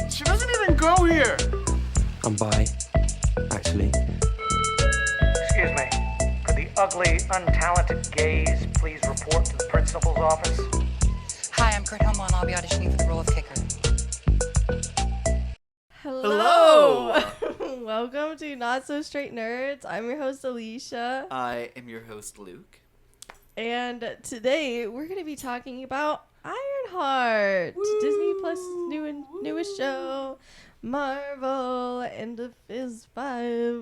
She doesn't even go here. I'm bi, actually. Excuse me. Could the ugly, untalented gays please report to the principal's office? Hi, I'm Kurt Homo, and I'll be auditioning for the role of kicker. Hello! Welcome to Not So Straight Nerds. I'm your host, Alicia. I am your host, Luke. And today we're going to be talking about Ironheart. Disney Plus' newest show. Marvel, end of Phase 5.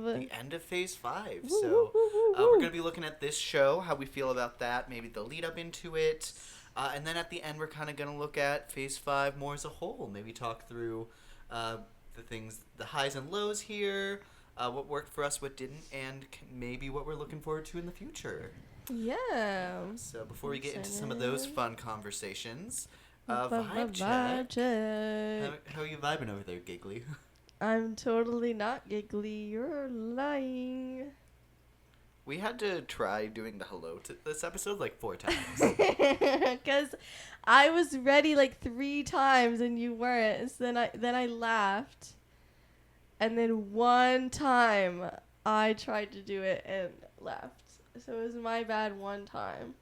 The end of Phase 5. So we're going to be looking at this show, how we feel about that, maybe the lead up into it. And then at the end, we're kind of going to look at Phase 5 more as a whole. Maybe talk through the things, the highs and lows here, what worked for us, what didn't, and maybe what we're looking forward to in the future. Yeah. So before we get into some of those fun conversations, vibe Vibe check. check. How are you vibing over there, Giggly? I'm totally not giggly. You're lying. We had to try doing the hello to this episode like 4 times. Because I was ready like 3 times and you weren't. So then I laughed. And then one time I tried to do it and laughed. So it was my bad one time.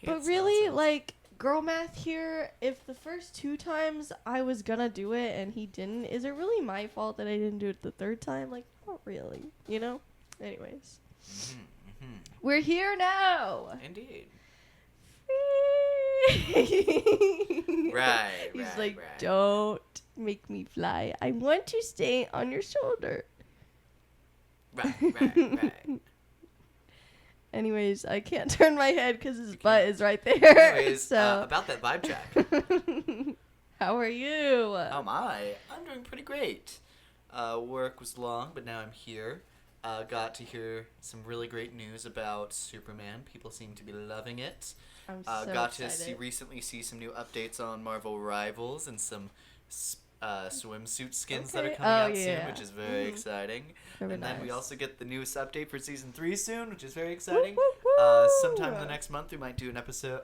But really, like, girl math here, if the first 2 times I was gonna do it and he didn't, is it really my fault that I didn't do it the 3rd time? Like, not really, you know? Anyways. We're here now! Indeed. Right. He's like, don't make me fly. I want to stay on your shoulder. Right. Anyways, I can't turn my head because his butt is right there. Anyways, so about that vibe check. How are you? How am I? I'm doing pretty great. Work was long, but now I'm here. Got to hear some really great news about Superman. People seem to be loving it. I'm so got excited. to recently see some new updates on Marvel Rivals and some swimsuit skins that are coming out soon, which is very exciting. Very and then we nice. also get the newest update for season 3 soon, which is very exciting. Sometime in the next month, we might do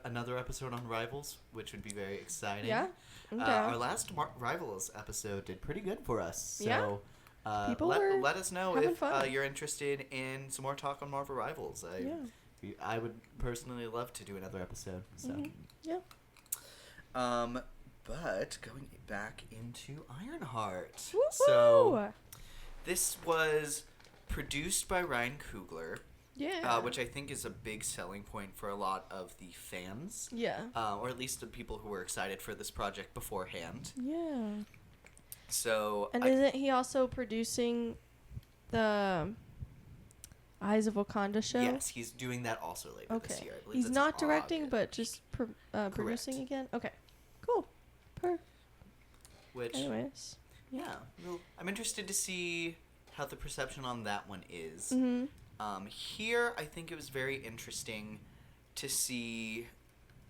another episode on Rivals, which would be very exciting. Yeah. Okay. Our last Rivals episode did pretty good for us. So, Yeah. People were let us know having if fun. you're interested in some more talk on Marvel Rivals. I would personally love to do another episode. So. Yeah. But going back into Ironheart. Woo-hoo! So this was produced by Ryan Coogler. Yeah. Which I think is a big selling point for a lot of the fans. Yeah. Or at least the people who were excited for this project beforehand. Yeah. So. And isn't he also producing the Eyes of Wakanda show? Yes, he's doing that also later this year. I believe He's that's not in directing, but August. just producing again? Okay. Cool. Which, Anyways. yeah. Well, I'm interested to see how the perception on that one is. Mm-hmm. Here, I think it was very interesting to see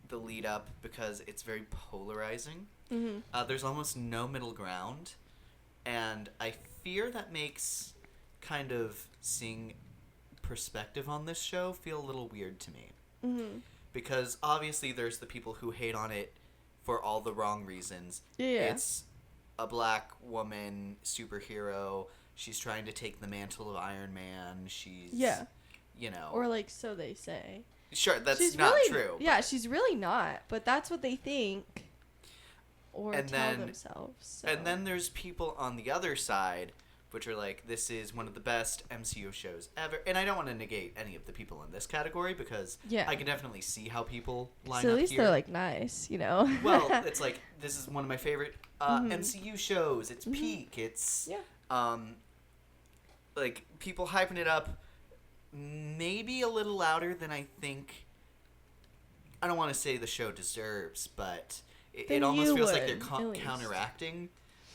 the lead up because it's very polarizing. Mm-hmm. There's almost no middle ground, and I fear that makes kind of seeing perspective on this show feel a little weird to me. Mm-hmm. Because obviously there's the people who hate on it for all the wrong reasons. Yeah. It's a black woman superhero. She's trying to take the mantle of Iron Man. She's, you know. Or like, so they say. Sure, that's She's not really, true. Yeah, she's really not. But that's what they think. Or And tell then- themselves. So. And then there's people on the other side, which are like, this is one of the best MCU shows ever. And I don't want to negate any of the people in this category because I can definitely see how people line so up at least here. they're like nice, you know. Well, it's like, this is one of my favorite MCU shows. It's peak. It's, like, people hyping it up maybe a little louder than I think. I don't want to say the show deserves, but it almost feels like they're counteracting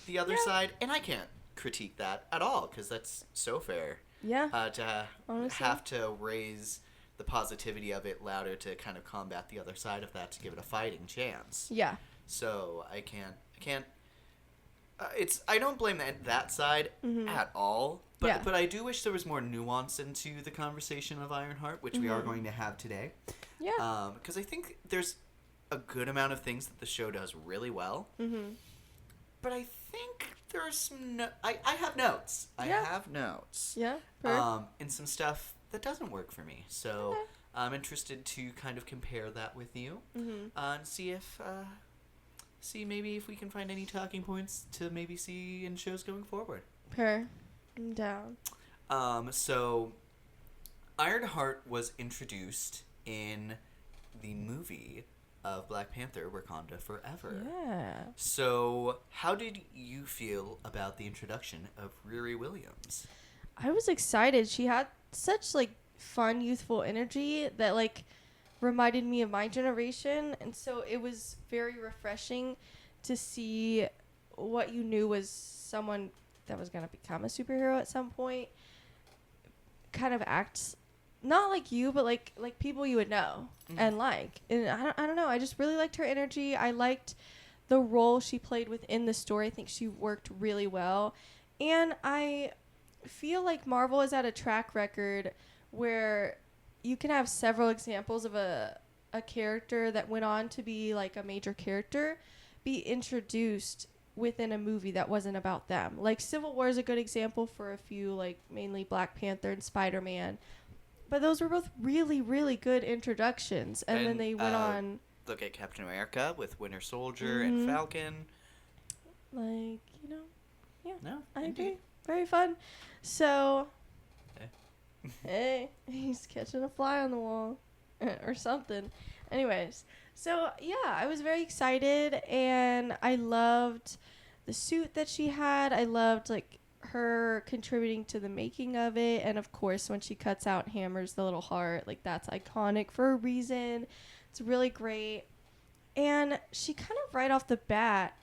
the other side. And I can't critique that at all because that's so fair. Yeah. To honestly. have to raise the positivity of it louder to kind of combat the other side of that to give it a fighting chance. Yeah. So I can't. I don't blame that side at all. But I do wish there was more nuance into the conversation of Ironheart, which we are going to have today. Yeah. Because I think there's a good amount of things that the show does really well. Mm-hmm. But I think there are some... I have notes. I Yeah. have notes. Yeah. Fair. And some stuff that doesn't work for me. So Okay. I'm interested to kind of compare that with you. Mm-hmm. And see if... see maybe if we can find any talking points to maybe see in shows going forward. Fair. I'm down. So Ironheart was introduced in the movie of Black Panther: Wakanda Forever. Yeah. So how did you feel about the introduction of Riri Williams? I was excited. She had such like fun, youthful energy that like reminded me of my generation, and so it was very refreshing to see what you knew was someone that was gonna become a superhero at some point kind of act not like you, but like people you would know and like. And I don't know. I just really liked her energy. I liked the role she played within the story. I think she worked really well, and I feel like Marvel is at a track record where you can have several examples of a character that went on to be like a major character be introduced within a movie that wasn't about them. Like Civil War is a good example for a few, like mainly Black Panther and Spider-Man. But those were both really, really good introductions. And then they went on... Look at Captain America with Winter Soldier and Falcon. Like, you know, yeah. No, I indeed. agree. Very fun. So... Okay. Hey, he's catching a fly on the wall. Or something. Anyways. So, yeah, I was very excited. And I loved the suit that she had. I loved, like, her contributing to the making of it. And, of course, when she cuts out and hammers the little heart, like, that's iconic for a reason. It's really great. And she kind of right off the bat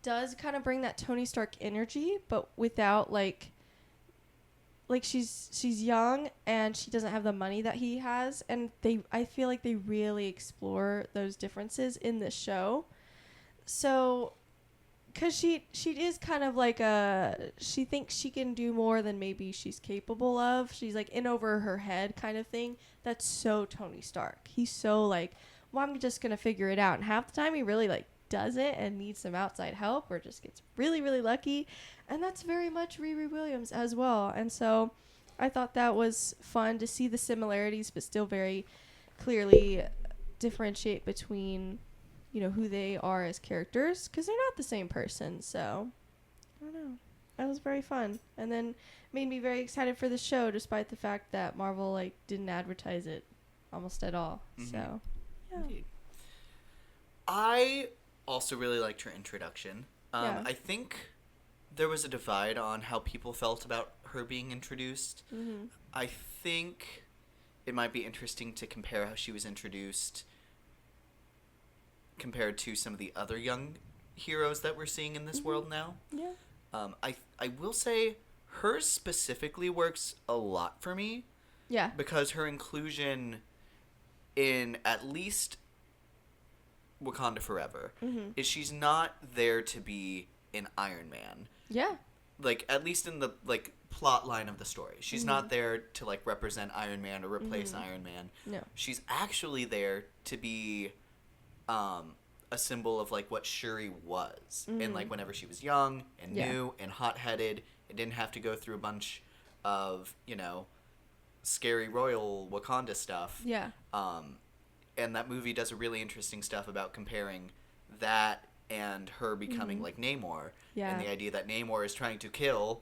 does kind of bring that Tony Stark energy, but without, like she's young and she doesn't have the money that he has, and I feel like they really explore those differences in this show. So because she is kind of like she thinks she can do more than maybe she's capable of. She's like in over her head kind of thing. That's so Tony Stark. He's so like, well, I'm just gonna figure it out, and half the time he really like does it and needs some outside help or just gets really, really lucky. And that's very much Riri Williams as well. And so I thought that was fun to see the similarities, but still very clearly differentiate between, you know, who they are as characters, because they're not the same person. So I don't know. That was very fun. And then made me very excited for the show, despite the fact that Marvel like didn't advertise it almost at all. Mm-hmm. So yeah. Indeed. I also really liked her introduction. Yeah. I think there was a divide on how people felt about her being introduced. Mm-hmm. I think it might be interesting to compare how she was introduced compared to some of the other young heroes that we're seeing in this world now. Yeah. I will say hers specifically works a lot for me Yeah. because her inclusion in at least Wakanda Forever is she's not there to be an Iron Man. Yeah. Like, at least in the, like, plot line of the story. She's not there to, like, represent Iron Man or replace Iron Man. No. She's actually there to be a symbol of, like, what Shuri was. And, like, whenever she was young and new and hot-headed, it didn't have to go through a bunch of, you know, scary royal Wakanda stuff. Yeah. And that movie does a really interesting stuff about comparing that and her becoming like Namor. Yeah. And the idea that Namor is trying to kill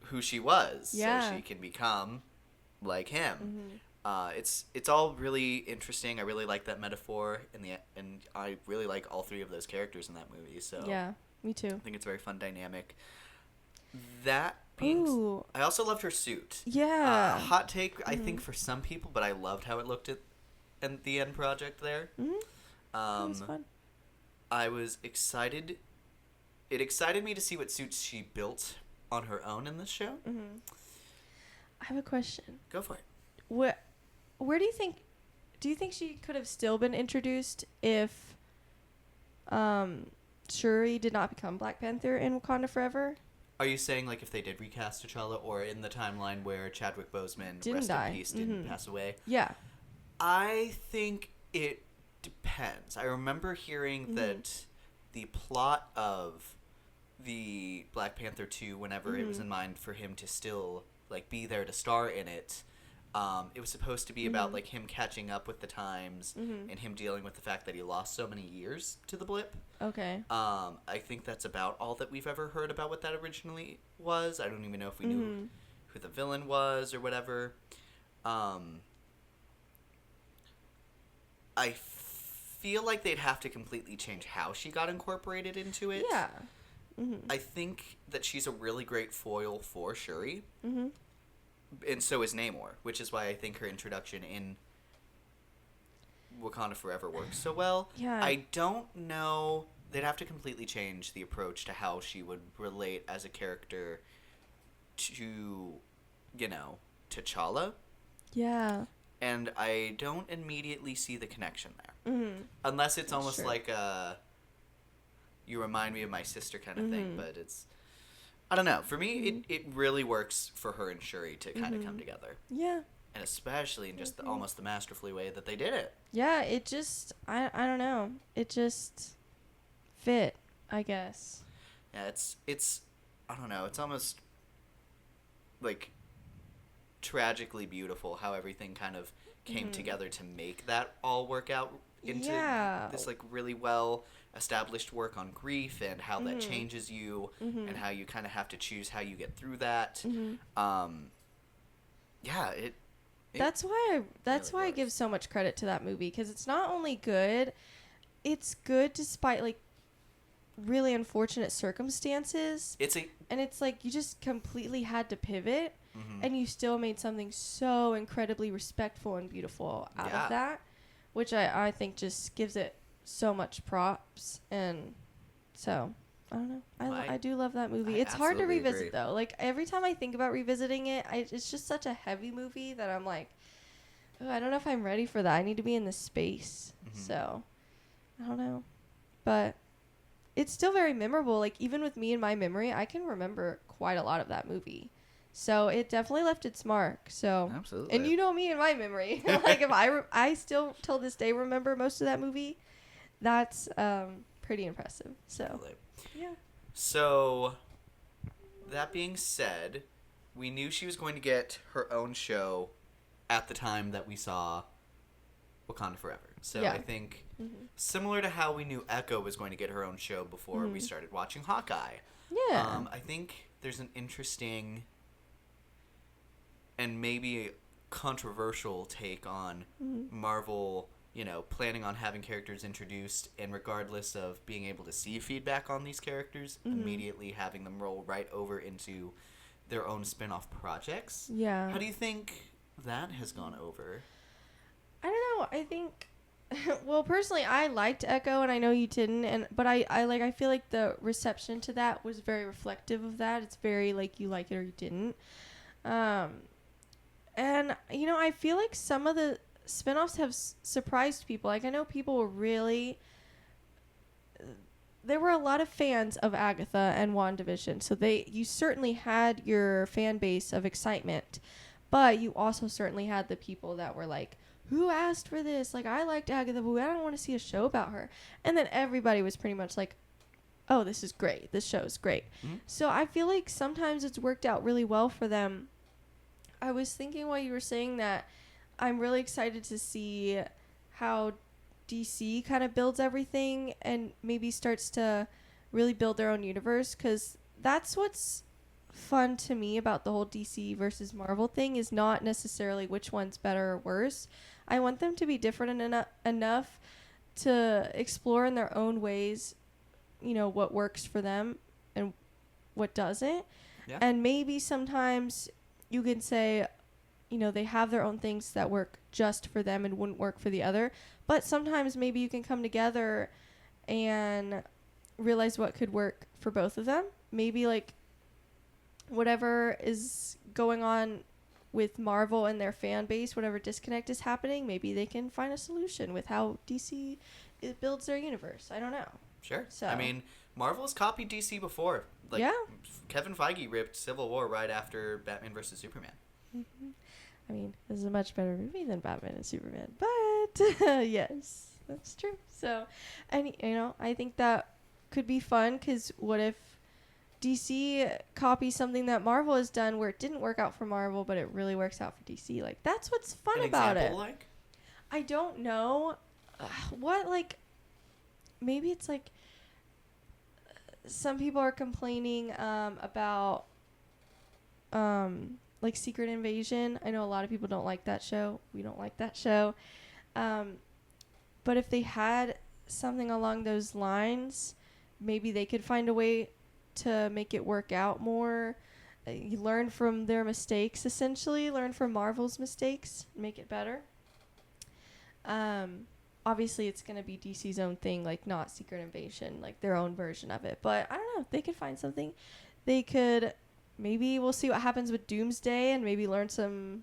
who she was Yeah. so she can become like him. It's all really interesting. I really like that metaphor and I really like all three of those characters in that movie. So Yeah. Me too. I think it's a very fun dynamic. That being Ooh. I also loved her suit. Yeah. Hot take, I think, for some people, but I loved how it looked at the end project there. That was fun. I was excited. It excited me to see what suits she built on her own in this show. I have a question. Go for it. Where do you think she could have still been introduced if Shuri did not become Black Panther in Wakanda Forever? Are you saying, like, if they did recast T'Challa, or in the timeline where Chadwick Boseman, Didn't rest die. in peace, didn't pass away? Yeah. I think it depends. I remember hearing that the plot of the Black Panther 2, whenever it was in mind for him to still like be there to star in it, it was supposed to be about like him catching up with the times and him dealing with the fact that he lost so many years to the blip. Okay. I think that's about all that we've ever heard about what that originally was. I don't even know if we knew who the villain was or whatever. I feel like they'd have to completely change how she got incorporated into it. Yeah. I think that she's a really great foil for Shuri. Mm-hmm. And so is Namor, which is why I think her introduction in Wakanda Forever works so well. Yeah. I don't know. They'd have to completely change the approach to how she would relate as a character to, T'Challa. Yeah. And I don't immediately see the connection there. Mm-hmm. Unless it's almost Sure. like a you remind me of my sister kind of thing, but it's... I don't know. For me, it really works for her and Shuri to kind of come together. Yeah. And especially in just almost the masterfully way that they did it. Yeah, it just, I don't know. It just fit, I guess. Yeah, it's I don't know. It's almost like tragically beautiful how everything kind of came together to make that all work out into this like really well established work on grief and how that changes you and how you kind of have to choose how you get through that. Yeah, That's why really I give so much credit to that movie, because it's not only good, it's good despite like really unfortunate circumstances. And it's like you just completely had to pivot, and you still made something so incredibly respectful and beautiful out of that, which I think just gives it so much props. And so I don't know, I do love that movie. It's hard to revisit though. Like every time I think about revisiting it, it's just such a heavy movie that I'm like, oh, I don't know if I'm ready for that. I need to be in the space. So I don't know, but it's still very memorable. Like even with me in my memory, I can remember quite a lot of that movie. So it definitely left its mark. So Absolutely. And you know me in my memory. Like if I still till this day remember most of that movie, that's pretty impressive. So Definitely. yeah. So that being said, we knew she was going to get her own show at the time that we saw Wakanda Forever. So Yeah. I think similar to how we knew Echo was going to get her own show before we started watching Hawkeye. Yeah. I think there's an interesting and maybe controversial take on Marvel, planning on having characters introduced and regardless of being able to see feedback on these characters, immediately having them roll right over into their own spin-off projects. Yeah. How do you think that has gone over? I don't know. I think, well, personally, I liked Echo, and I know you didn't. But I feel like the reception to that was very reflective of that. It's very like you like it or you didn't. And I feel like some of the spinoffs have surprised people. Like I know people were really. There were a lot of fans of Agatha and WandaVision, so you certainly had your fan base of excitement, but you also certainly had the people that were like, who asked for this? Like, I liked Agatha, but I don't want to see a show about her. And then everybody was pretty much like, oh, this is great. This show is great. So I feel like sometimes it's worked out really well for them. I was thinking while you were saying that, I'm really excited to see how DC kind of builds everything and maybe starts to really build their own universe, because that's what's fun to me about the whole DC versus Marvel thing, is not necessarily which one's better or worse. I want them to be different enough to explore in their own ways, what works for them and what doesn't. Yeah. And maybe sometimes you can say, they have their own things that work just for them and wouldn't work for the other. But sometimes maybe you can come together and realize what could work for both of them. Maybe like whatever is going on with Marvel and their fan base, whatever disconnect is happening, maybe they can find a solution with how DC builds their universe. I don't know. Sure. So. I mean, Marvel has copied DC before. Like, Yeah. Kevin Feige ripped Civil War right after Batman vs. Superman. I mean, this is a much better movie than Batman and Superman, but yes. That's true. So, and I think that could be fun because what if DC copies something that Marvel has done where it didn't work out for Marvel, but it really works out for DC? Like, that's what's fun about it. Like? I don't know. What, like, maybe it's like some people are complaining about like Secret Invasion. I know a lot of people don't like that show. We don't like that show. But if they had something along those lines, maybe they could find a way to make it work out more. You learn from their mistakes, essentially. Learn from Marvel's mistakes. Make it better. Obviously, it's going to be DC's own thing, like not Secret Invasion, like their own version of it. But I don't know. They could find something. They could... Maybe we'll see what happens with Doomsday and maybe learn some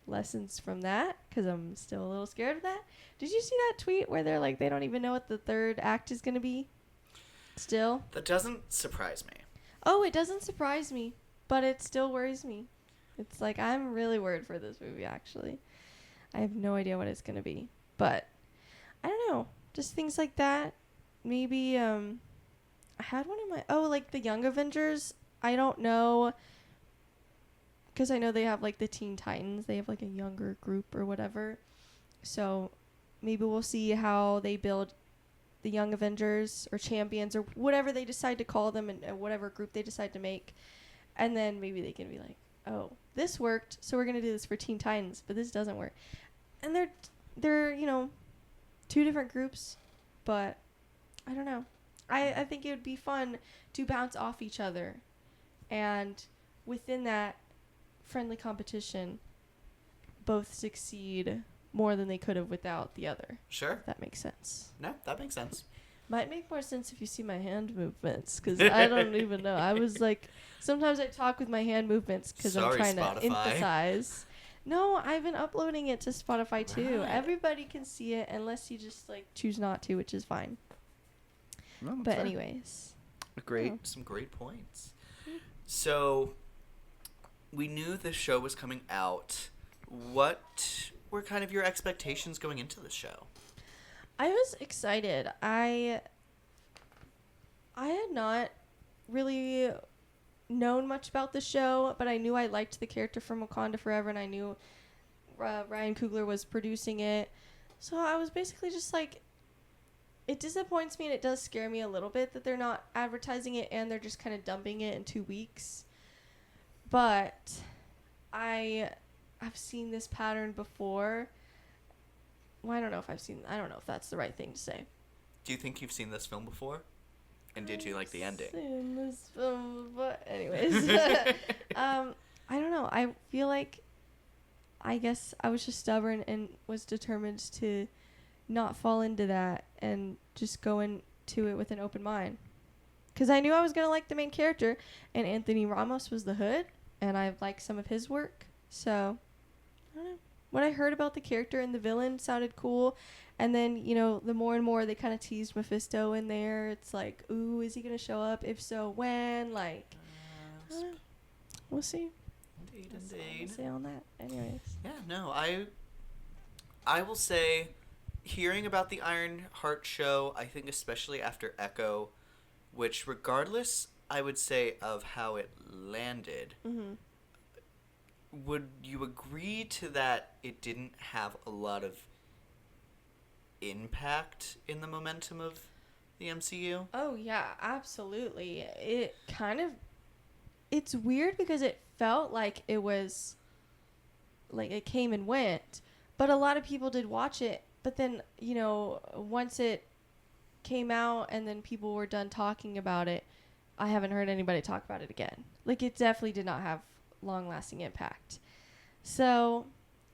lessons from that because I'm still a little scared of that. Did you see that tweet where they're like, they don't even know what the third act is going to be still? That doesn't surprise me. Oh, it doesn't surprise me, but it still worries me. It's like, I'm really worried for this movie, actually. I have no idea what it's going to be. But, I don't know. Just things like that. Maybe, I had one in my... Oh, like the Young Avengers... I don't know, because I know they have, like, the Teen Titans. They have, like, a younger group or whatever. So maybe we'll see how they build the Young Avengers or Champions or whatever they decide to call them and whatever group they decide to make. And then maybe they can be like, oh, this worked, so we're going to do this for Teen Titans, but this doesn't work. And they're two different groups, but I don't know. I think it would be fun to bounce off each other. And within that friendly competition, both succeed more than they could have without the other. Sure. If that makes sense. No, that makes sense. Might make more sense if you see my hand movements, because I don't even know. I was like, sometimes I talk with my hand movements because I'm trying Spotify. to emphasize. No, I've been uploading it to Spotify too. Right. Everybody can see it unless you just like choose not to, which is fine. No, But anyways. Some great points. So, we knew this show was coming out. What were kind of your expectations going into the show? I was excited. I had not really known much about the show, but I knew I liked the character from Wakanda Forever, and I knew Ryan Coogler was producing it. So I was basically just like, it disappoints me and it does scare me a little bit that they're not advertising it and they're just kind of dumping it in 2 weeks. But I've seen this pattern before. Well, I don't know if that's the right thing to say. Do you think you've seen this film before? And did you like the ending? I've seen this film, but anyways. I don't know. I feel like, I guess I was just stubborn and was determined to not fall into that and just go into it with an open mind. Because I knew I was going to like the main character, and Anthony Ramos was the Hood, and I liked some of his work. So, I don't know. What I heard about the character and the villain sounded cool. And then, the more and more they kind of teased Mephisto in there. It's like, ooh, is he going to show up? If so, when? Like, we'll see. Indeed. We'll see on that. Anyways. Yeah, no, I will say, hearing about the Ironheart show, I think especially after Echo, which regardless, I would say, of how it landed, would you agree to that it didn't have a lot of impact in the momentum of the MCU? Oh, yeah, absolutely. It's weird because it felt like it was, like, it came and went, but a lot of people did watch it, but then, once it came out and then people were done talking about it, I haven't heard anybody talk about it again. Like, it definitely did not have long-lasting impact. So,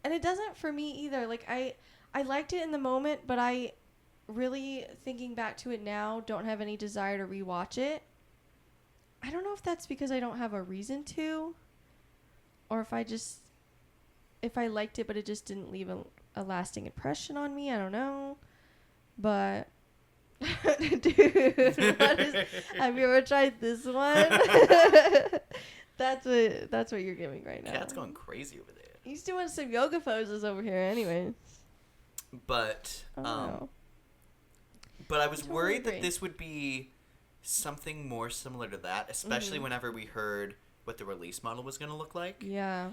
and it doesn't for me either. Like, I liked it in the moment, but I really, thinking back to it now, don't have any desire to rewatch it. I don't know if that's because I don't have a reason to, or if I liked it but it just didn't leave a lasting impression on me. I don't know. But dude, have you ever tried this one? That's what you're giving right now. Cat's going crazy over there. He's doing some yoga poses over here anyways. But Oh, But I was totally worried agree. that this would be something more similar to that, especially whenever we heard what the release model was going to look like. Yeah.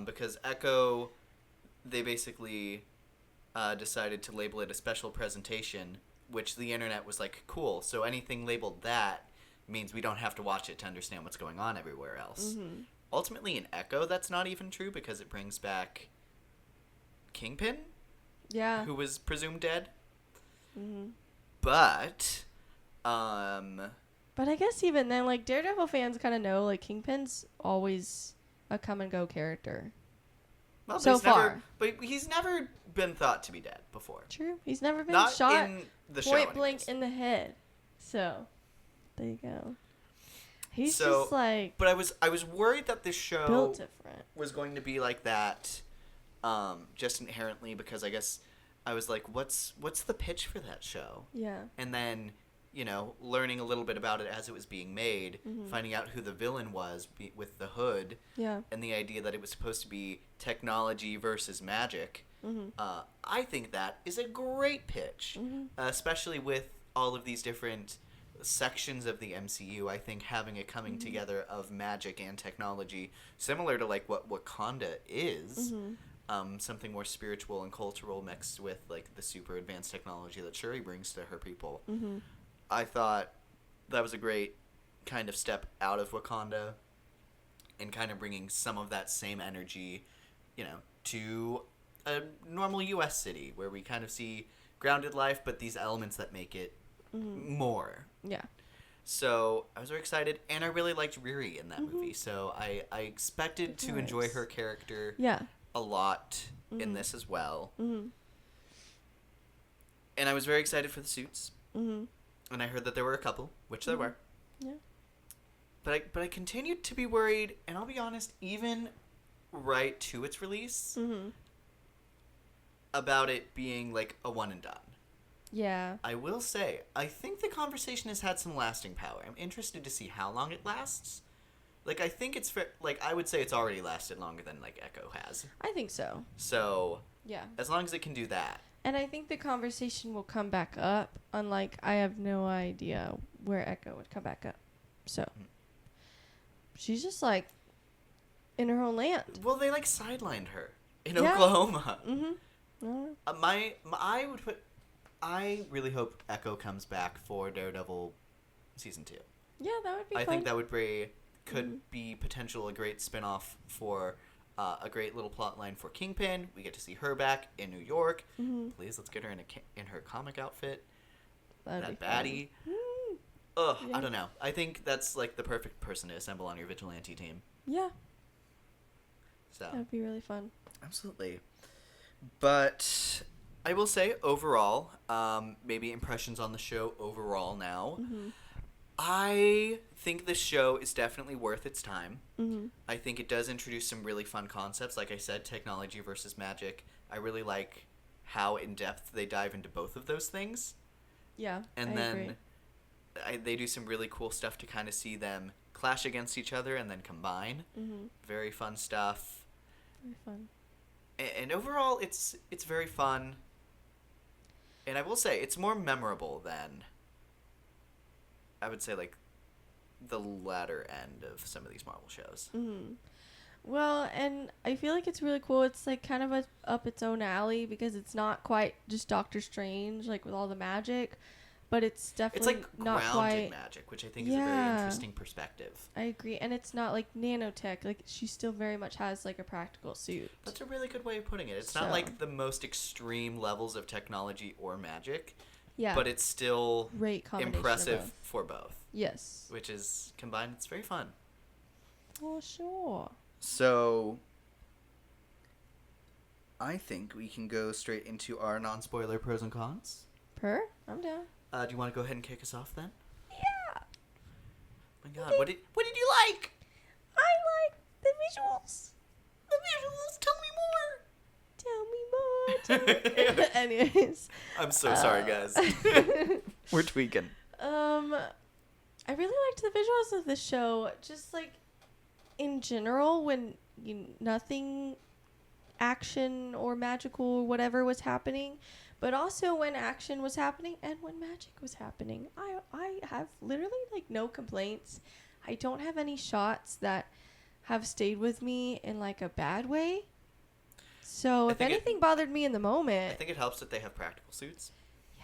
Because Echo, they basically decided to label it a special presentation, which the internet was like, cool. So anything labeled that means we don't have to watch it to understand what's going on everywhere else. Ultimately, in Echo, that's not even true because it brings back Kingpin, Yeah. who was presumed dead. Mm-hmm. But, But I guess even then, like, Daredevil fans kind of know, like, Kingpin's always a come and go character. well, So but he's never been thought to be dead before. True. He's never been Not shot in the show, point blank anyways. in the head. So, there you go. He's So, just, like, But I was worried that this show built different. was going to be like that, just inherently, because I guess I was like, what's the pitch for that show? Yeah. And then, learning a little bit about it as it was being made, finding out who the villain was with the hood, Yeah. and the idea that it was supposed to be technology versus magic. I think that is a great pitch, especially with all of these different sections of the MCU. I think having a coming together of magic and technology, similar to like what Wakanda is, something more spiritual and cultural mixed with like the super advanced technology that Shuri brings to her people. I thought that was a great kind of step out of Wakanda and kind of bringing some of that same energy, to a normal U.S. city where we kind of see grounded life, but these elements that make it more. Yeah. So I was very excited, and I really liked Riri in that movie. So I expected to enjoy her character Yeah. a lot in this as well. And I was very excited for the suits. And I heard that there were a couple, which there were. Yeah. But I continued to be worried, and I'll be honest, even right to its release, about it being like a one and done. Yeah. I will say, I think the conversation has had some lasting power. I'm interested to see how long it lasts. Like, I think it's I would say it's already lasted longer than like Echo has. I think so. So Yeah. as long as it can do that. And I think the conversation will come back up, unlike I have no idea where Echo would come back up. So she's just like in her own land. Well, they like sidelined her in Yeah. Oklahoma. Mm-hmm. I really hope Echo comes back for Daredevil season 2. Yeah, that would be I fun. think that could be a great spin-off for a great little plot line for Kingpin. We get to see her back in New York. Please, let's get her in her comic outfit. That'd be baddie. fun. Ugh, Yeah. I don't know. I think that's like the perfect person to assemble on your vigilante team. Yeah, So that'd be really fun. absolutely. But I will say overall, maybe impressions on the show overall now. I think the show is definitely worth its time. I think it does introduce some really fun concepts. Like I said, technology versus magic. I really like how in-depth they dive into both of those things. Yeah, And I then agree. they do some really cool stuff to kind of see them clash against each other and then combine. Very fun stuff. Very fun. And overall, it's very fun. And I will say, it's more memorable than, I would say, like, the latter end of some of these Marvel shows. Well, and I feel like it's really cool. It's like kind of up its own alley because it's not quite just Doctor Strange, like with all the magic, but it's It's definitely like not grounded quite. magic, which I think is a very Yeah. interesting perspective. I agree, and it's not like nanotech. Like she still very much has like a practical suit. That's a really good way of putting it. It's So- not like the most extreme levels of technology or magic, Yeah, but it's still great combination of impressive both. for both, Yes. which is combined. It's very fun. Oh sure. So, I think we can go straight into our non-spoiler pros and cons. I'm down. Do you want to go ahead and kick us off then? Yeah. My God, what did you like? I like the visuals. The visuals. Tell me more. Tell me more. Anyways. I'm so sorry, guys. We're tweaking. I really liked the visuals of the show. Just like in general, when nothing action or magical or whatever was happening, but also when action was happening and when magic was happening. I have literally like no complaints. I don't have any shots that have stayed with me in like a bad way. So if anything bothered me in the moment, I think it helps that they have practical suits.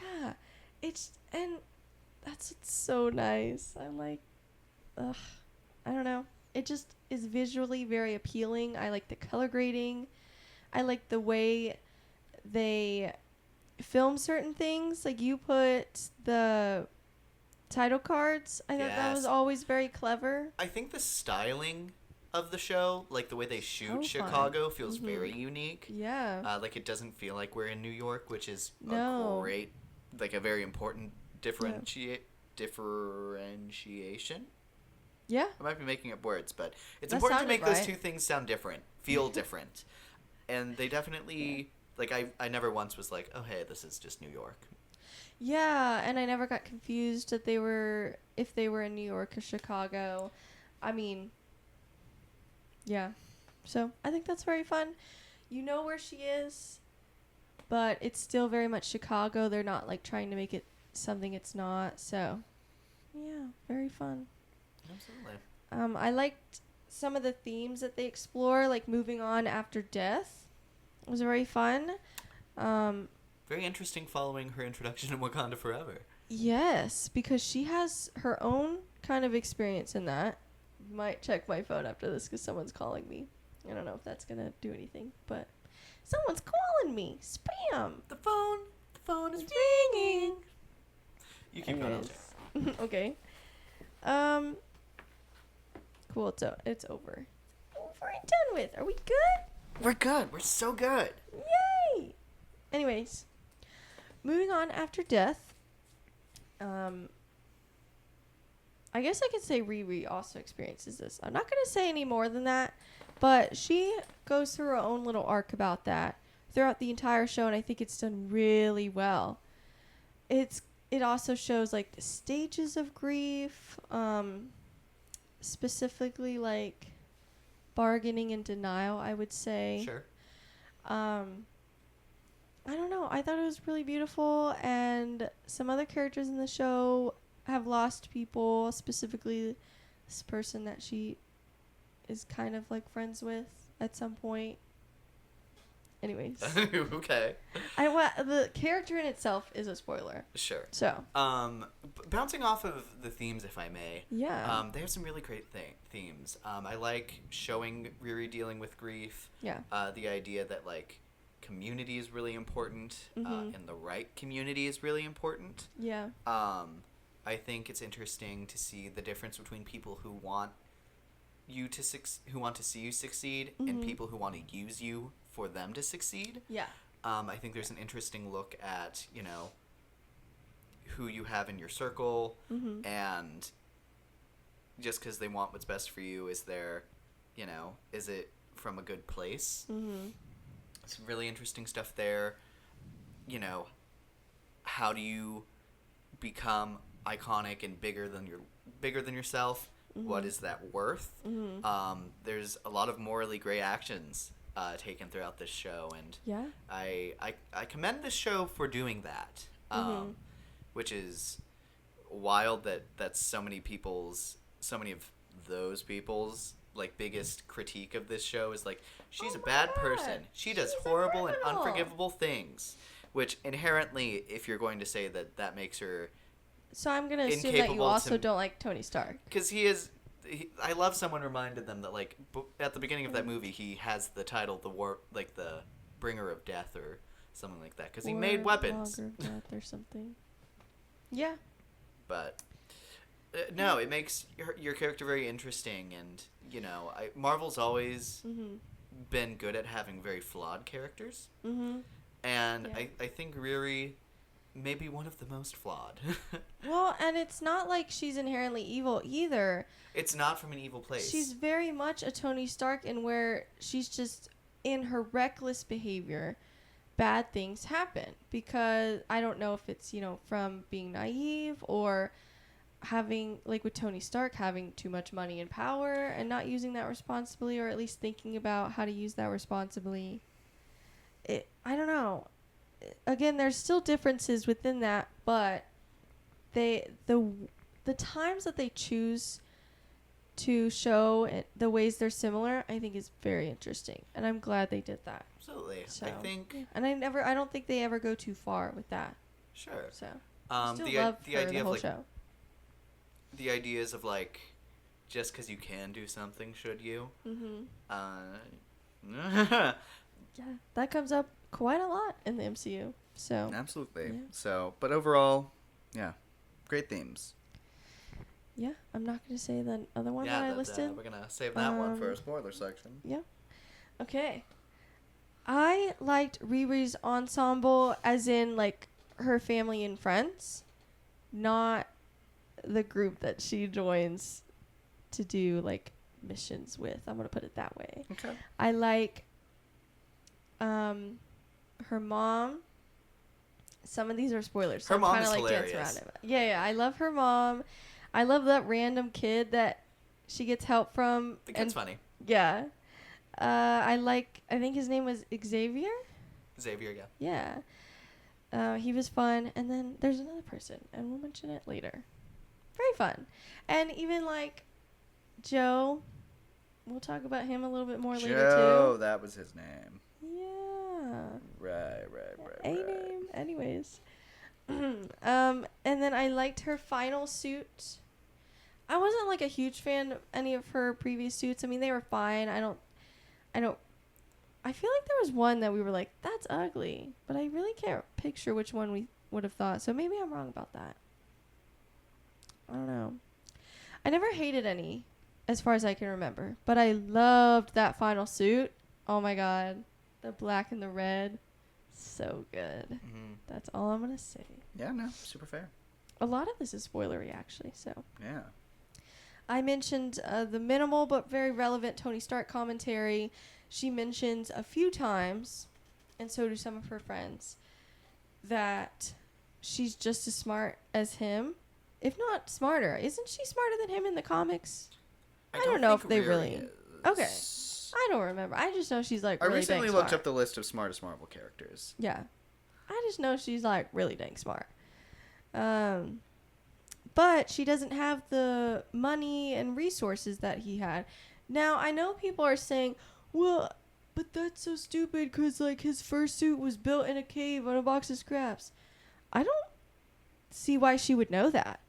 yeah, and that's what's so nice. I'm like, ugh, I don't know. It just is visually very appealing. I like the color grading. I like the way they film certain things. Like you put the title cards. I thought that was Yes. always very clever. I think the styling of the show, like the way they shoot So Chicago, fun. feels very unique. Yeah. Like it doesn't feel like we're in New York, which is No. a great, like a very important differentiation. Yeah. I might be making up words, but it's That important to sounded make those right. two things sound different, feel different. And they definitely, like, I never once was like, oh, hey, this is just New York. Yeah, and I never got confused that if they were in New York or Chicago. I mean, yeah. So I think that's very fun. You know where she is, but it's still very much Chicago. They're not like trying to make it something it's not. So, yeah, very fun. Absolutely. I liked some of the themes that they explore, like moving on after death. It was very fun. Very interesting following her introduction in Wakanda Forever. Yes, because she has her own kind of experience in that. Might check my phone after this because someone's calling me. I don't know if that's going to do anything, but someone's calling me. Spam. The phone is ringing. You keep going. Anyways. Okay. Cool. It's over. Over and done with. Are we good? We're good. We're so good. Yay! Anyways, moving on after death. I guess I could say Riri also experiences this. I'm not going to say any more than that, but she goes through her own little arc about that throughout the entire show, and I think it's done really well. It also shows like the stages of grief, specifically like bargaining and denial, I would say. Sure. I don't know. I thought it was really beautiful, and some other characters in the show have lost people, specifically this person that she is kind of like friends with at some point. Anyways, Okay. the character in itself is a spoiler. Sure. So, Bouncing off of the themes, if I may. yeah. They have some really great themes. I like showing Riri dealing with grief. Yeah. The idea that like community is really important, Mhm. and the right community is really important. Yeah. I think it's interesting to see the difference between people who want you to who want to see you succeed, and Mhm. people who want to use you for them to succeed. Yeah. I think there's an interesting look at, who you have in your circle, Mhm. and just because they want what's best for you, is is it from a good place? Mhm. Some really interesting stuff there. How do you become iconic and bigger than yourself? What is that worth? Mhm. There's a lot of morally gray actions taken throughout this show, and Yeah. I commend this show for doing that, Mhm. which is wild that's so many of those people's like biggest critique of this show is like, she's Oh a my bad God, person. She does she's a horrible and criminal. unforgivable things, which inherently, if you're going to say that makes her, So I'm gonna assume that you incapable also to- don't like Tony Stark. because I love someone reminded them that like at the beginning of that movie he has the title the bringer of death or something like that because he made Or weapons. Logger of Death or something. Yeah. But no, it makes your character very interesting, and Marvel's always Mhm. been good at having very flawed characters, Mhm. and Yeah. I think Riri may be one of the most flawed. Well, and it's not like she's inherently evil either. It's not from an evil place. She's very much a Tony Stark in where she's just in her reckless behavior. Bad things happen because I don't know if it's, from being naive or having, like with Tony Stark, having too much money and power and not using that responsibly, or at least thinking about how to use that responsibly. I don't know. again, there's still differences within that, but the times that they choose to show the ways they're similar, I think is very interesting, and I'm glad they did that. Absolutely. So, I think. yeah. And I don't think they ever go too far with that. Sure. So, The love the her idea the of whole like show. the ideas of like just because you can do something, should you? Yeah, that comes up quite a lot in the MCU. So Absolutely. Yeah. So, but overall, yeah, great themes. yeah, I'm not gonna say the other one that I listed. We're gonna save that one for a spoiler section. Yeah. Okay. I liked Riri's ensemble, as in like her family and friends, not the group that she joins to do like missions with. I'm gonna put it that way. Okay. I like her mom. Some of these are spoilers. So Her mom I'm is kinda, like, hilarious. dance around it. Yeah, I love her mom. I love that random kid that she gets help from. The kid's funny. Yeah. I think his name was Xavier. Xavier, yeah. Yeah. He was fun. And then there's another person, and we'll mention it later. Very fun. And even like Joe, we'll talk about him a little bit more later too. That was his name. Yeah. Right. A name. Anyways. And then I liked her final suit. I wasn't like a huge fan of any of her previous suits. I mean, they were fine. I feel like there was one that we were like, that's ugly, but I really can't picture which one we would have thought. So maybe I'm wrong about that. I don't know. I never hated any, as far as I can remember, but I loved that final suit. Oh my god, the black and the red, so good. Mm-hmm. That's all I'm gonna say. Yeah, no, super fair. A lot of this is spoilery, actually. So Yeah. I mentioned the minimal but very relevant Tony Stark commentary. She mentions a few times, and so do some of her friends, that she's just as smart as him, if not smarter. Isn't she smarter than him in the comics? I don't know if they really is. Okay. I don't remember. I just know she's like I really recently dang looked smart. up the list of smartest Marvel characters. Yeah. I just know she's like really dang smart. But she doesn't have the money and resources that he had. Now, I know people are saying, well, but that's so stupid because like his first suit was built in a cave on a box of scraps. I don't see why she would know that.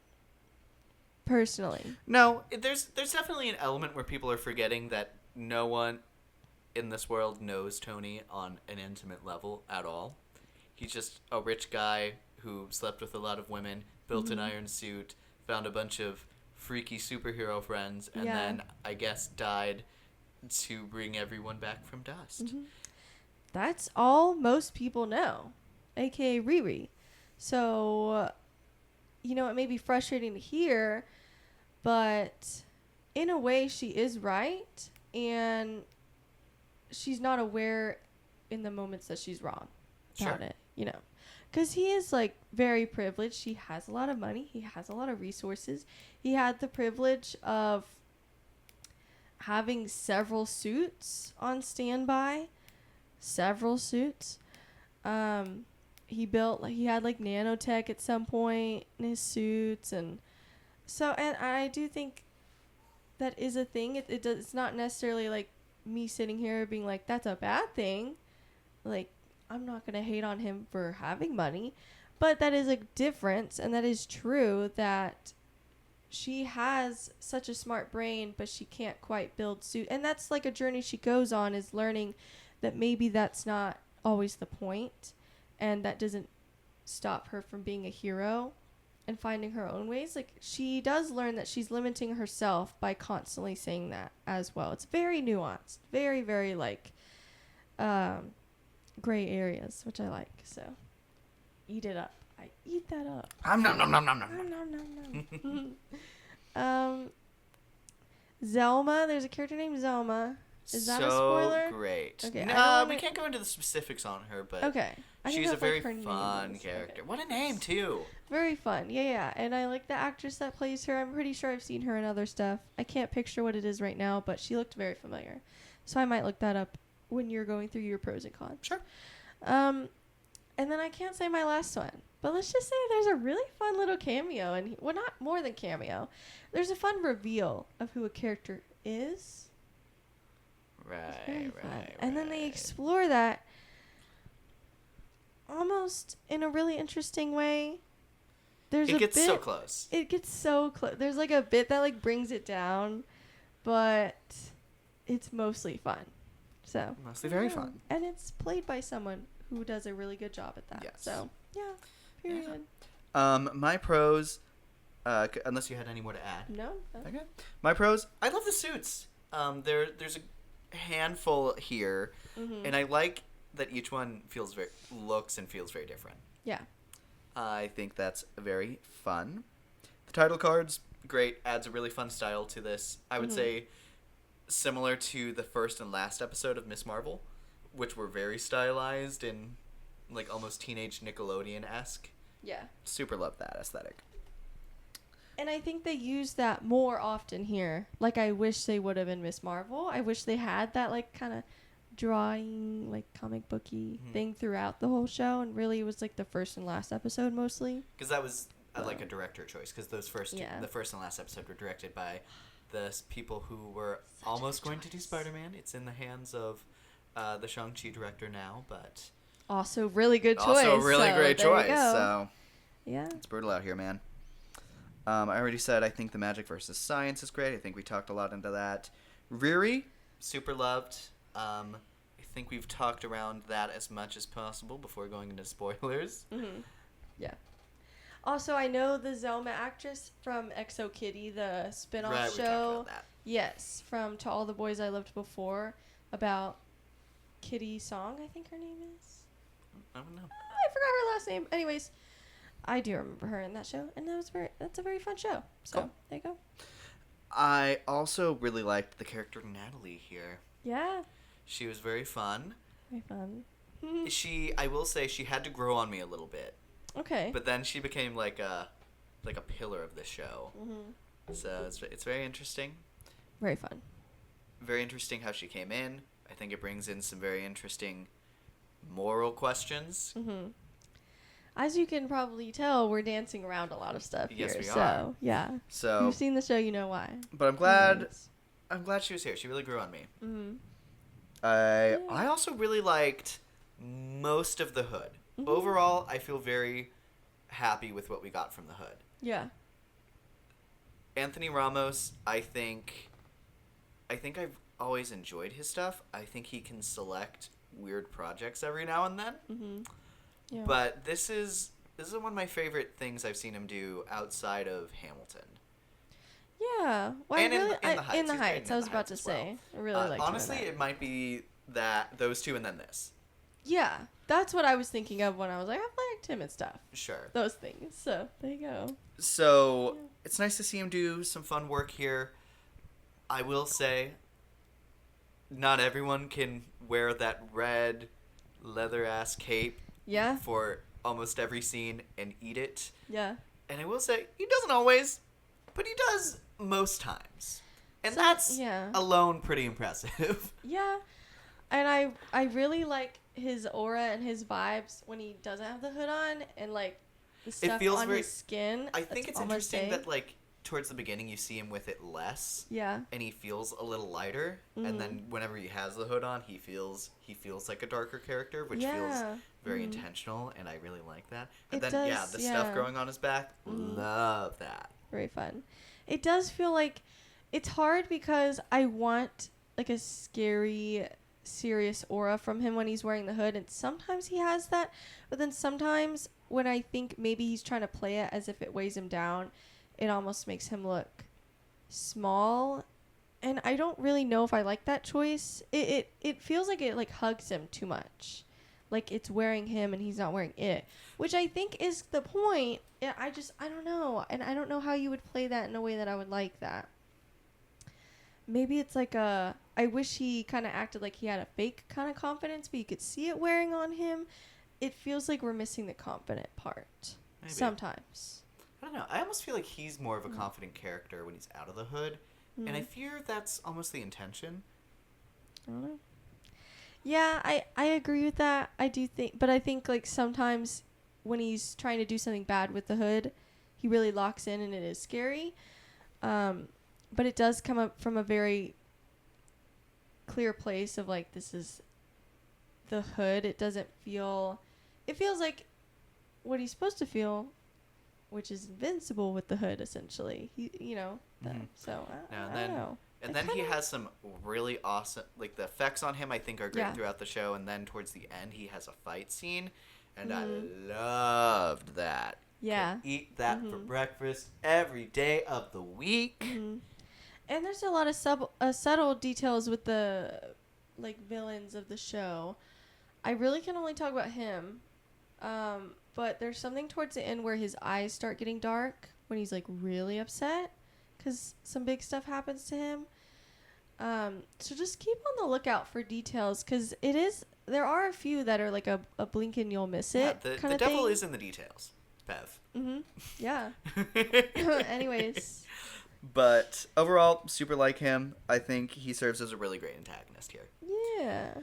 Personally. No, there's definitely an element where people are forgetting that no one in this world knows Tony on an intimate level at all. He's just a rich guy who slept with a lot of women, built an iron suit, found a bunch of freaky superhero friends, and then, I guess, died to bring everyone back from dust. Mm-hmm. That's all most people know, aka Riri. So, it may be frustrating to hear, but in a way she is right, and she's not aware in the moments that she's wrong about it, Because he is, like, very privileged. He has a lot of money. He has a lot of resources. He had the privilege of having several suits on standby. Several suits. He had, like, nanotech at some point in his suits. And I do think that is a thing. It's not necessarily, like, me sitting here being like, that's a bad thing. Like, I'm not going to hate on him for having money, but that is a difference, and that is true that she has such a smart brain, but she can't quite build suit. And that's like a journey she goes on, is learning that maybe that's not always the point, and that doesn't stop her from being a hero and finding her own ways. Like, she does learn that she's limiting herself by constantly saying that as well. It's very nuanced, very, very like, gray areas, which I like. So eat it up. I eat that up. Zelma, there's a character named Zelma. Is that a spoiler? So great. Okay, No, we can't go into the specifics on her, but Okay. I didn't she's know a if, like, very her name fun was- character. okay. What a name, too. Very fun. Yeah. And I like the actress that plays her. I'm pretty sure I've seen her in other stuff. I can't picture what it is right now, but she looked very familiar. So I might look that up when you're going through your pros and cons. Sure. And then I can't say my last one, but let's just say there's a really fun little cameo, and well, not more than cameo. There's a fun reveal of who a character is. It's very fun. And then they explore that almost in a really interesting way. There's It gets so close. It gets so close. There's like a bit that like brings it down, but it's mostly fun. So Mostly very fun. And it's played by someone who does a really good job at that. Yes. So yeah, period. My pros, unless you had any more to add. No. Okay. My pros, I love the suits. There's a handful here, and I like that each one looks and feels very different. Yeah. I think that's very fun. The title cards, great. Adds a really fun style to this. I would say similar to the first and last episode of Miss Marvel, which were very stylized and like almost teenage Nickelodeon-esque. Yeah. Super love that aesthetic. And I think they use that more often here. Like, I wish they would have in Miss Marvel. I wish they had that, like, kind of drawing, like, comic booky thing throughout the whole show. And really, it was, like, the first and last episode mostly. Because that was, like, a director choice. Because those the first and last episode were directed by the people who were almost going to do Spider-Man. It's in the hands of the Shang-Chi director now, but... Also, really good choice. Also, a really great choice. So, So, yeah. it's brutal out here, man. I already said I think the magic versus science is great. I think we talked a lot into that. Riri, super loved. I think we've talked around that as much as possible before going into spoilers. Yeah. Also, I know the Zelma actress from Exo Kitty, the spin-off Right, we show. talked about that. Yes, from To All the Boys I Loved Before, about Kitty Song, I think her name is. I don't know. I forgot her last name. Anyways, I do remember her in that show, and that's a very fun show. So, Cool. there you go. I also really liked the character Natalie here. Yeah. She was very fun. Very fun. I will say, she had to grow on me a little bit. Okay. But then she became like a pillar of the show. So it's very interesting. Very fun. Very interesting how she came in. I think it brings in some very interesting moral questions. As you can probably tell, we're dancing around a lot of stuff Yes, here. we So, are. yeah. So, You've seen the show, you know why. but I'm glad she was here. She really grew on me. I also really liked most of the Hood. Overall, I feel very happy with what we got from the Hood. Yeah. Anthony Ramos, I think I've always enjoyed his stuff. I think he can select weird projects every now and then. Yeah. But this is one of my favorite things I've seen him do outside of Hamilton. Yeah. Well, And I in really, the Heights. in the He's great Heights, in I was The about Heights to as well. say. I really liked honestly, him in that. it might be those two and then this. Yeah. That's what I was thinking of when I was like, I've liked him and stuff. Sure. Those things. So, there you go. So, it's nice to see him do some fun work here. I will say, not everyone can wear that red leather-ass cape Yeah. for almost every scene and eat it. Yeah. And I will say, he doesn't always, but he does most times. And that's alone pretty impressive. Yeah. And I really like his aura and his vibes when he doesn't have the hood on and, like, the stuff feels on very- his skin. I think it's on my interesting face. that, like, towards the beginning you see him with it less. Yeah. And he feels a little lighter. And then whenever he has the hood on, he feels like a darker character, which feels very intentional, and I really like that. And It then, does, the stuff growing on his back, love that. Very fun. It does feel like it's hard because I want like a scary, serious aura from him when he's wearing the hood, and sometimes he has that, but then sometimes when I think maybe he's trying to play it as if it weighs him down, it almost makes him look small, and I don't really know if I like that choice. It feels like it like hugs him too much. Like it's wearing him and he's not wearing it, which I think is the point. Yeah, I don't know. And I don't know how you would play that in a way that I would like that. Maybe it's like I wish he kind of acted like he had a fake kind of confidence, but you could see it wearing on him. It feels like we're missing the confident part. Maybe. Sometimes. I don't know. I almost feel like he's more of a confident character when he's out of the hood. And I fear that's almost the intention. I don't know. Yeah, I agree with that. I do think, but I think like sometimes when he's trying to do something bad with the hood, he really locks in and it is scary. But it does come up from a very clear place of like, this is the hood. It doesn't feel, it feels like what he's supposed to feel, which is invincible with the hood essentially. So I don't know. And then he has some really awesome, like the effects on him I think are great throughout the show. And then towards the end he has a fight scene, and I loved that. Yeah. Could eat that for breakfast every day of the week. And there's a lot of subtle details with the like villains of the show. I really can only talk about him, but there's something towards the end where his eyes start getting dark when he's like really upset because some big stuff happens to him. So just keep on the lookout for details because there are a few that are like a blink and you'll miss it. Yeah, kind the of devil thing. is in the details, Bev. Yeah. Anyways. But overall, super like him. I think he serves as a really great antagonist here. Yeah.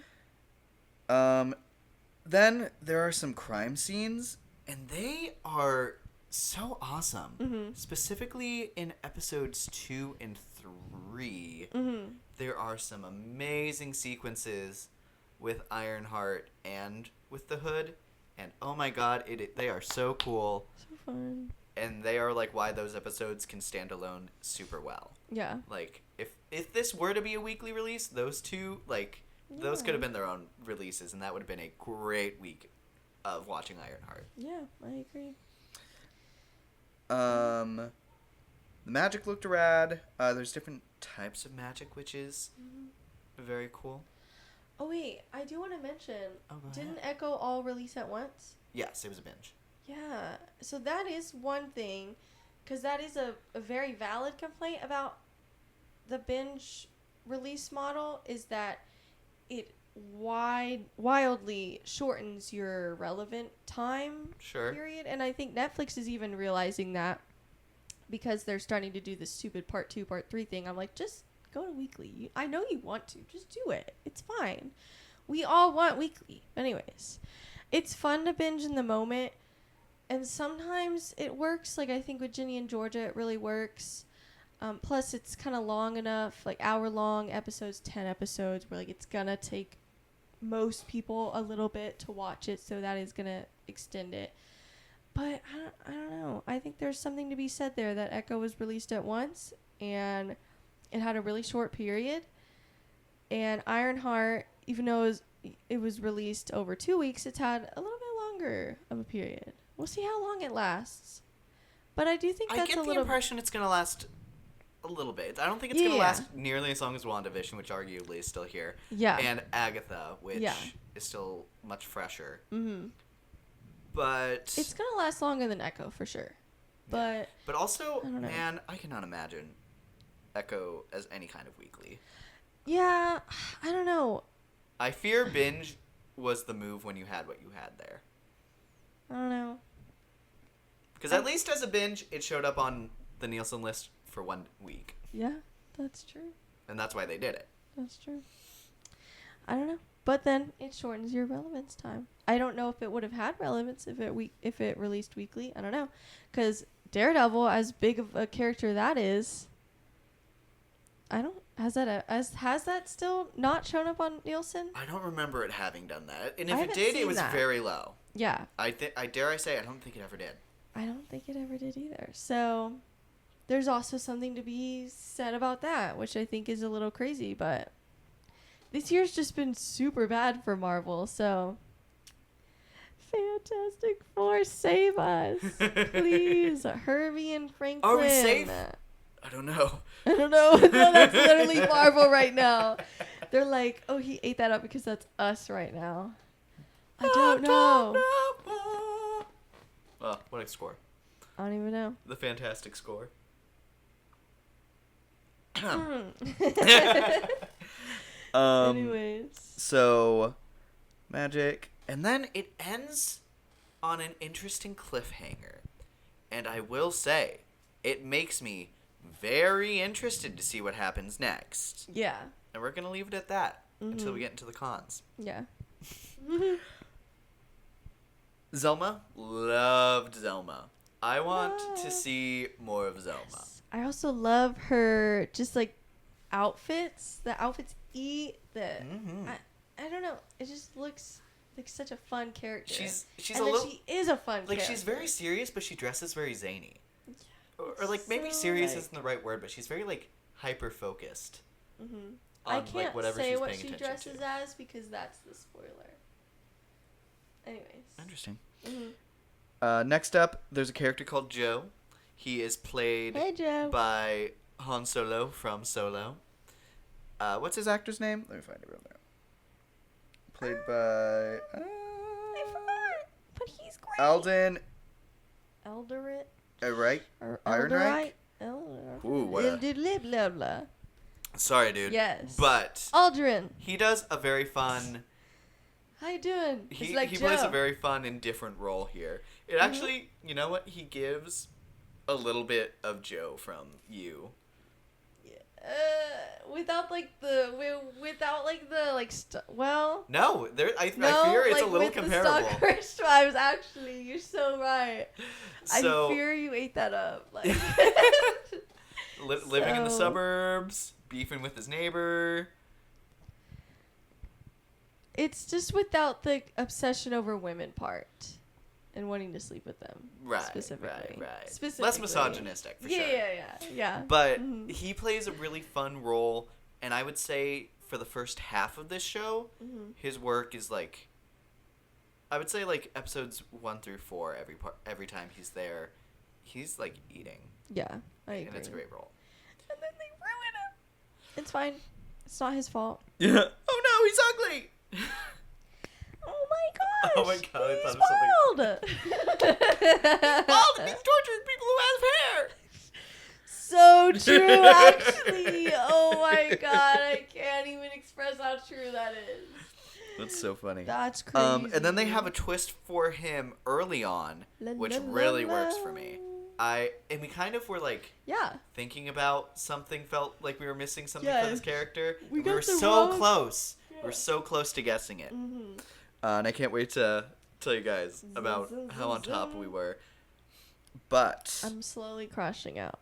Then there are some crime scenes, and they are so awesome. Specifically in episodes 2 and 3, there are some amazing sequences with Ironheart and with the Hood, and oh my god, they are so cool. So fun. And they are like why those episodes can stand alone super well. Yeah. Like if this were to be a weekly release, those two those could have been their own releases, and that would have been a great week of watching Ironheart. Yeah, I agree. The magic looked rad. There's different types of magic, which is very cool. Oh wait, I do want to mention. Oh, go Didn't ahead. Echo all release at once? Yes, it was a binge. Yeah. So that is one thing, because that is a very valid complaint about the binge release model, is that it wildly shortens your relevant time period. And I think Netflix is even realizing that because they're starting to do this stupid part 2, part 3 thing. I'm like, just go to weekly. I know you want to. Just do it. It's fine. We all want weekly. Anyways, it's fun to binge in the moment. And sometimes it works. Like, I think with Ginny and Georgia, it really works. Plus, it's kind of long enough, like hour-long episodes, 10 episodes, where, like, it's going to take most people a little bit to watch it, so that is going to extend it. But I don't know. I think there's something to be said there that Echo was released at once, and it had a really short period. And Ironheart, even though it was released over 2 weeks, it's had a little bit longer of a period. We'll see how long it lasts. But I do think that's a little... I get the impression it's going to last a little bit. I don't think it's going to last nearly as long as WandaVision, which arguably is still here. Yeah. And Agatha, which is still much fresher. Mm-hmm. But... It's going to last longer than Echo, for sure. But... But also, I don't know. man, I cannot imagine Echo as any kind of weekly. Yeah, I don't know. I fear binge was the move when you had what you had there. I don't know. Because at least as a binge, it showed up on the Nielsen list for 1 week. Yeah, that's true. And that's why they did it. That's true. I don't know. But then it shortens your relevance time. I don't know if it would have had relevance if it released weekly. I don't know. Because Daredevil, as big of a character that is, has that still not shown up on Nielsen? I don't remember it having done that. And I if it haven't did, it seen was that. very low. Yeah. I dare I say, I don't think it ever did. I don't think it ever did either. So there's also something to be said about that, which I think is a little crazy. But this year's just been super bad for Marvel. So Fantastic Four, save us. Please. Herbie and Franklin. Are we safe? I don't know. I don't know. No, that's literally Marvel right now. They're like, oh, he ate that up because that's us right now. I don't know. Oh, what a score. I don't even know. The fantastic score. Anyways. So, magic. And then it ends on an interesting cliffhanger. And I will say, it makes me very interested to see what happens next. Yeah. And we're going to leave it at that. until we get into the cons. Yeah. Zelma, loved Zelma. I want to see more of Zelma. I also love her just like outfits. The outfits eat I don't know. It just looks like such a fun character. She's and a then little she is a fun like character. she's very serious, but she dresses very zany. Yeah, Or like maybe so, serious like- isn't the right word, but she's very like hyper focused. I On can't like whatever say she's what paying she attention dresses to. as because that's the spoiler. Anyways. Interesting. Mm-hmm. Next up, there's a character called Joe. He is played Hey, Joe. by Han Solo from Solo. What's his actor's name? Let me find it real quick. Played by I forgot, but he's great. Alden Elderit. Right? Or Ironheart? Elderit. Ooh, what a- Blah, blah, blah. Sorry, dude. Yes. But Aldrin. he does a very fun. How you doing? He It's like he Joe. plays a very fun and different role here. It actually, you know what? He gives a little bit of Joe from you. Without well. No, there. I No, fear it's like a little with comparable. the Stalkerish vibes. Actually, you're so right. So I fear you ate that up. Like living in the So- suburbs, beefing with his neighbor. it's just without the obsession over women part and wanting to sleep with them. Right, Specifically. right. Specifically. Less misogynistic, for yeah, sure. Yeah. But Mhm. he plays a really fun role, and I would say for the first half of this show, his work is like, I would say like episodes 1 through 4. Every time he's there, he's like eating, Yeah, I agree. and it's a great role. And then they ruin him. It's fine. It's not his fault. Yeah. Oh no, he's ugly. Oh my gosh. Oh my God, I He's thought bald. Oh, he's torturing people who have hair. So true, actually. Oh my god, I can't even express how true that is. That's so funny. That's crazy. And then they have a twist for him early on, La, which la, la, really la. works for me. And we kind of were like Yeah. thinking about something, felt like we were missing something Yes. for this character. We We got were the so wrong- close. Yeah. We're so close to guessing it. Mm-hmm. And I can't wait to tell you guys about Zoom, how on zoom, top zoom. we were. But I'm slowly crashing out.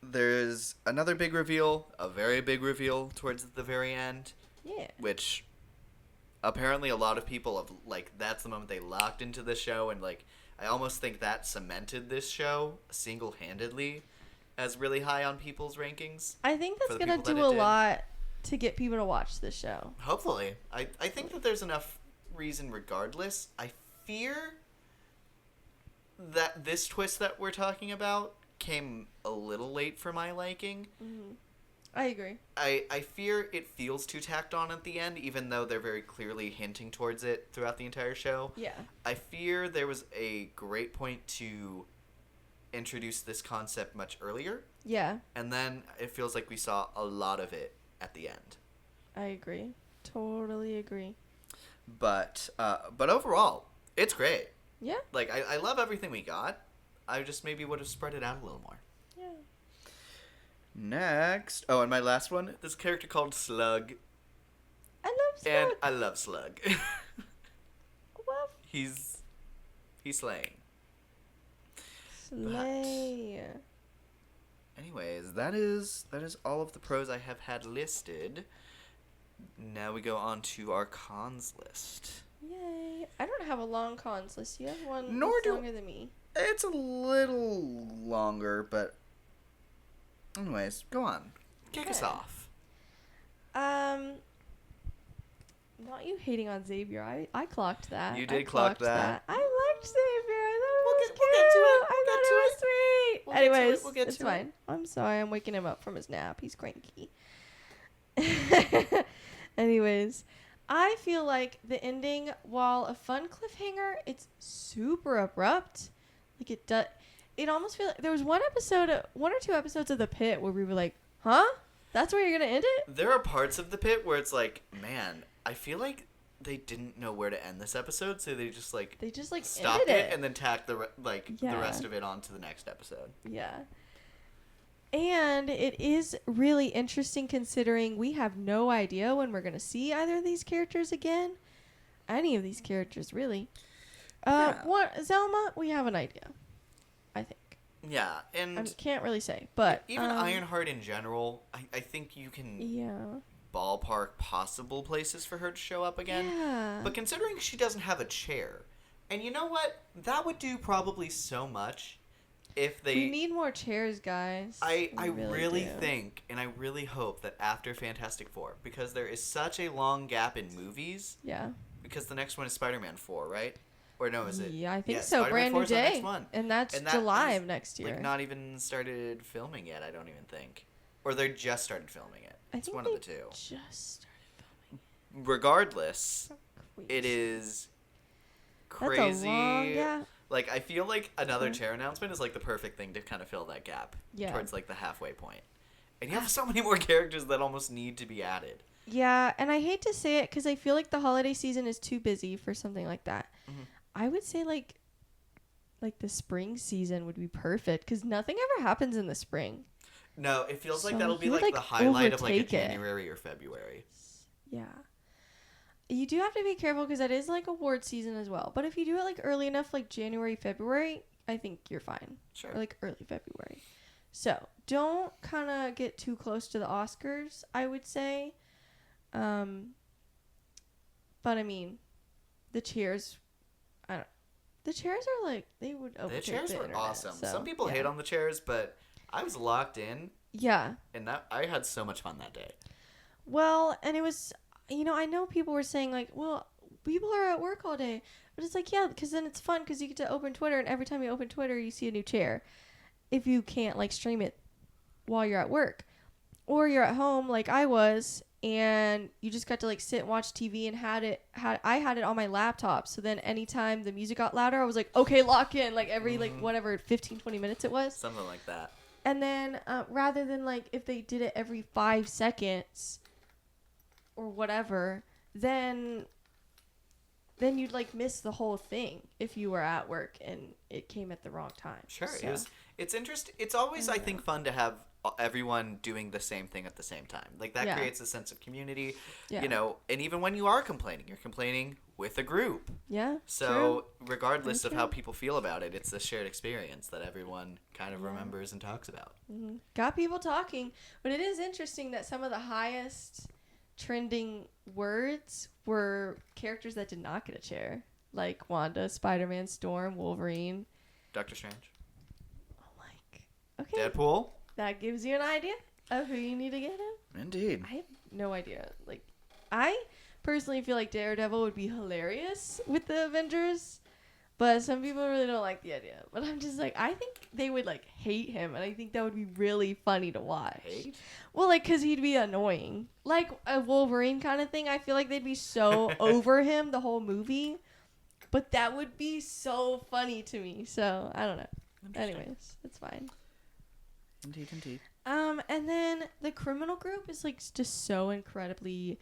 there's another big reveal, a very big reveal towards the very end, Yeah. which apparently a lot of people have, like, that's the moment they locked into the show, and like I almost think that cemented this show single-handedly as really high on people's rankings. I think For that's the gonna people do that a it did. lot to get people to watch this show. Hopefully. I think that there's enough reason regardless. I fear that this twist that we're talking about came a little late for my liking. I agree. I fear it feels too tacked on at the end, even though they're very clearly hinting towards it throughout the entire show. Yeah. I fear there was a great point to introduce this concept much earlier, Yeah. and then it feels like we saw a lot of it at the end. I agree. Totally agree. But overall, it's great. Yeah. Like, I love everything we got. I just maybe would have spread it out a little more. Yeah. Next. Oh, and my last one. This character called Slug. I love Slug. And I love Slug. Well, He's slaying. slay. Anyways, that is all of the pros I have had listed. Now we go on to our cons list. Yay. I don't have a long cons list. You have one Nor that's do- longer than me. It's a little longer, but anyways, go on. Kick us Okay. off. Not you hating on Xavier. I clocked that. You I did clock clocked that. I liked Xavier. I thought We'll it was get- cute. we'll get to it. I We'll thought get it to was sweet. We'll get to it. Anyways, We'll get it's to it. fine. I'm sorry. I'm waking him up from his nap. He's cranky. Anyways, I feel like the ending, while a fun cliffhanger, it's super abrupt. Like it does. It almost feels like there was one or two episodes of The Pit where we were like, "Huh? That's where you're gonna end it?" There are parts of the pit where it's like, man, I feel like they didn't know where to end this episode, so they just like ended stopped it and then tacked the Yeah. rest of it onto the next episode. Yeah. And it is really interesting considering we have no idea when we're going to see either of these characters again. Any of these characters, really. Yeah. What Zelma, we have an idea, I think. Yeah, and I can't really say, but even Ironheart in general, I think you can yeah. ballpark possible places for her to show up again. Yeah. But considering she doesn't have a chair, and you know what? That would do probably so much if they... We need more chairs, guys. I We really do. think, and I really hope that after Fantastic Four, because there is such a long gap in movies, Yeah. because the next one is Spider-Man 4, right? Or no, is it? Yeah, I think Yeah, so. Spider-Man Brand 4 new is the next day. one. And that's And that July is, of next year. Like, not even started filming yet, I don't even think. Or they just started filming it. I It's think one they of the two. just started Regardless, filming. it is That's crazy. a long gap. Like, I feel like another chair announcement is like the perfect thing to kind of fill that gap Yeah. towards like the halfway point. And you have so many more characters that almost need to be added. Yeah, and I hate to say it because I feel like the holiday season is too busy for something like that. Mhm. I would say like the spring season would be perfect because nothing ever happens in the spring. No, it feels like So that'll be you would, like like, the highlight of like a overtake it. January or February. Yeah. You do have to be careful because that is like award season as well. But if you do it like early enough, like January, February, I think you're fine. Sure. Or like early February. So don't kind of get too close to the Oscars, I would say. But I mean, the chairs, I don't. The chairs are like they would The overtake chairs the were internet, awesome. so, Some people yeah. hate on the chairs, but I was locked in, Yeah. and that I had so much fun that day. Well, and it was, I know people were saying like, well, people are at work all day, but it's like, yeah, because then it's fun because you get to open Twitter, and every time you open Twitter, you see a new chair. If you can't like stream it while you're at work, or you're at home like I was, and you just got to like sit and watch TV and I had it on my laptop. So then anytime the music got louder, I was like, okay, lock in, like every like whatever 15, 20 minutes it was. Something like that. And then rather than like if they did it every 5 seconds or whatever, then you'd like miss the whole thing if you were at work and it came at the wrong time. Sure, So, it's interesting. It's always I think fun to have everyone doing the same thing at the same time. Like that Yeah. creates a sense of community. Yeah. You know, and even when you are complaining, you're complaining with a group. Yeah. So regardless Very of how true. people feel about it, it's a shared experience that everyone kind of remembers and talks about. Mm-hmm. Got people talking, but it is interesting that some of the highest trending words were characters that did not get a chair, like Wanda, Spider-Man, Storm, Wolverine. Doctor Strange. Like, okay, Deadpool. that gives you an idea of who you need to get in. Indeed. I have no idea. Like, I personally feel like Daredevil would be hilarious with the Avengers, but some people really don't like the idea. But I'm just like, I think they would like hate him, and I think that would be really funny to watch. Hate? Well, like, cause he'd be annoying, like a Wolverine kind of thing. I feel like they'd be so over him the whole movie, but that would be so funny to me. So I don't know. Anyways, it's fine. Indeed. And then the criminal group is like just so incredibly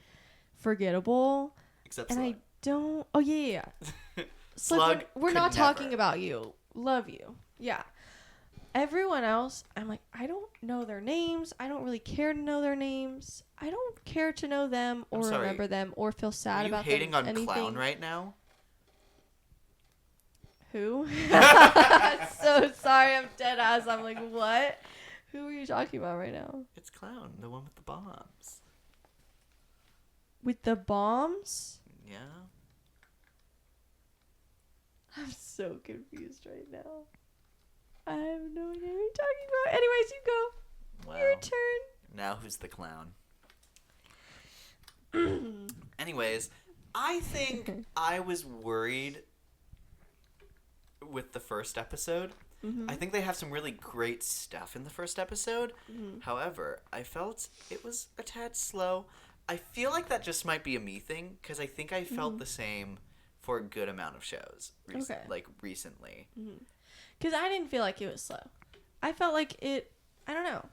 forgettable. Except And Slug. I don't. Oh yeah. Slug, Slug we're could not talking never. about you. Love you. Yeah. Everyone else, I'm like, I don't know their names. I don't really care to know their names. I don't care to know them or sorry. remember them or feel sad Are you about hating them. on anything. Clown right now? Who? So sorry, I'm dead ass. I'm like, what? Who are you talking about right now? It's Clown, the one with the bombs. With the bombs? Yeah. I'm so confused right now. I have no idea what you're talking about. Anyways, you go. Wow. Your turn. Now who's the clown? Anyways, I think I was worried with the first episode. I think they have some really great stuff in the first episode. However, I felt it was a tad slow. I feel like that just might be a me thing because I think I felt the same for a good amount of shows Okay. like recently. Because I didn't feel like it was slow. I felt like it, I don't know.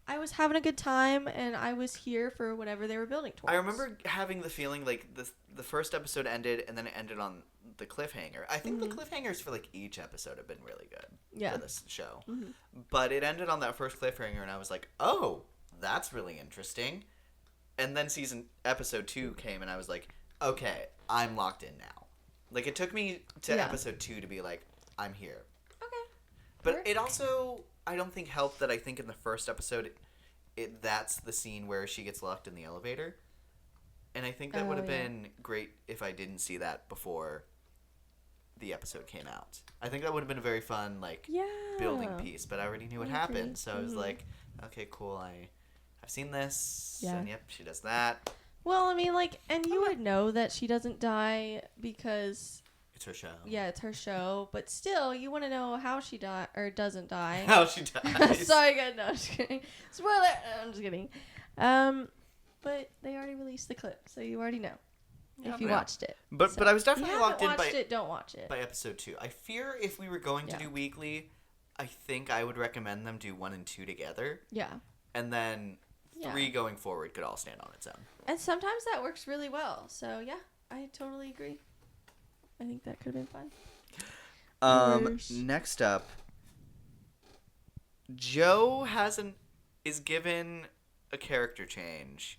I was having a good time and I was here for whatever they were building towards. I remember having the feeling like the first episode ended and then it ended on the cliffhanger. I think the cliffhangers for like each episode have been really good for this show. But it ended on that first cliffhanger, and I was like, oh, that's really interesting. And then episode 2 came, and I was like, okay, I'm locked in now. Like, it took me to episode 2 to be like, I'm here. Okay. But it also, I don't think, helped that I think in the first episode, that's the scene where she gets locked in the elevator. And I think that would have been great if I didn't see that before the episode came out. I think that would have been a very fun, like, building piece. But I already knew what happened. So I was like, okay, cool, I've seen this. Yeah. And yep, she does that. Well, I mean, like, and you would know that she doesn't die because... It's her show. Yeah, it's her show. But still, you want to know how she died or doesn't die. How she dies. Sorry, guys. No, I'm just kidding. Spoiler! No, I'm just kidding. But they already released the clip, so you already know if you watched it. But I was definitely locked in by... If you haven't watched it, don't watch it. By episode 2. I fear if we were going to do weekly, I think I would recommend them do 1 and 2 together. Yeah. And then 3 going forward could all stand on its own. And sometimes that works really well. So, yeah, I totally agree. I think that could have been fun. Next up, Joe is given a character change.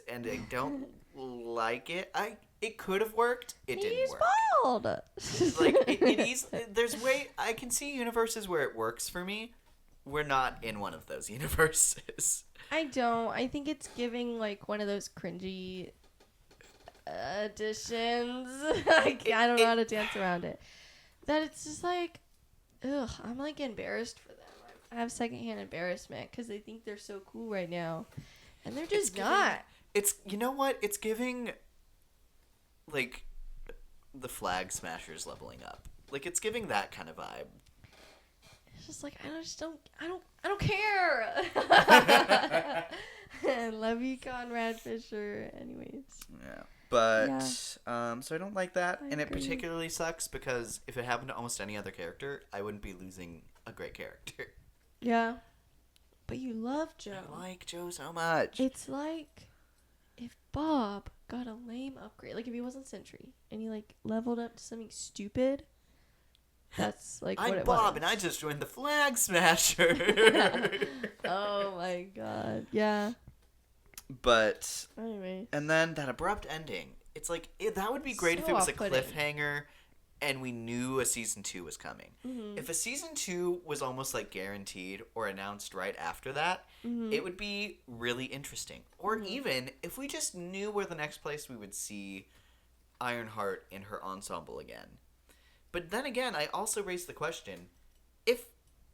And I don't like it. It could have worked. It didn't He's work. bald. Like I can see universes where it works for me. We're not in one of those universes. I don't. I think it's giving like one of those cringy additions. I don't know how to dance around it. That it's just like, ugh. I'm like embarrassed for them. I have secondhand embarrassment because they think they're so cool right now, and they're just not. It's you know what? It's giving like the Flag Smashers leveling up. Like it's giving that kind of vibe. It's just like I don't care. I love you, Conrad Fisher. Anyways. Yeah. But so I don't like that, and it agree. particularly sucks because if it happened to almost any other character, I wouldn't be losing a great character. Yeah. But you love Joe. I like Joe so much. It's like if Bob got a lame upgrade, like if he wasn't Sentry and he like leveled up to something stupid. That's like what I'm it Bob, was. and I just joined the Flag Smasher. Oh my god. Yeah. But anyway, and then that abrupt ending. It's like that would be great if So it was off-putting. a cliffhanger, and we knew a season 2 was coming. Mm-hmm. If a season 2 was almost like guaranteed or announced right after that, Mm-hmm. it would be really interesting. Or even if we just knew where the next place we would see Ironheart in her ensemble again. But then again, I also raised the question, if,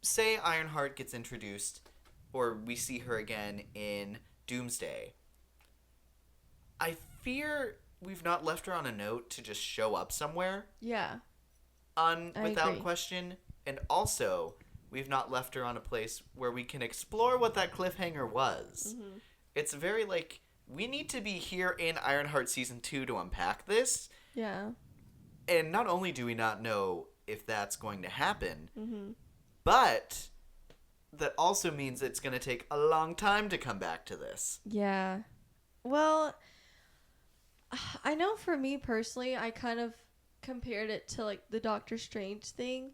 say, Ironheart gets introduced, or we see her again in Doomsday, I fear we've not left her on a note to just show up somewhere yeah. without agree. question, and also we've not left her on a place where we can explore what that cliffhanger was. Mm-hmm. It's very like, we need to be here in Ironheart Season 2 to unpack this, Yeah. and not only do we not know if that's going to happen, Mm-hmm. but that also means it's going to take a long time to come back to this. Yeah. Well, I know for me personally, I kind of compared it to like the Doctor Strange thing.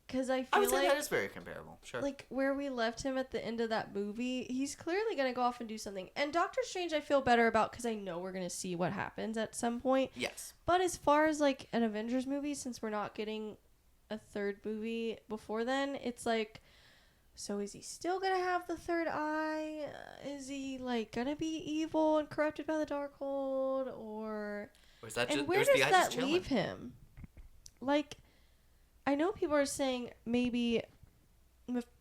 Because I I feel would say like, that is very comparable. Sure. like where we left him at the end of that movie, he's clearly going to go off and do something. And Doctor Strange, I feel better about because I know we're going to see what happens at some point. Yes. But as far as like an Avengers movie, since we're not getting a third movie before then, it's like, so is he still going to have the third eye? Is he like going to be evil and corrupted by the Darkhold? Or Was that and just, where was does the eye that just chilling? leave him? Like, I know people are saying maybe,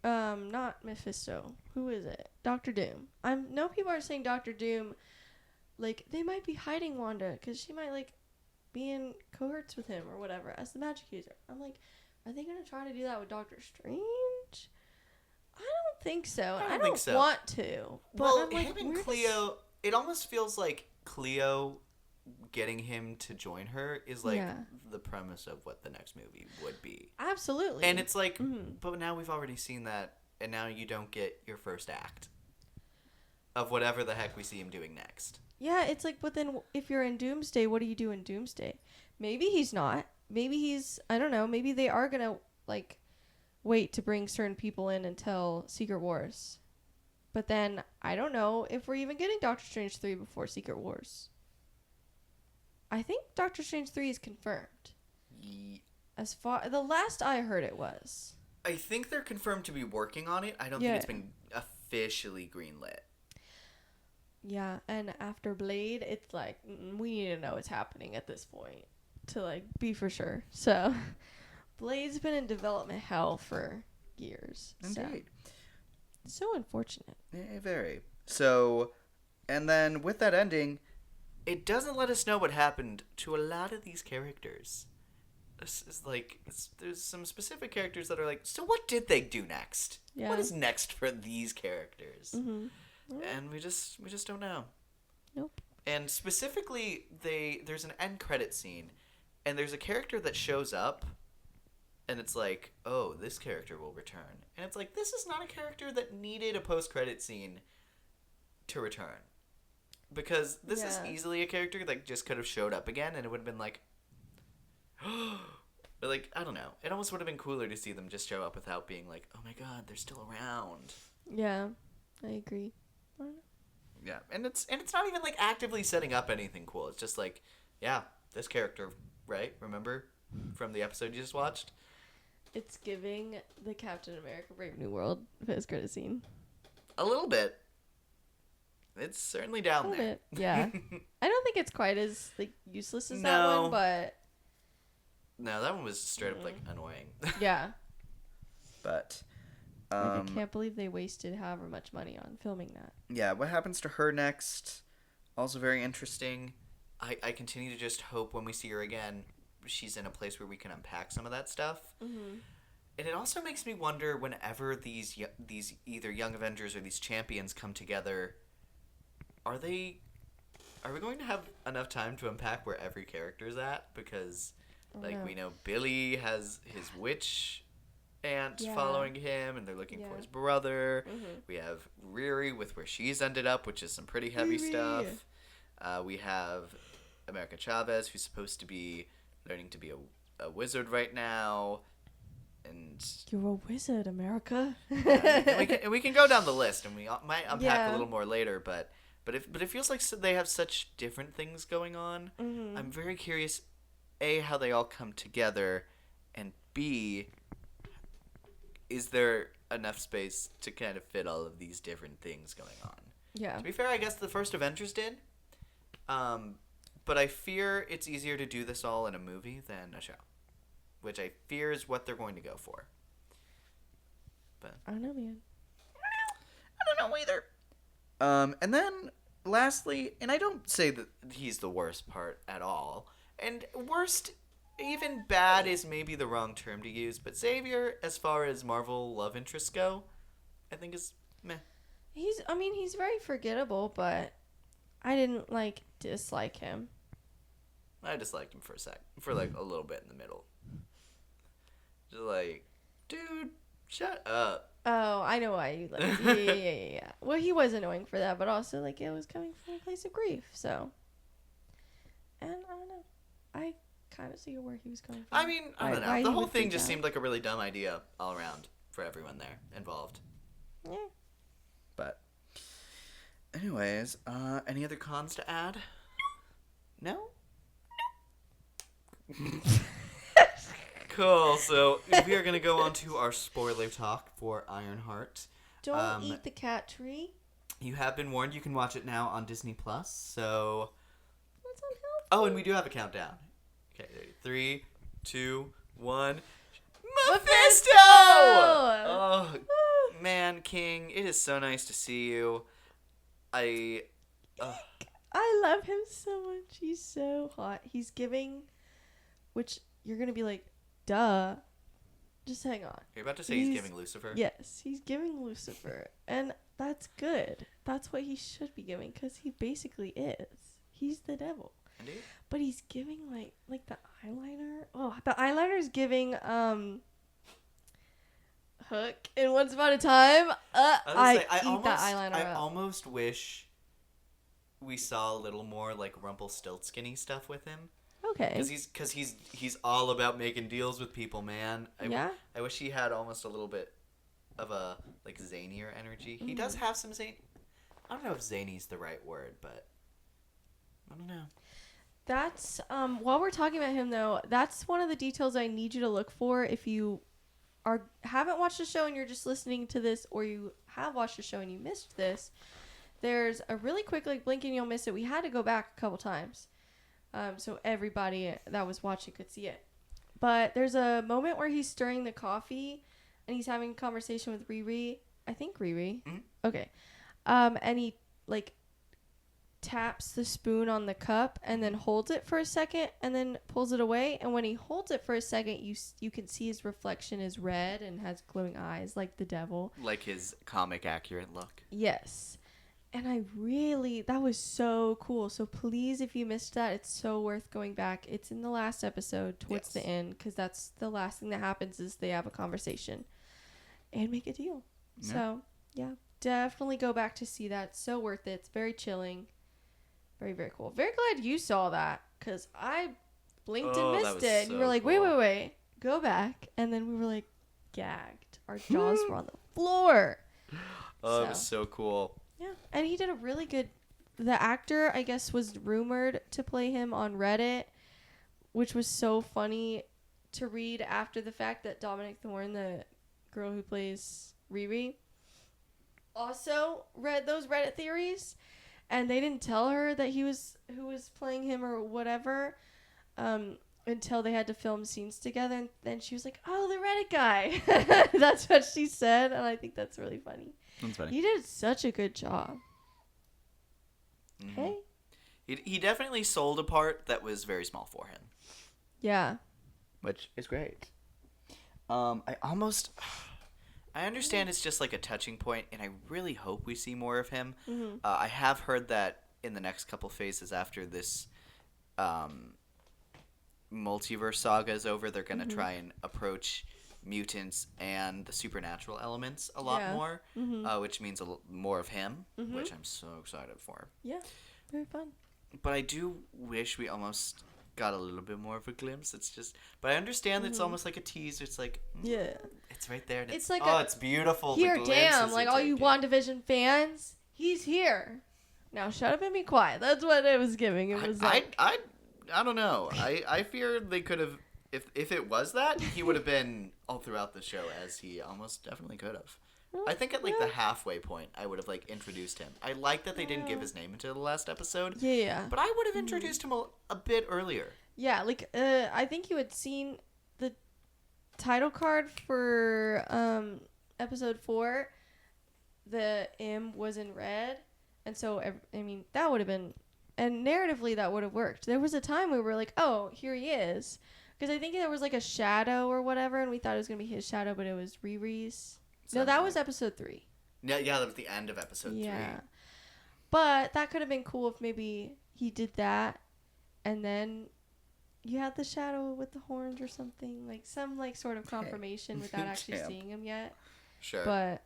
not Mephisto. Who is it? Doctor Doom. I know people are saying Doctor Doom. Like they might be hiding Wanda because she might like be in cohorts with him or whatever as the magic user. I'm like, are they gonna try to do that with Doctor Strange? I don't think so. I don't think so. want to. But Well, I'm like, him and where does- Cleo, it almost feels like Cleo getting him to join her is like Yeah. the premise of what the next movie would be. Absolutely. And it's like, Mhm. but now we've already seen that, and now you don't get your first act of whatever the heck we see him doing next. Yeah, it's like, but then if you're in Doomsday, what do you do in Doomsday? Maybe he's not. Maybe he's, I don't know, maybe they are going to, like, wait to bring certain people in until Secret Wars. But then, I don't know if we're even getting Doctor Strange 3 before Secret Wars. I think Doctor Strange 3 is confirmed. As far, the last I heard it was. I think they're confirmed to be working on it. I don't think it's been officially greenlit. Yeah, and after Blade, it's like, we need to know what's happening at this point to, like, be for sure. So, Blade's been in development hell for years. Indeed. So unfortunate. Very. So, and then with that ending, it doesn't let us know what happened to a lot of these characters. It's like, there's some specific characters that are like, so what did they do next? Yeah. What is next for these characters? Mm-hmm. And we just don't know. Nope. And specifically, there's an end credit scene, and there's a character that shows up, and it's like, oh, this character will return. And it's like, this is not a character that needed a post-credit scene to return. Because this is easily a character that just could have showed up again, and it would have been like, but like, I don't know. It almost would have been cooler to see them just show up without being like, oh my god, they're still around. Yeah, I agree. I don't know. Yeah, and it's not even like actively setting up anything cool. It's just like, yeah, this character, right? Remember from the episode you just watched? It's giving the Captain America Brave New World post credit scene. A little bit. It's certainly down there. Bit. Yeah. I don't think it's quite as like useless as that No. one, but No, that one was straight up like annoying. yeah. But I can't believe they wasted however much money on filming that. yeah, what happens to her next? Also very interesting. I continue to just hope when we see her again, she's in a place where we can unpack some of that stuff. Mm-hmm. And it also makes me wonder whenever these either Young Avengers or these champions come together, are we going to have enough time to unpack where every character is at? Because like we know Billy has his witch aunt following him, and they're looking for his brother. Mm-hmm. We have Riri with where she's ended up, which is some pretty heavy stuff. We have America Chavez, who's supposed to be learning to be a wizard right now. And You're a wizard, America. and we can go down the list, and we might unpack a Yeah. little more later. But it feels like they have such different things going on. Mm-hmm. I'm very curious, A, how they all come together, and B, is there enough space to kind of fit all of these different things going on? Yeah. To be fair, I guess the first Avengers did. But I fear it's easier to do this all in a movie than a show, which I fear is what they're going to go for. But I don't know, man. I don't know either. And then lastly, and I don't say that he's the worst part at all. And worst, even bad is maybe the wrong term to use, but Xavier, as far as Marvel love interests go, I think is meh. He's very forgettable, but I didn't like dislike him. I disliked him for like a little bit in the middle. Just like, dude, shut up. Oh, I know why you like. Yeah. Well, he was annoying for that, but also like it was coming from a place of grief. So, and I don't know. I kind of see where he was coming from. I mean, I don't know. Why The he whole would thing freak just out. seemed like a really dumb idea all around for everyone there involved. Yeah. But, anyways, any other cons to add? No? Cool. So we are gonna go on to our spoiler talk for Ironheart. Don't eat the cat tree. You have been warned. You can watch it now on Disney Plus. So, That's unhealthy. oh, and we do have a countdown. Okay, 3, 2, 1. Mephisto! Oh, man, King, it is so nice to see you. I love him so much. He's so hot. He's giving, which you're gonna be like, duh. Just hang on. You're about to say he's giving Lucifer? Yes, he's giving Lucifer, and that's good. That's what he should be giving, because he basically is. He's the devil. Indeed. But he's giving like the eyeliner. Oh, the eyeliner's giving Hook in Once Upon a Time. I eat that eyeliner I up. almost wish we saw a little more like Rumpelstiltskin-y stuff with him. Okay. Because he's all about making deals with people, man. I wish he had almost a little bit of a like zanier energy. He does have some zany. I don't know if zany's the right word, but I don't know. That's while we're talking about him though, that's one of the details I need you to look for if you haven't watched the show and you're just listening to this, or you have watched the show and you missed this. There's a really quick like blink and you'll miss it. We had to go back a couple times. So everybody that was watching could see it. But there's a moment where he's stirring the coffee and he's having a conversation with Riri. I think Riri. Mm-hmm. Okay. And he like taps the spoon on the cup and then holds it for a second and then pulls it away. And when he holds it for a second, you can see his reflection is red and has glowing eyes like the devil. Like his comic accurate look. Yes. And that was so cool. So please, if you missed that, it's so worth going back. It's in the last episode towards the end, because that's the last thing that happens is they have a conversation and make a deal. Yeah. So, yeah, definitely go back to see that. It's so worth it. It's very chilling. Very, very cool. Very glad you saw that, because I blinked and missed it. And you were like, cool. wait. Go back. And then we were like gagged. Our jaws were on the floor. Oh, it was so cool. Yeah, and he did a really good. The actor, I guess, was rumored to play him on Reddit, which was so funny to read after the fact that Dominic Thorne, the girl who plays Riri, also read those Reddit theories, and they didn't tell her that who was playing him or whatever, until they had to film scenes together, and then she was like, "Oh, the Reddit guy." That's what she said, and I think that's really funny. That's funny. You did such a good job. Mm-hmm. Hey. He definitely sold a part that was very small for him. Yeah. Which is great. I understand it's just like a touching point, and I really hope we see more of him. Mm-hmm. I have heard that in the next couple phases after this multiverse saga is over, they're going to try and approach mutants and the supernatural elements a lot more, which means more of him, which I'm so excited for. Yeah, very fun. But I do wish we almost got a little bit more of a glimpse. It's just, but I understand it's almost like a tease. It's like, it's right there. And It's like it's beautiful. Here, the damn, glimpses like you're all you taking. WandaVision fans, he's here. Now shut up and be quiet. That's what it was giving. It was I don't know. I fear they could have. If it was that, he would have been all throughout the show, as he almost definitely could have. I think at like the halfway point, I would have like introduced him. I like that they didn't give his name until the last episode. Yeah. But I would have introduced him a bit earlier. Yeah, like I think you had seen the title card for episode 4. The M was in red, and so I mean that would have been, and narratively that would have worked. There was a time we were like, oh, here he is. Because I think there was like a shadow or whatever, and we thought it was going to be his shadow, but it was Riri's. No, that was episode 3. Yeah, that was the end of episode 3. But that could have been cool if maybe he did that, and then you had the shadow with the horns or something. Like some like sort of confirmation without actually seeing him yet. Sure. But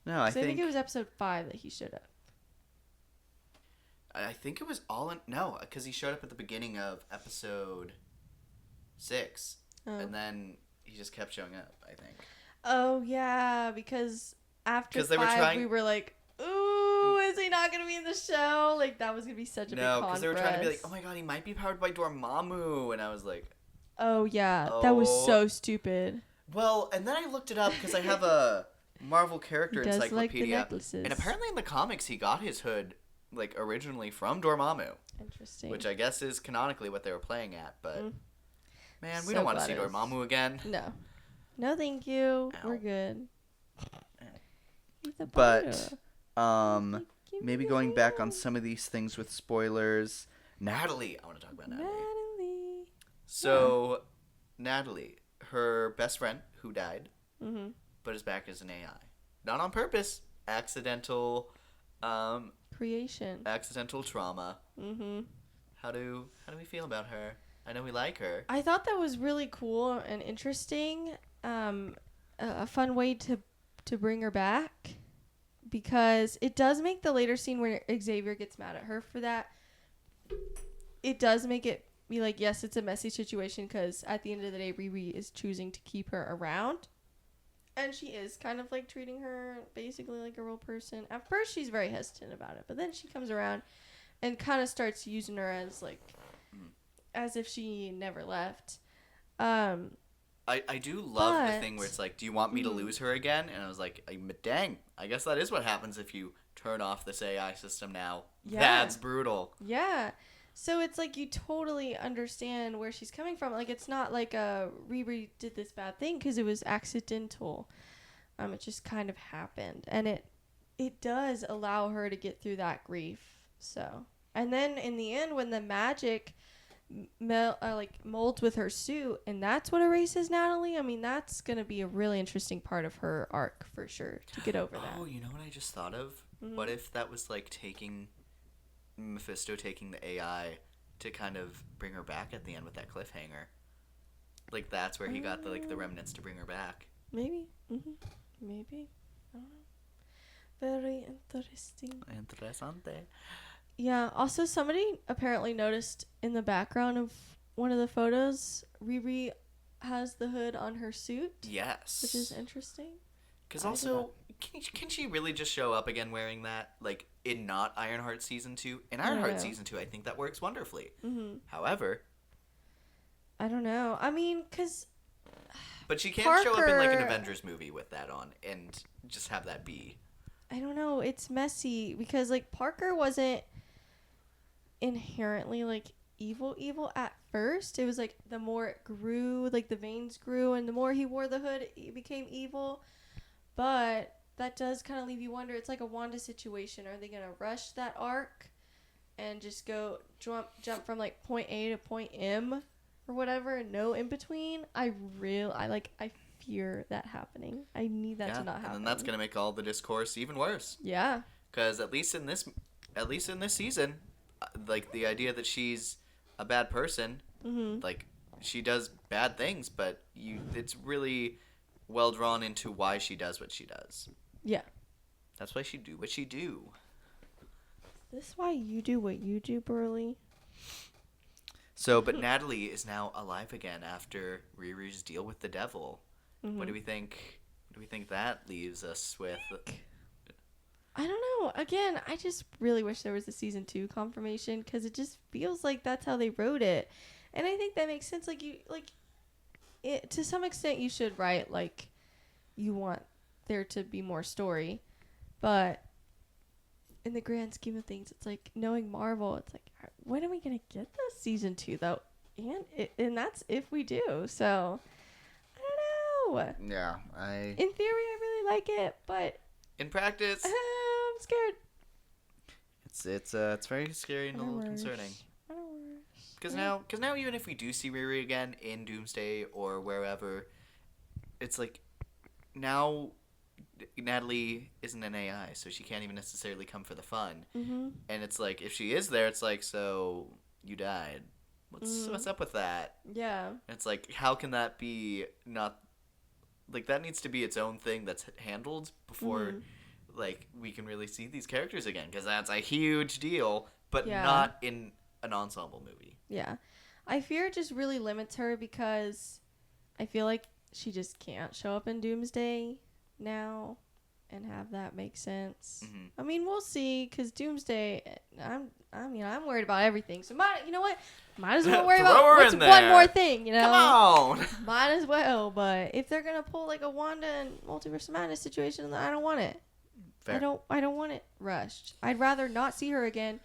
no, I think it was episode 5 that he showed up. I think it was all in... No, because he showed up at the beginning of episode 6. And then he just kept showing up, I think. Oh, yeah, because after 5, they were trying... we were like, ooh, is he not going to be in the show? Like, that was going to be such a big con for us. No, because they were trying to be like, oh my god, he might be powered by Dormammu. And I was like... Oh, yeah, that was so stupid. Well, and then I looked it up because I have a Marvel character he does encyclopedia. like the necklaces. And apparently in the comics, he got his hood, like, originally from Dormammu. Interesting. Which I guess is canonically what they were playing at, but... Man, we So don't want to glad see it was- Dormammu again. No, thank you. Ow. We're good. But, maybe going back on some of these things with spoilers. Natalie. I want to talk about Natalie. So, Natalie, her best friend, who died, but is back as an AI. Not on purpose. Accidental, Creation. accidental trauma. How do we feel about her? I know we like her. I thought that was really cool and interesting. a fun way to bring her back, because it does make the later scene where Xavier gets mad at her for that. It does make it be like, yes, it's a messy situation, because at the end of the day, Riri is choosing to keep her around. And she is kind of like treating her basically like a real person. At first, she's very hesitant about it, but then she comes around and kind of starts using her as like, as if she never left. I do love the thing where it's like, do you want me to lose her again? And I was like, dang, I guess that is what happens if you turn off this AI system now. Yeah. That's brutal. Yeah. So it's like you totally understand where she's coming from. Like, it's not like Riri did this bad thing, because it was accidental. It just kind of happened. And it does allow her to get through that grief. So, and then in the end, when the magic molds with her suit, and that's what erases Natalie, I mean, that's going to be a really interesting part of her arc for sure, to get over that. Oh, you know what I just thought of? Mm-hmm. What if that was like Mephisto taking the AI to kind of bring her back at the end with that cliffhanger? Like, that's where he got the remnants to bring her back. Maybe. Maybe. I don't know. Very interesting. Interessante. Yeah. Also, somebody apparently noticed in the background of one of the photos, Riri has the hood on her suit. Yes. Which is interesting. Because also, can she really just show up again wearing that? Like, in not Ironheart Season 2? In Ironheart Season 2, I think that works wonderfully. Mm-hmm. However... I don't know. I mean, because... But she can't show up in, like, an Avengers movie with that on and just have that be. I don't know. It's messy. Because, like, Parker wasn't inherently, like, evil at first. It was, like, the more it grew, like, the veins grew, and the more he wore the hood, he became evil. But that does kind of leave you wonder. It's like a Wanda situation. Are they going to rush that arc and just go jump from, like, point A to point M or whatever, and no in between? I fear that happening. I need that to not happen. And then that's going to make all the discourse even worse. Yeah. Because at least in this season, like, the idea that she's a bad person, like, she does bad things, but it's really well drawn into why she does what she does. Yeah. That's why she do what she do. Is this why you do what you do, Burley? So, but Natalie is now alive again after Riri's deal with the devil. Mm-hmm. What do we think? What do we think that leaves us with? I don't know. Again, I just really wish there was a season 2 confirmation, because it just feels like that's how they wrote it, and I think that makes sense. To some extent, you should write like you want there to be more story, but in the grand scheme of things, it's like, knowing Marvel, it's like, when are we gonna get this season 2 though? And that's if we do. So I don't know. Yeah, in theory, I really like it, but in practice, I'm scared. It's very scary and a little concerning. Because now even if we do see Riri again in Doomsday or wherever, it's like, now Natalie isn't an AI, so she can't even necessarily come for the fun. Mm-hmm. And it's like, if she is there, it's like, so you died. What's up with that? Yeah. And it's like, how can that be not... Like, that needs to be its own thing that's handled before, like, we can really see these characters again. Because that's a huge deal, but not in an ensemble movie. Yeah. I fear it just really limits her, because I feel like she just can't show up in Doomsday now and have that make sense. Mm-hmm. I mean, we'll see, because Doomsday, I'm worried about everything. So you know what? Might as well worry about what's one more thing, you know? Come on! Might as well, but if they're going to pull like a Wanda and Multiverse of Madness situation, then I don't want it. Fair. I don't want it rushed. I'd rather not see her again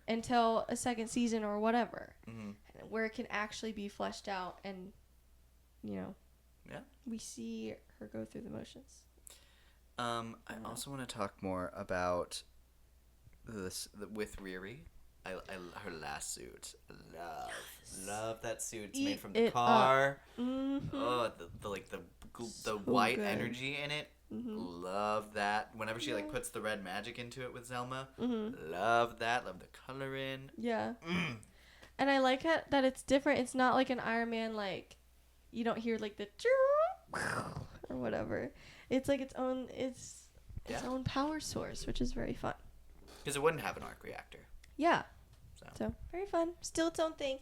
until a second season or whatever, where it can actually be fleshed out and, you know, we see her go through the motions. I also want to talk more about this with Riri. Her last suit. Love that suit. It's made from the car. Mm-hmm. Oh, the white energy in it. Mm-hmm. Love that. Whenever she like puts the red magic into it with Zelma, love that. Love the coloring. Yeah. And I like it that it's different. It's not like an Iron Man, like you don't hear like the or whatever. It's like its own power source, which is very fun. Because it wouldn't have an arc reactor. Yeah. So very fun. Still its own thing.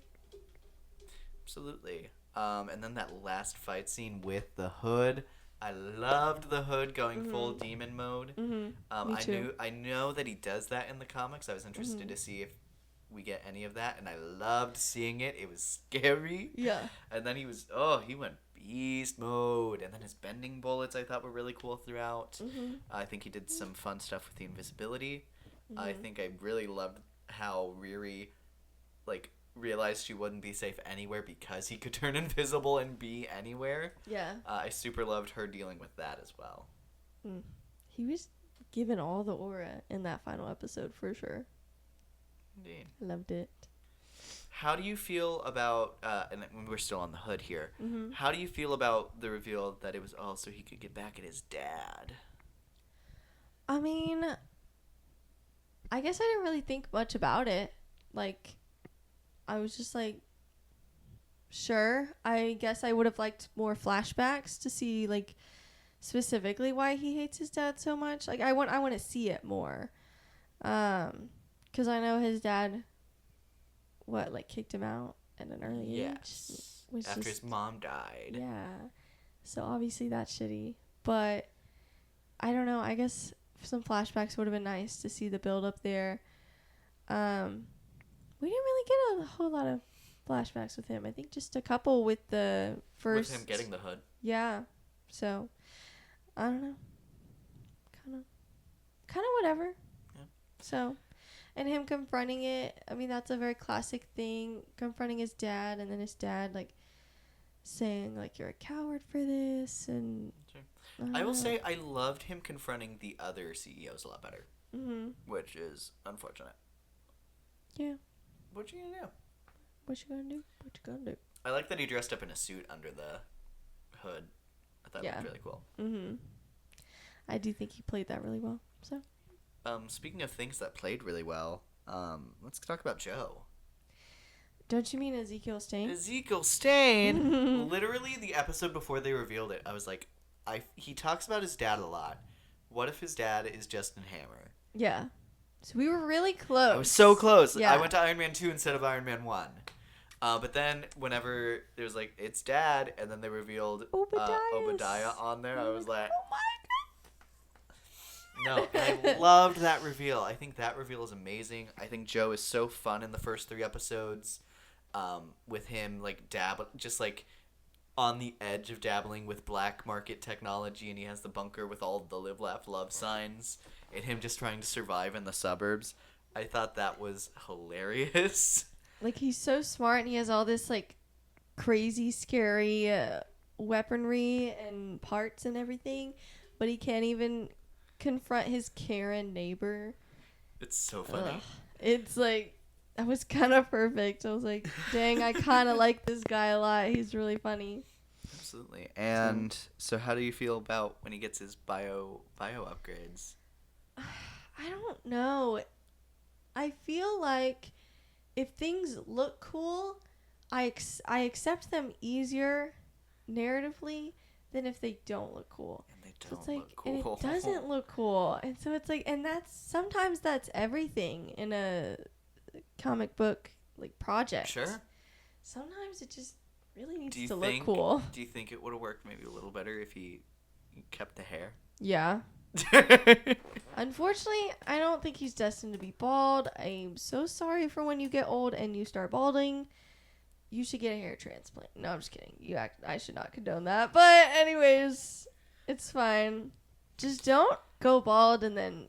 absolutely. And then that last fight scene with the Hood. I loved the Hood going full demon mode. Me too. I know that he does that in the comics. I was interested to see if we get any of that, and I loved seeing it. It was scary. Yeah. And then he went beast mode, and then his bending bullets I thought were really cool throughout. I think he did some fun stuff with the invisibility. I think I really loved how Riri realized she wouldn't be safe anywhere because he could turn invisible and be anywhere. Yeah. I super loved her dealing with that as well. He was given all the aura in that final episode for sure. Indeed. I loved it. How do you feel about, and we're still on the Hood here, how do you feel about the reveal that it was all so he could get back at his dad? I mean, I guess I didn't really think much about it. I was just like, sure. I guess I would have liked more flashbacks to see, specifically why he hates his dad so much. I want to see it more. 'Cause I know his dad, kicked him out at an early age? Yes. After his mom died. Yeah. So obviously that's shitty. But I don't know. I guess some flashbacks would have been nice to see the build up there. We didn't really get a whole lot of flashbacks with him. I think just a couple with the first. With him getting the Hood. Yeah. So I don't know. Kind of whatever. Yeah. So, and him confronting it. I mean, that's a very classic thing. Confronting his dad, and then his dad saying you're a coward for this, and Sure. I will say I loved him confronting the other CEOs a lot better, which is unfortunate. Yeah. What you gonna do? What you gonna do? I like that he dressed up in a suit under the Hood. I thought that was really cool. I do think he played that really well. So. Speaking of things that played really well, let's talk about Joe. Don't you mean Ezekiel Stain? Ezekiel Stain. Literally, the episode before they revealed it, I was like, he talks about his dad a lot. What if his dad is Justin Hammer? Yeah. So we were really close. I was so close. Yeah. I went to Iron Man 2 instead of Iron Man 1. But then whenever there was it's dad, and then they revealed Obadiah on there, I was like, oh my no, and I loved that reveal. I think that reveal is amazing. I think Joe is so fun in the first 3 episodes, with him on the edge of dabbling with black market technology, and he has the bunker with all the live, laugh, love signs, and him just trying to survive in the suburbs. I thought that was hilarious. He's so smart, and he has all this crazy, scary weaponry and parts and everything, but he can't even confront his Karen neighbor. It's so funny. It's that was kind of perfect. I was like, dang, I kind of like this guy a lot. He's really funny. Absolutely. And so how do you feel about when he gets his bio upgrades? I don't know. I feel like if things look cool, I accept them easier narratively than if they don't look cool. And they So don't it's look cool. And it doesn't look cool. And so it's and sometimes that's everything in a comic book project. Sure. Sometimes it just really needs to look cool. Do you think it would have worked maybe a little better if he kept the hair? Yeah. Unfortunately, I don't think he's destined to be bald. I'm so sorry for when you get old and you start balding. You should get a hair transplant. No, I'm just kidding. I should not condone that. But anyways, it's fine. Just don't go bald and then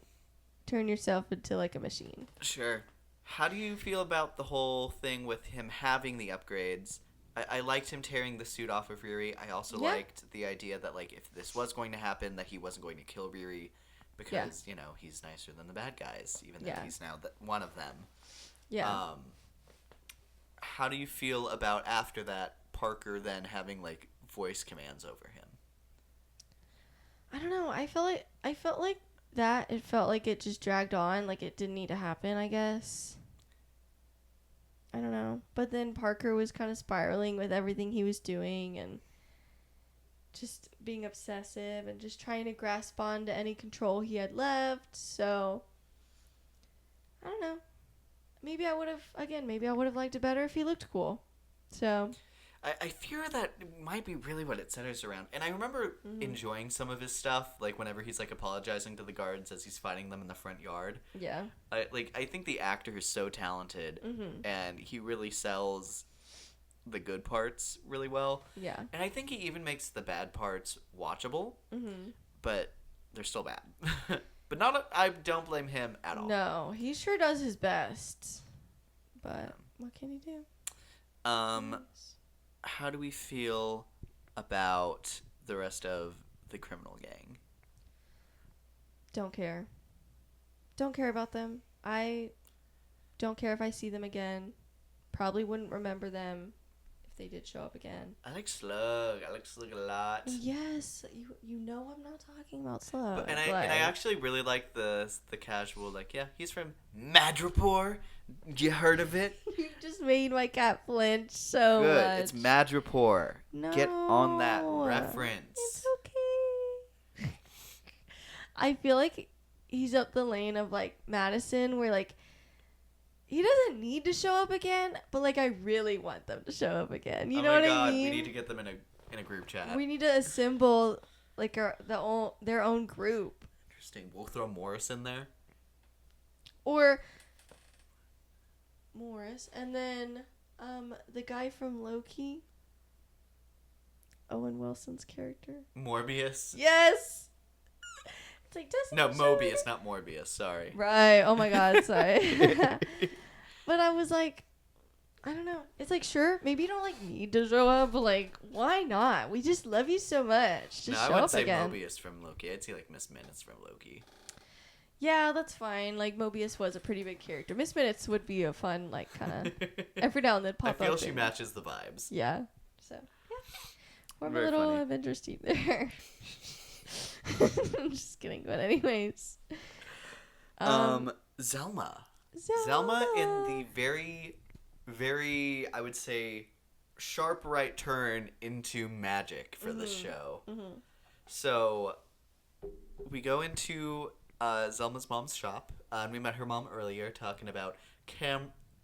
turn yourself into a machine. Sure. How do you feel about the whole thing with him having the upgrades? I liked him tearing the suit off of Riri. I also liked the idea that if this was going to happen, that he wasn't going to kill Riri because he's nicer than the bad guys, even though he's now one of them. Yeah. How do you feel about after that Parker then having voice commands over him? I don't know. I felt like that. It felt like it just dragged on. It didn't need to happen, I guess. I don't know. But then Parker was kind of spiraling with everything he was doing, and just being obsessive and just trying to grasp on to any control he had left. So I don't know. Maybe I would have liked it better if he looked cool. So I fear that might be really what it centers around. And I remember enjoying some of his stuff, like whenever he's like apologizing to the guards as he's fighting them in the front yard. yeah. I think the actor is so talented, and he really sells the good parts really well. Yeah. And I think he even makes the bad parts watchable, but they're still bad. But I don't blame him at all. No, he sure does his best. But what can he do? How do we feel about the rest of the criminal gang? Don't care. Don't care about them. I don't care if I see them again. Probably wouldn't remember them if they did show up again. I like Slug. I like Slug a lot. Yes, you know I'm not talking about Slug. And I actually really like the casual, like, yeah, he's from Madripoor. You heard of it? You just made my cat flinch so Good. much. It's Madripoor. No. Get on that reference. It's okay. I feel like he's up the lane of, like, Madison, where, like, he doesn't need to show up again, but, like, I really want them to show up again. You know what I mean? We need to get them in a group chat. We need to assemble, like, their own group. Interesting. We'll throw Morris in there. Or Morris, and then the guy from Loki, Owen Wilson's character. Morbius. Yes. It's like doesn't No, he show Mobius, up? not Morbius. Sorry. Right. Oh my God. Sorry. But I was like, I don't know. It's like, sure, maybe you don't like need to show up, but like, why not? We just love you so much. Just No, show I wouldn't up say again. Mobius from Loki. I'd say like Miss Minutes from Loki. Yeah, that's fine. Like Mobius was a pretty big character. Miss Minutes would be a fun, like, kind of every now and then pop up. I feel she and- matches the vibes. Yeah. So yeah, we're a Very little funny. Avengers team there. I'm just kidding, but anyways. Zelma. Zelma in the very, very, I would say, sharp right turn into magic for the show. So, we go into Zelma's mom's shop, and we met her mom earlier talking about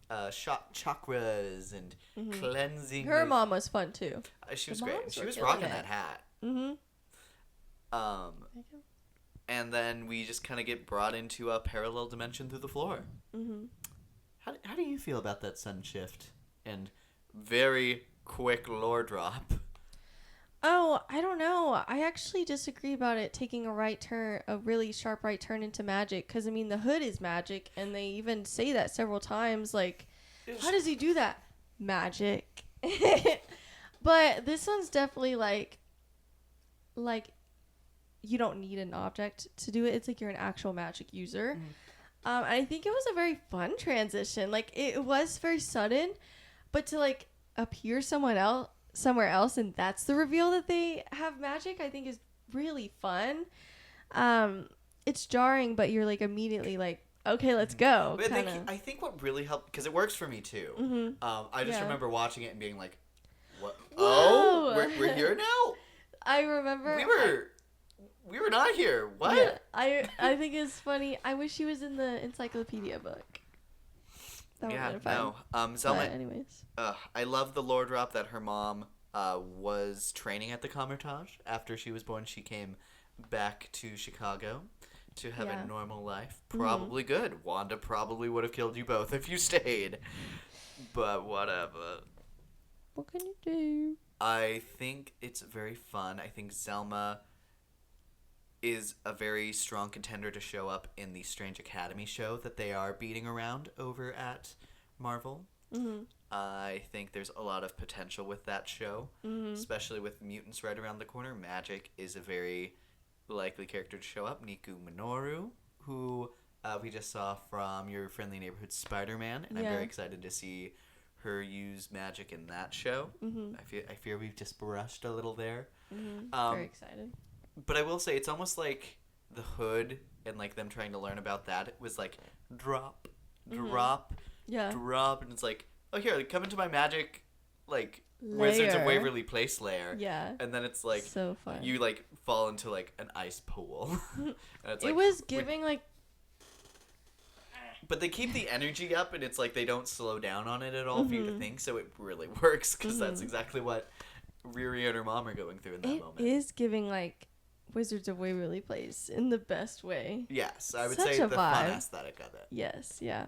chakras and cleansing. Her mom was fun too. She was the great. moms She were was killing rocking it. that hat. Mm-hmm. And then we just kind of get brought into a parallel dimension through the floor. Mm-hmm. How do you feel about that sudden shift and very quick lore drop? Oh, I don't know. I actually disagree about it taking a really sharp right turn into magic. Because, I mean, the hood is magic, and they even say that several times. Like, how does he do that? Magic. But this one's definitely, like, you don't need an object to do it. It's like you're an actual magic user. And I think it was a very fun transition. Like, it was very sudden, but to, like, appear somewhere else and that's the reveal that they have magic, I think is really fun. It's jarring, but you're like immediately like, okay, let's go. But I think what really helped, because it works for me too. I just remember watching it and being like, what? Whoa. Oh, we're here now? I remember We were not here. What? Yeah, I think it's funny. I wish he was in the encyclopedia book. That Yeah, would've been fun. no. Zelma, But anyways. I love the lore drop that her mom was training at the Comertage. After she was born, she came back to Chicago to have a normal life. Probably good. Wanda probably would have killed you both if you stayed. But whatever. What can you do? I think it's very fun. I think Zelma is a very strong contender to show up in the Strange Academy show that they are beating around over at Marvel. I think there's a lot of potential with that show, especially with mutants right around the corner. Magic is a very likely character to show up. Niku Minoru, who we just saw from Your Friendly Neighborhood Spider-Man, and I'm very excited to see her use magic in that show. I fear we've just brushed a little there. Very excited. But I will say, it's almost like the hood and like them trying to learn about that. It was like drop, Yeah. drop, and it's like, oh, here, come into my magic like Wizards of layer. Waverly Place layer. Yeah. And then it's like So fun. you like fall into like an ice pool. And it's It like, was giving like but they keep the energy up, and it's like they don't slow down on it at all for you Mm-hmm. to think. So it really works because that's exactly what Riri and her mom are going through in that it moment. is giving like Wizards of Waverly Place in the best way. Yes, I would Such say a the fun vibe. aesthetic of it. Yes, yeah.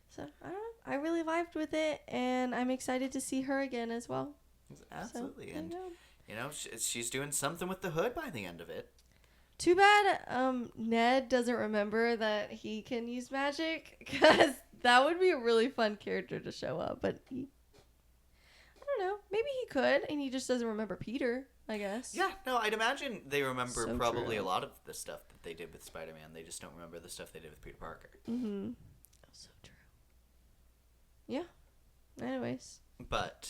So I don't know. I really vibed with it, and I'm excited to see her again as well. Absolutely, So, and there you go. you know she's doing something with the hood by the end of it. Too bad Ned doesn't remember that he can use magic, because that would be a really fun character to show up. But I don't know. Maybe he could, and he just doesn't remember Peter, I guess. Yeah, no, I'd imagine they remember So probably true. a lot of the stuff that they did with Spider-Man. They just don't remember the stuff they did with Peter Parker. Mm-hmm. So true. Yeah. Anyways. But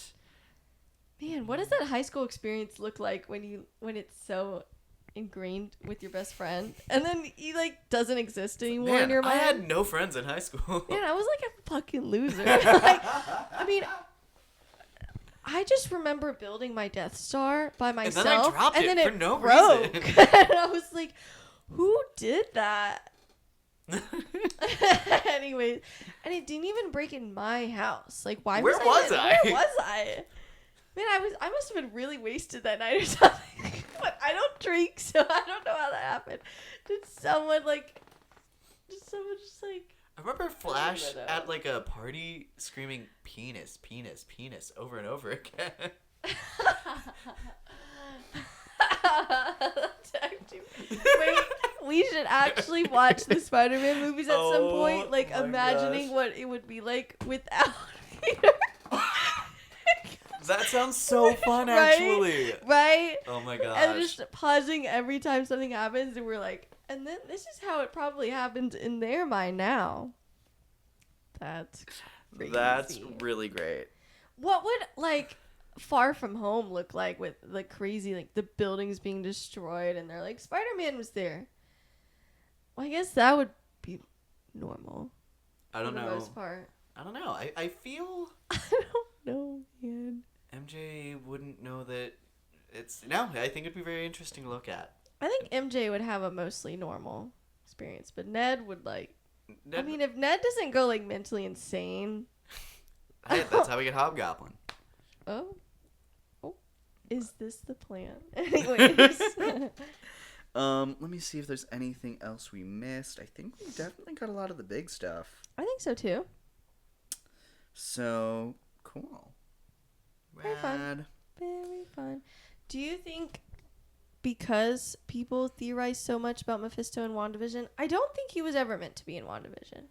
Man, what does that high school experience look like when it's so ingrained with your best friend, and then he like doesn't exist anymore in your I mind? had no friends in high school. Man, I was like a fucking loser. Like, I mean, I just remember building my Death Star by then I myself, dropped and it then for no broke. reason. And I was like, "Who did that?" Anyways, and it didn't even break in my house. Like, why? Where was I? Where was I? Man, I must have been really wasted that night or something. But I don't drink, so I don't know how that happened. Did someone just like? I remember Flash I don't know. at like a party screaming "penis, penis, penis" over and over again. Wait, we should actually watch the Spider-Man movies at some point, like Oh my imagining gosh. what it would be like without Peter. That sounds so fun, Right? actually. Right? Oh my gosh. And just pausing every time something happens, and we're like, and then this is how it probably happens in their mind now. That's crazy. That's really great. What would like Far From Home look like with like crazy, like the buildings being destroyed, and they're like, Spider-Man was there? Well, I guess that would be normal. I don't for know. the most part. I don't know. I feel I don't know, man. MJ wouldn't know that it's... No, I think it'd be very interesting to look at. I think MJ would have a mostly normal experience, but Ned would like. I Ned- mean, if Ned doesn't go like mentally insane, Hey, that's how we get Hobgoblin. oh, is this the plan? Anyways, Let me see if there's anything else we missed. I think we definitely got a lot of the big stuff. I think so too. So, cool. Very fun. Rad. Very fun. Do you think because people theorize so much about Mephisto in WandaVision, I don't think he was ever meant to be in WandaVision.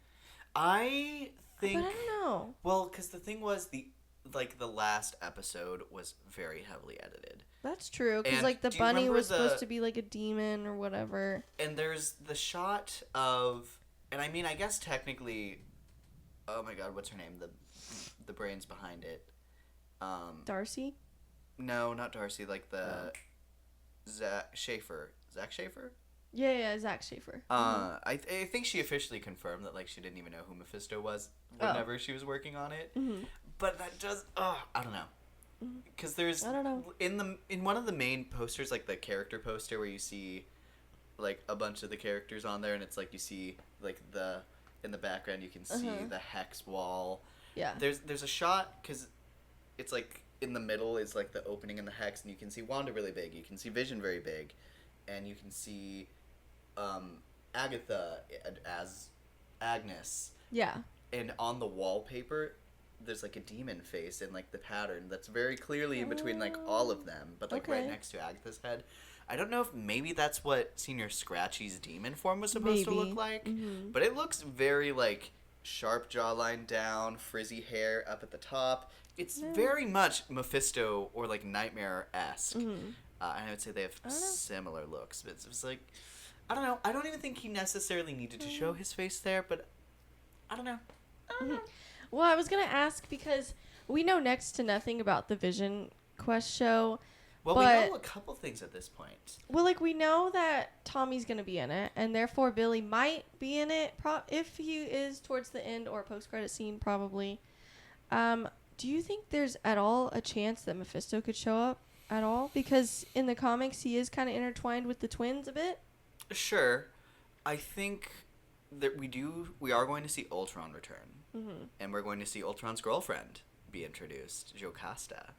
I think... But I don't know. Well, because the thing was, the last episode was very heavily edited. That's true, because And like the do you bunny remember was supposed the- to be like a demon or whatever. And there's the shot of... And I mean, I guess technically... Oh my god, what's her name? The brains behind it. Darcy? No, not Darcy. Like the... Zach Schaefer. Yeah, Zach Schaefer. I think she officially confirmed that like she didn't even know who Mephisto was whenever she was working on it. Mm-hmm. But that does I don't know. Because there's I don't know. in one of the main posters, like the character poster where you see like a bunch of the characters on there, and it's like you see like in the background you can see the hex wall. Yeah. There's a shot because it's like in the middle is like the opening in the hex, and you can see Wanda really big, you can see Vision very big, and you can see Agatha as Agnes. Yeah. And on the wallpaper there's like a demon face in like the pattern that's very clearly in between like all of them, but like right Okay. next to Agatha's head. I don't know if maybe that's what Senior Scratchy's demon form was supposed to Maybe. look like, Mhm. but it looks very like sharp jawline down, frizzy hair up at the top. It's very much Mephisto or like Nightmare-esque. Mhm. And I would say they have I don't know. similar looks. But it's like, I don't know. I don't even think he necessarily needed to show his face there, but I don't know. Well, I was going to ask because we know next to nothing about the Vision Quest show. Well, we But- know a couple things at this point. Well, like we know that Tommy's going to be in it, and therefore Billy might be in it if he is towards the end or post-credit scene, probably. do you think there's at all a chance that Mephisto could show up at all? Because in the comics, he is kind of intertwined with the twins a bit. Sure. I think that we are going to see Ultron return. Mm-hmm. And we're going to see Ultron's girlfriend be introduced, Jocasta.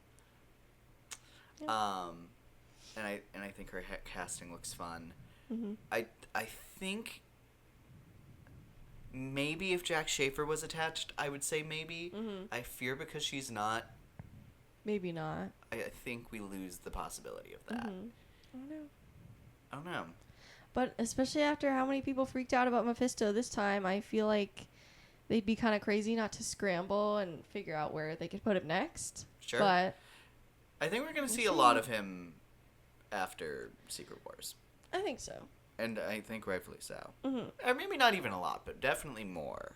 Yeah. And I think her casting looks fun. Mm-hmm. I think maybe if Jack Schaefer was attached, I would say maybe. Mm-hmm. I fear because she's not. Maybe not. I think we lose the possibility of that. Mm-hmm. I don't know. I don't know. But especially after how many people freaked out about Mephisto this time, I feel like they'd be kind of crazy not to scramble and figure out where they could put him next. Sure. But I think we're going to see we'll a see. lot of him after Secret Wars. I think so. And I think rightfully so. Mm-hmm. Or maybe not even a lot, but definitely more.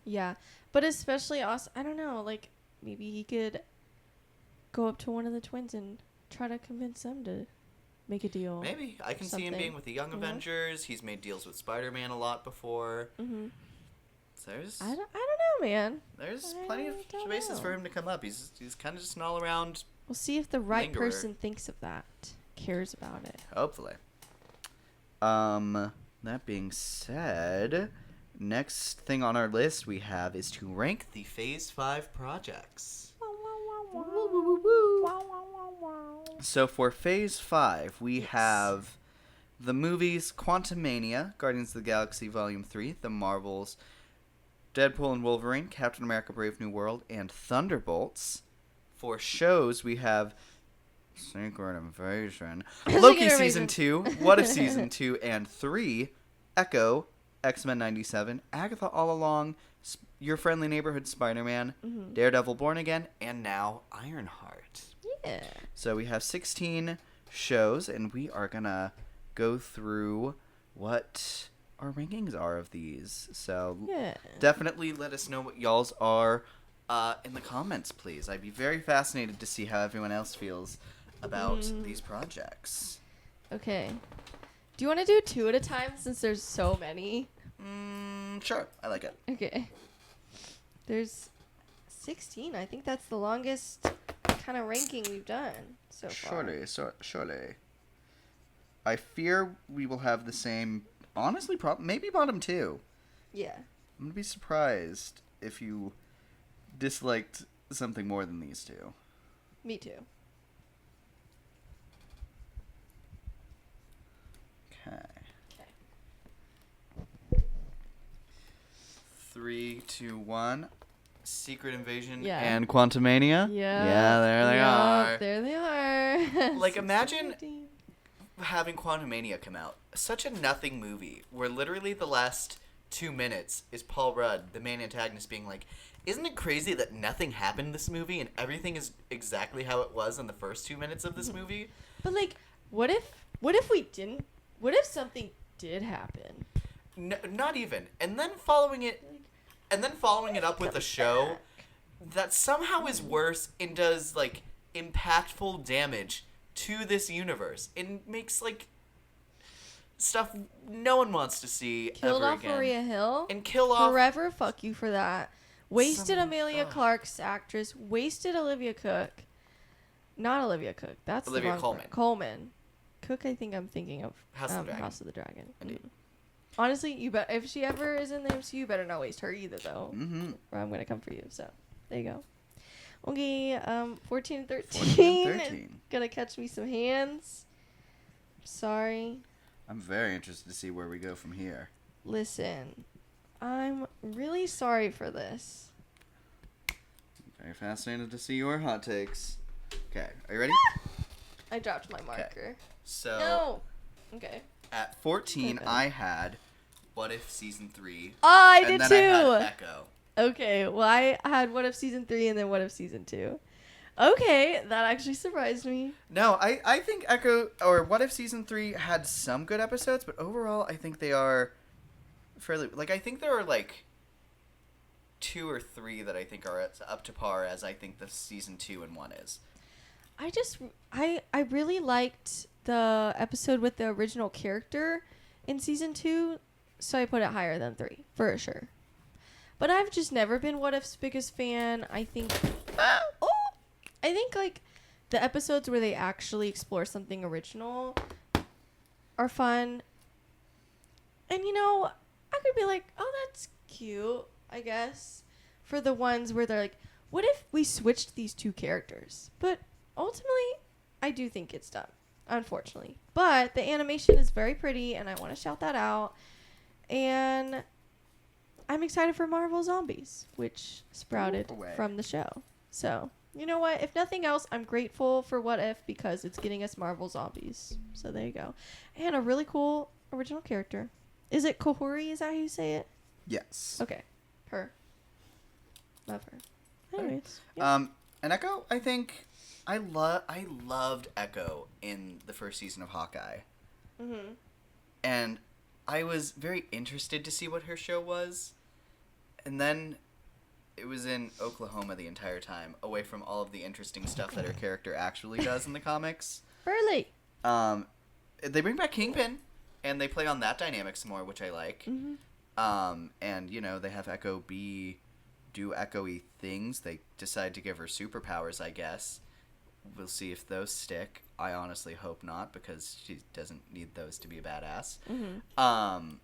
Yeah. But especially also, I don't know, like maybe he could go up to one of the twins and try to convince them to make a deal. Maybe. I can see him something. being with the Young Yeah. Avengers. He's made deals with Spider-Man a lot before. Mm-hmm. So there's I don't know, man. there's I plenty of don't spaces know. for him to come up. He's kind of just an all-around, We'll see if the right Lingerer. person thinks of that, cares about it. hopefully. That being said, next thing on our list we have is to rank the Phase 5 projects. So for Phase 5, we have the movies Quantumania, Guardians of the Galaxy Volume 3, The Marvels, Deadpool and Wolverine, Captain America Brave New World, and Thunderbolts. For shows, we have Secret Invasion, Loki Secret Season Invasion. 2, What If Season 2 and 3, Echo, X-Men 97, Agatha All Along, Your Friendly Neighborhood Spider-Man, Mm-hmm. Daredevil Born Again, and now Ironheart. Yeah. So we have 16 shows, and we are going to go through what our rankings are of these. So Yeah. definitely let us know what y'all's are in the comments, please. I'd be very fascinated to see how everyone else feels about these projects. Okay. Do you want to do 2 at a time since there's so many? Sure. I like it. Okay. There's 16. I think that's the longest kind of ranking we've done so far. Surely. I fear we will have the same, honestly, maybe bottom 2. Yeah. I'm going to be surprised if you disliked something more than these two. Me too. Okay. Okay. 3, 2, 1. Secret Invasion Yeah. and Quantumania. Yeah. Yeah, there they are. There they are. Like, imagine 16. having Quantumania come out. Such a nothing movie where literally the last 2 minutes is Paul Rudd, the main antagonist, being like, isn't it crazy that nothing happened in this movie and everything is exactly how it was in the first 2 minutes of this movie? But like, what if we didn't? What if something did happen? Not even. And then following it up with a show that somehow is worse and does like impactful damage to this universe and makes like stuff no one wants to see Killed ever off again. Maria Hill. And kill off Forever. Fuck you for that. Wasted Some- Amelia ugh. Clark's actress. Wasted Olivia Cook. Not Olivia Cook. That's Olivia the wrong Colman. part. Coleman. Cook. I think I'm thinking of House of the Dragon. House of the Dragon. Indeed. Honestly, you bet if she ever is in the MCU, you better not waste her either, though. Mm-hmm. Or I'm gonna come for you. So, there you go. Okay, 14 and 13. 14 and 13. Gonna catch me some hands. Sorry. I'm very interested to see where we go from here. Listen, I'm really sorry for this. Very fascinated to see your hot takes. Okay, are you ready? I dropped my marker. So No. Okay. at 14, Okay. I had What If Season 3. Oh, I and did then too. I had Echo. Okay, well, I had What If Season 3 and then What If Season 2. Okay, that actually surprised me. No, I think Echo, or What If Season 3 had some good episodes, but overall I think they are fairly, like, I think there are, like, 2 or 3 that I think are up to par as I think the Season 2 and 1 is. I really liked the episode with the original character in Season 2, so I put it higher than 3, for sure. But I've just never been What If's biggest fan. I think I think like the episodes where they actually explore something original are fun. And I could be like, oh, that's cute, I guess. For the ones where they're like, what if we switched these two characters? But ultimately, I do think it's dumb, unfortunately. But the animation is very pretty, and I want to shout that out. And I'm excited for Marvel Zombies, which sprouted from the show. So, you know what? If nothing else, I'm grateful for What If because it's getting us Marvel Zombies. So there you go. And a really cool original character. Is it Kohori? Is that how you say it? Yes. Okay. Her. Love her. Anyways. Yeah. And Echo, I think I loved Echo in the first season of Hawkeye. Mm-hmm. And I was very interested to see what her show was. And then it was in Oklahoma the entire time, away from all of the interesting stuff that her character actually does in the comics. Burley. They bring back Kingpin, and they play on that dynamic some more, which I like. Mm-hmm. And, they have Echo do echo-y things. They decide to give her superpowers, I guess. We'll see if those stick. I honestly hope not, because she doesn't need those to be a badass. Mm-hmm.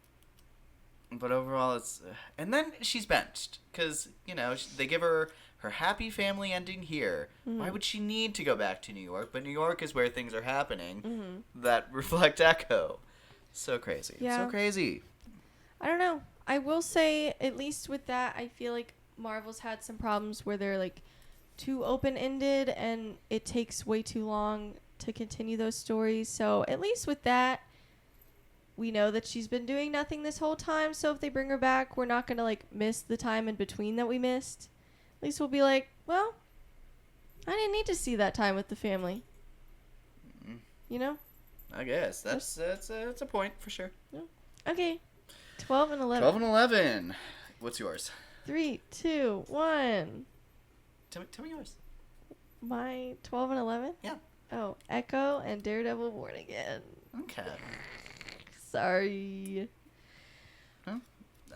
But overall, it's... and then she's benched, because, they give her happy family ending here. Mm-hmm. Why would she need to go back to New York? But New York is where things are happening Mm-hmm. that reflect Echo. So crazy. Yeah. So crazy. I don't know. I will say, at least with that, I feel like Marvel's had some problems where they're like too open-ended and it takes way too long to continue those stories. So at least with that, we know that she's been doing nothing this whole time. So if they bring her back, we're not going to like miss the time in between that we missed. At least we'll be like, well, I didn't need to see that time with the family. I guess. That's a point for sure. Okay. 12 and 11. 12 and 11. What's yours? 3, 2, 1. Tell me yours. My 12 and 11? Yeah. Oh, Echo and Daredevil Born Again. Okay. Sorry.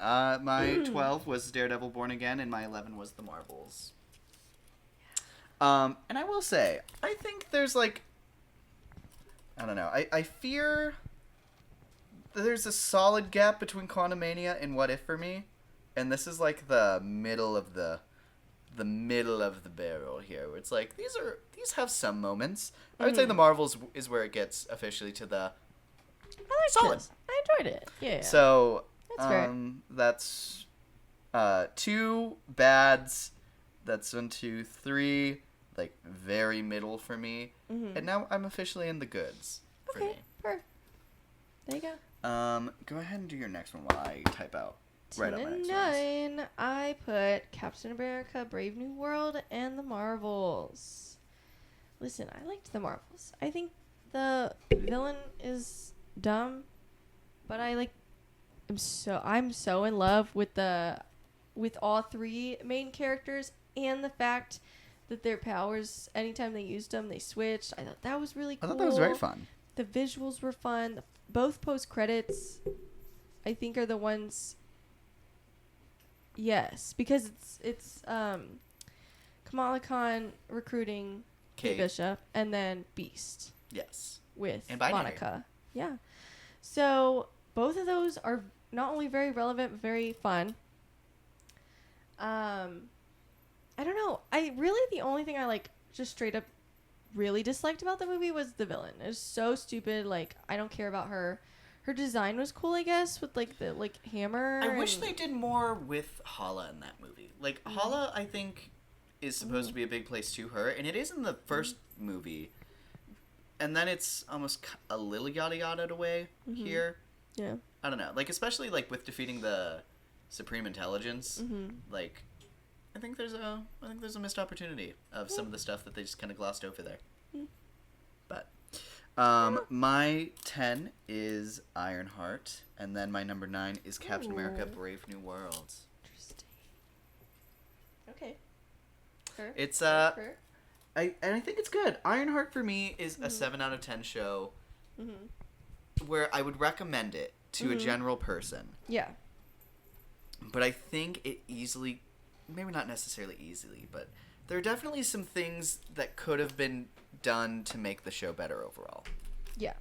My 12 was Daredevil Born Again, and my 11 was The Marvels. And I will say, I think there's like... I don't know. I fear there's a solid gap between Quantumania and What If for me. And this is like the middle of the barrel here, where it's like these have some moments. I would say The Marvels is where it gets officially to the solid. This. I enjoyed it. Yeah. So That's fair. that's 2 bads. That's 1, 2, 3, like very middle for me. Mm-hmm. And now I'm officially in the goods for me. Perfect. There you go. Go ahead and do your next one while I type out. 10 Right up my and next ones. 9, I put Captain America, Brave New World, and The Marvels. Listen, I liked The Marvels. I think the villain is dumb, but I'm so in love with all 3 main characters, and the fact that their powers, anytime they used them, they switched. I thought that was really cool. I thought that was very fun. The visuals were fun. Both post credits, I think, are the ones. Yes, because it's Kamala Khan recruiting Kate Bishop, and then Beast. Yes. With and Binary. Monica. Yeah. So both of those are not only very relevant, but very fun. I don't know. The only thing I just straight up really disliked about the movie was the villain. It was so stupid. Like, I don't care about her. Her design was cool, I guess, with the hammer. I wish they did more with Hala in that movie. Hala, I think, is supposed to be a big place to her, and it is in the first movie. And then it's almost a little yada yada away here. Yeah. I don't know. Especially with defeating the Supreme Intelligence. I think there's a missed opportunity of some of the stuff that they just kind of glossed over there. But my 10 is Ironheart, and then my number 9 is Captain America: Brave New World. Interesting. Okay. Fair. It's Fair. I think it's good. Ironheart for me is a 7 out of 10 show where I would recommend it to a general person. Yeah. But I think it easily, maybe not necessarily easily, but there are definitely some things that could have been done to make the show better overall. Yeah.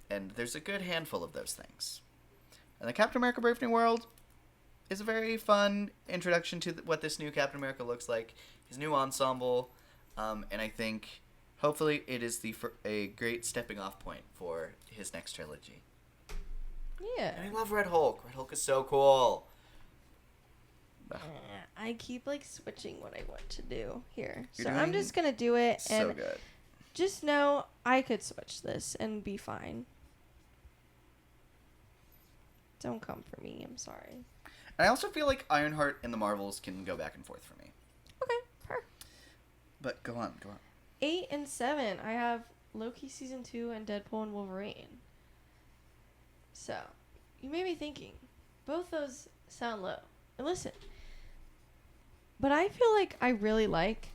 And there's a good handful of those things. And the Captain America Brave New World is a very fun introduction to what this new Captain America looks like, his new ensemble, and I think hopefully it is a great stepping off point for his next trilogy. Yeah. And I love Red Hulk. Red Hulk is so cool. I keep like switching what I want to do here. You're So I'm doing just gonna do it So and good. just know I could switch this and be fine. Don't come for me, I'm sorry. And I also feel like Ironheart and the Marvels can go back and forth for me. Okay, perfect. But go on. 8 and 7, I have Loki season 2 and Deadpool and Wolverine. So, you may be thinking, both those sound low. And listen, but I feel like I really like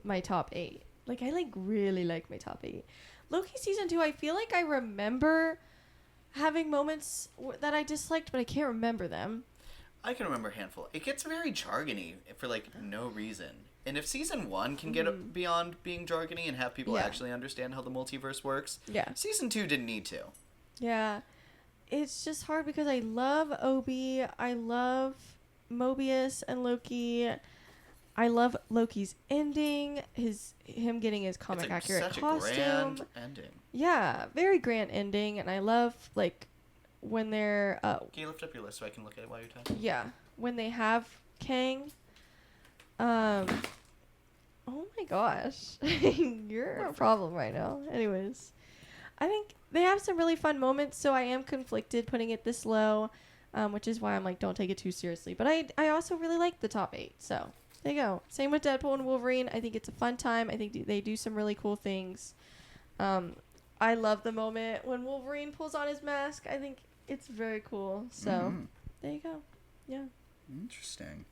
my top 8. Like, I really like my top 8. Loki season 2, I feel like I remember having moments that I disliked, but I can't remember them. I can remember a handful. It gets very jargony for no reason. And if season 1 can get beyond being jargony and have people actually understand how the multiverse works, season 2 didn't need to. Yeah. It's just hard because I love Obi. I love Mobius and Loki. I love Loki's ending. Him getting his comic accurate such costume. a grand ending. Yeah, very grand ending, and I love when they're Can you lift up your list so I can look at it while you're talking? yeah, when they have Kang. Oh my gosh, you're a problem right now. Anyways, I think they have some really fun moments, so I am conflicted putting it this low, which is why I'm like, don't take it too seriously. But I also really like the top 8, so there you go. Same with Deadpool and Wolverine. I think it's a fun time. I think they do some really cool things. I love the moment when Wolverine pulls on his mask. I think it's very cool. So there you go. Yeah. Interesting.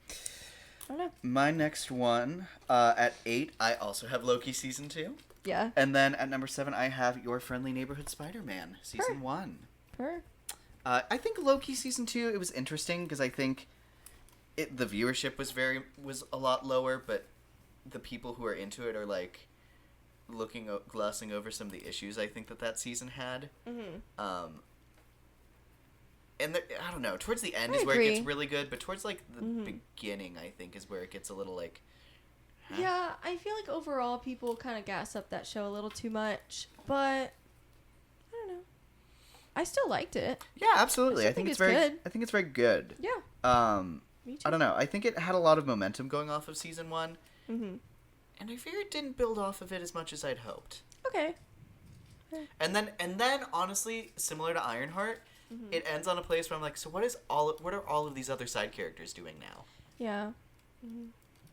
I don't know. My next one, at 8, I also have Loki season 2. Yeah. And then at number 7, I have Your Friendly Neighborhood Spider-Man season 1. I think Loki season 2, it was interesting because I think the viewership was a lot lower, but the people who are into it are glossing over some of the issues I think that season had. And I don't know, towards the end is where it gets really good, but towards the beginning I think is where it gets a little huh? Yeah, I feel like overall people kind of gas up that show a little too much, but I don't know. I still liked it. Yeah, absolutely. I think it's very good. I think it's very good. Yeah. Me too. I don't know. I think it had a lot of momentum going off of season 1. Mm-hmm. And I fear it didn't build off of it as much as I'd hoped. Okay. And then honestly, similar to Ironheart, it ends on a place where I'm like, so what are all of these other side characters doing now? Yeah. Mm-hmm.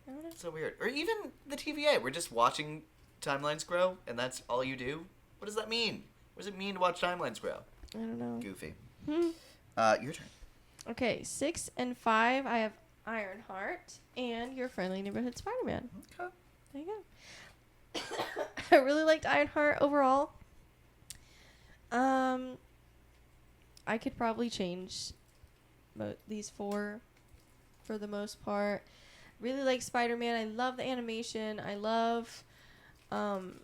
I don't know. It's so weird. Or even the TVA, we're just watching timelines grow, and that's all you do? What does that mean? What does it mean to watch timelines grow? I don't know. Goofy. Your turn. Okay, 6 and 5, I have Ironheart and Your Friendly Neighborhood Spider-Man. Okay. There you go. I really liked Ironheart overall. I could probably change these 4 for the most part. Really like Spider-Man. I love the animation. I love Norman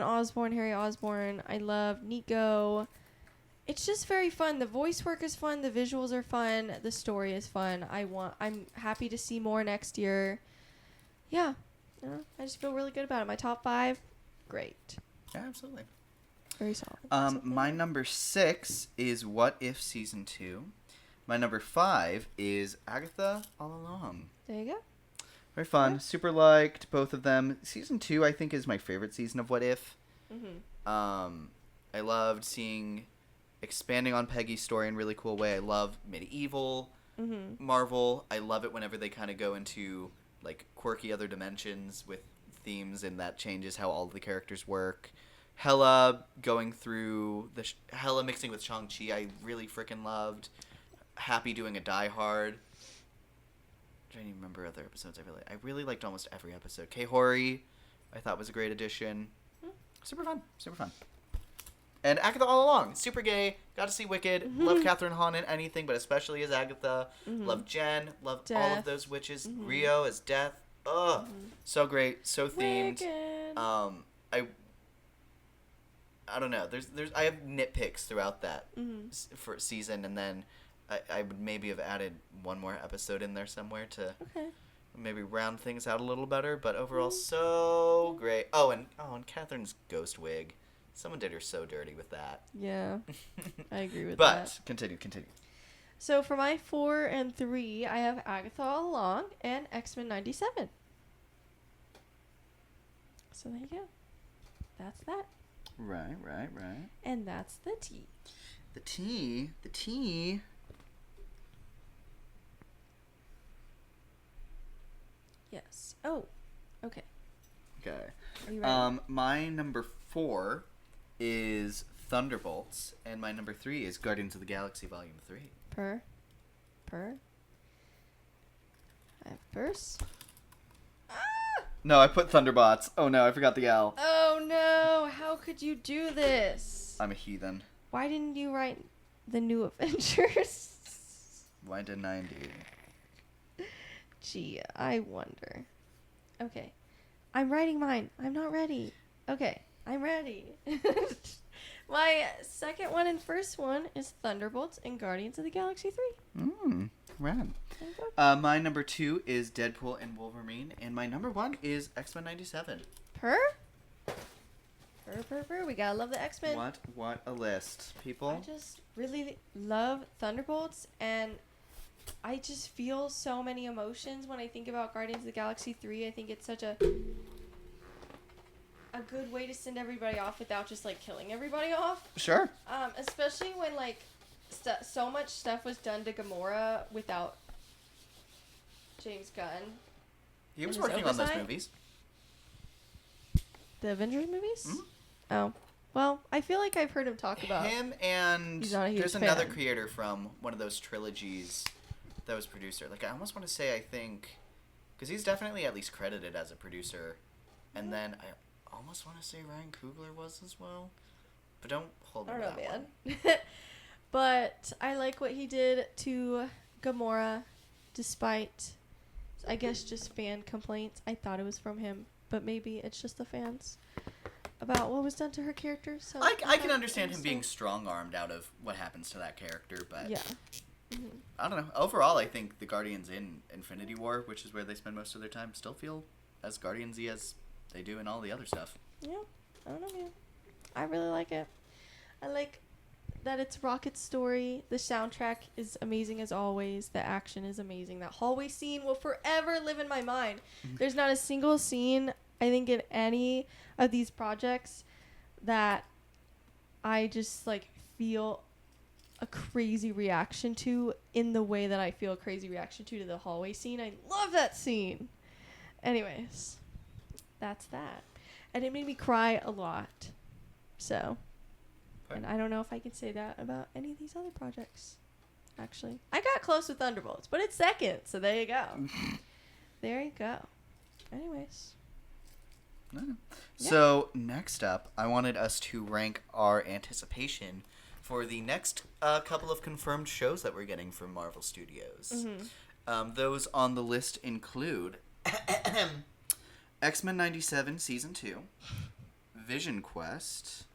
Osborn, Harry Osborn. I love Nico. It's just very fun. The voice work is fun. The visuals are fun. The story is fun. I'm happy to see more next year. Yeah. I just feel really good about it. My top 5, great. Yeah, absolutely. Very solid. My number 6 is What If Season 2. My number 5 is Agatha All Along. There you go. Very fun. Yeah. Super liked both of them. Season 2, I think, is my favorite season of What If. I loved expanding on Peggy's story in a really cool way. I love medieval Marvel. I love it whenever they kind of go into quirky other dimensions with themes, and that changes how all the characters work. Hela going through Hela mixing with Shang-Chi, I really freaking loved. Happy doing a Die Hard. I don't even remember other episodes I really liked almost every episode. K-Hori, I thought was a great addition. Super fun. And Agatha All Along, super gay. Got to see Wicked. Love Catherine Hahn in anything, but especially as Agatha. Love Jen. Love all of those witches. Rio as Death. Ugh, so great, so themed. Wicked. I don't know. I have nitpicks throughout that Mm-hmm. for season, and then I would maybe have added one more episode in there somewhere to Okay. maybe round things out a little better. But overall, so great. And Catherine's ghost wig. Someone did her so dirty with that. Yeah, I agree with But that. continue. So for my 4 and 3, I have Agatha All Along and X-Men 97. So there you go. That's that. Right. And that's the tea. The tea. Yes. Oh, okay. Okay. Are you ready? My number 4 is Thunderbolts, and my number 3 is Guardians of the Galaxy Volume 3. Per. I have purse. No, I put Thunderbots. Oh no, I forgot the L. Oh no! How could you do this? I'm a heathen. Why didn't you write the New Avengers? Why didn't I indeed? Gee, I wonder. Okay. I'm writing mine. I'm not ready. Okay, I'm ready. My second one and first one is Thunderbolts and Guardians of the Galaxy 3. Rad. My number 2 is Deadpool and Wolverine, and my number 1 is X-Men 97. Per. We gotta love the X-Men. What a list, people. I just really love Thunderbolts, and I just feel so many emotions when I think about Guardians of the Galaxy 3. I think it's such a good way to send everybody off without just like killing everybody off. Sure. Especially when like so much stuff was done to Gamora without James Gunn. He was And his working on those oversight? movies. The Avengers movies? Mhm. Oh. Well, I feel like I've heard him talk about Him and He's not a huge there's another fan. creator from one of those trilogies that was producer. Like I almost want to say because he's definitely at least credited as a producer, and then I almost want to say Ryan Coogler was as well, but don't hold me I to don't that know, one. man. But I like what he did to Gamora, despite, I guess, just fan complaints. I thought it was from him, but maybe it's just the fans about what was done to her character. So I can understand him being strong-armed out of what happens to that character, but Yeah. I don't know. Overall, I think the Guardians in Infinity War, which is where they spend most of their time, still feel as Guardians-y as they do in all the other stuff. Yeah. I don't know, man. I really like it. I like that it's Rocket's story. The soundtrack is amazing as always. The action is amazing. That hallway scene will forever live in my mind. There's not a single scene, I think, in any of these projects that I just like feel a crazy reaction to in the way that I feel a crazy reaction to the hallway scene. I love that scene. Anyways, that's that. And it made me cry a lot. So, and I don't know if I can say that about any of these other projects. Actually, I got close with Thunderbolts, but it's second. So there you go. There you go. Anyways. No. Yeah. So next up, I wanted us to rank our anticipation for the next couple of confirmed shows that we're getting from Marvel Studios. Those on the list include X-Men 97 Season 2, Vision Quest,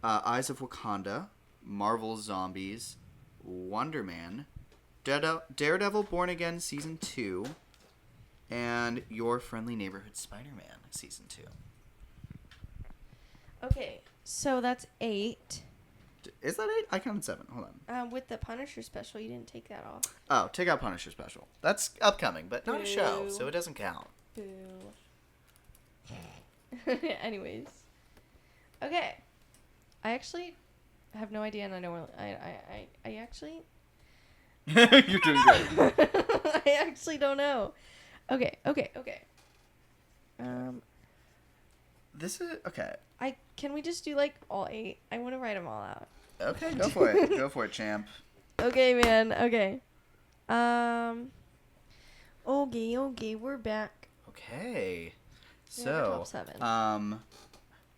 Eyes of Wakanda, Marvel Zombies, Wonder Man, Daredevil Born Again Season 2, and Your Friendly Neighborhood Spider-Man Season 2. Okay, so that's 8. Is that 8? I counted 7. Hold on. With the Punisher special, you didn't take that off. Oh, take out Punisher Special. That's upcoming, but not a show, Boo. so it doesn't count. Boo. Anyways. Okay. I actually have no idea, and I know I actually You're doing great. I actually don't know. Okay. This is okay. Can we just do like all 8? I want to write them all out. Okay, go for it. Go for it, champ. Okay, man. Okay. Okay, we're back. Okay. We have our So, top 7.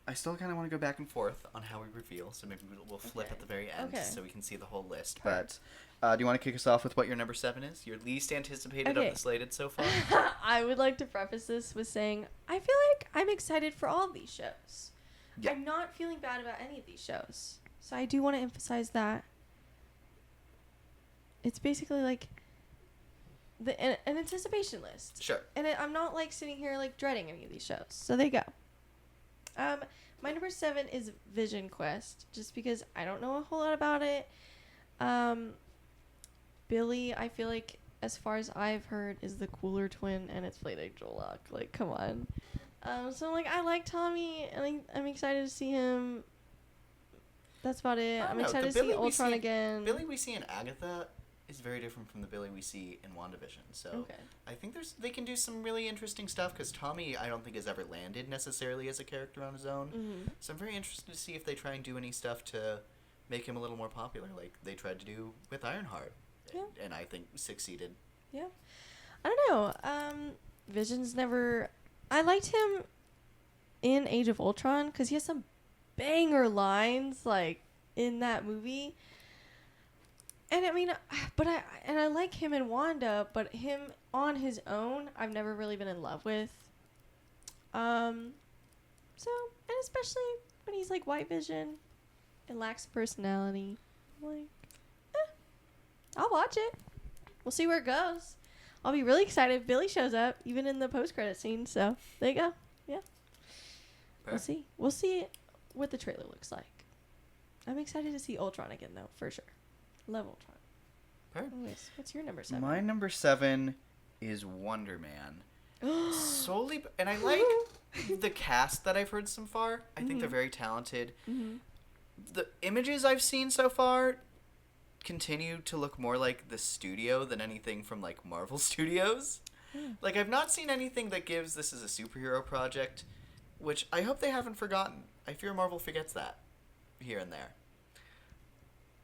I still kind of want to go back and forth on how we reveal, so maybe we'll flip at the very end so we can see the whole list. But do you want to kick us off with what your number 7 is? Your least anticipated of the slated so far? I would like to preface this with saying I feel like I'm excited for all of these shows. Yeah. I'm not feeling bad about any of these shows. So I do want to emphasize that. It's basically like an anticipation list. Sure. And I'm not like sitting here like dreading any of these shows. So there you go. My number 7 is Vision Quest, just because I don't know a whole lot about it. Billy, I feel like, as far as I've heard, is the cooler twin, and it's played by Joel Locke. Like, come on. So like, I like Tommy, and I'm excited to see him. That's about it. I'm excited to see Ultron again. Billy we see in Agatha is very different from the Billy we see in WandaVision. So I think they can do some really interesting stuff, because Tommy I don't think has ever landed necessarily as a character on his own. Mm-hmm. So I'm very interested to see if they try and do any stuff to make him a little more popular, like they tried to do with Ironheart. Yeah. And I think succeeded. Yeah. I don't know. Vision's never... I liked him in Age of Ultron because he has some banger lines, like, in that movie. And I mean, I like him in Wanda, but him on his own, I've never really been in love with. So, and especially when he's like White Vision and lacks personality, I'm like, I'll watch it. We'll see where it goes. I'll be really excited if Billy shows up, even in the post-credit scene. So there you go. Yeah. Fair. We'll see. We'll see what the trailer looks like. I'm excited to see Ultron again, though, for sure. Love Ultron. Fair. Anyways, what's your number 7? My number 7 is Wonder Man. Solely, and I like the cast that I've heard so far. I think they're very talented. Mm-hmm. The images I've seen so far continue to look more like the studio than anything from like Marvel Studios. Like, I've not seen anything that gives this as a superhero project, which I hope they haven't forgotten. I fear Marvel forgets that here and there.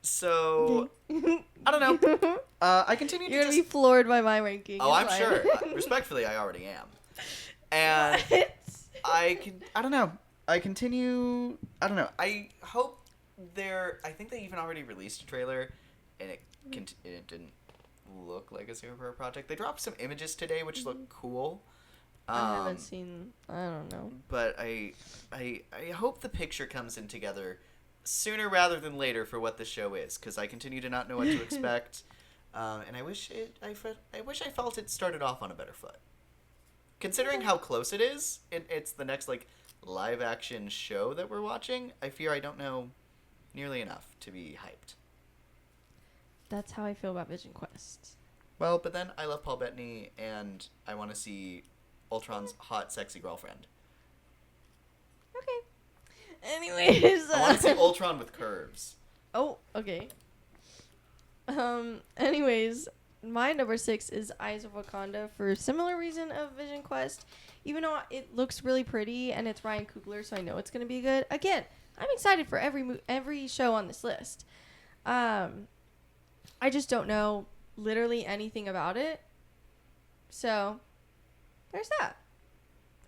So I don't know. I continue to You're gonna be floored by my ranking. Oh, I'm sure. Respectfully, I already am. And I don't know. I hope I think they even already released a trailer, and it didn't look like a superhero project. They dropped some images today, which look cool. I haven't seen. I don't know. But I hope the picture comes in together sooner rather than later for what the show is, because I continue to not know what to expect, and I wish I felt it started off on a better foot. Considering how close it is, it's the next like live action show that we're watching. I fear I don't know nearly enough to be hyped. That's how I feel about Vision Quest. Well, but then I love Paul Bettany, and I want to see Ultron's hot, sexy girlfriend. Okay. Anyways. I want to see Ultron with curves. Oh, okay. Anyways, my number 6 is Eyes of Wakanda for a similar reason of Vision Quest. Even though it looks really pretty and it's Ryan Coogler, so I know it's going to be good. Again, I'm excited for every show on this list. I just don't know literally anything about it. So, there's that.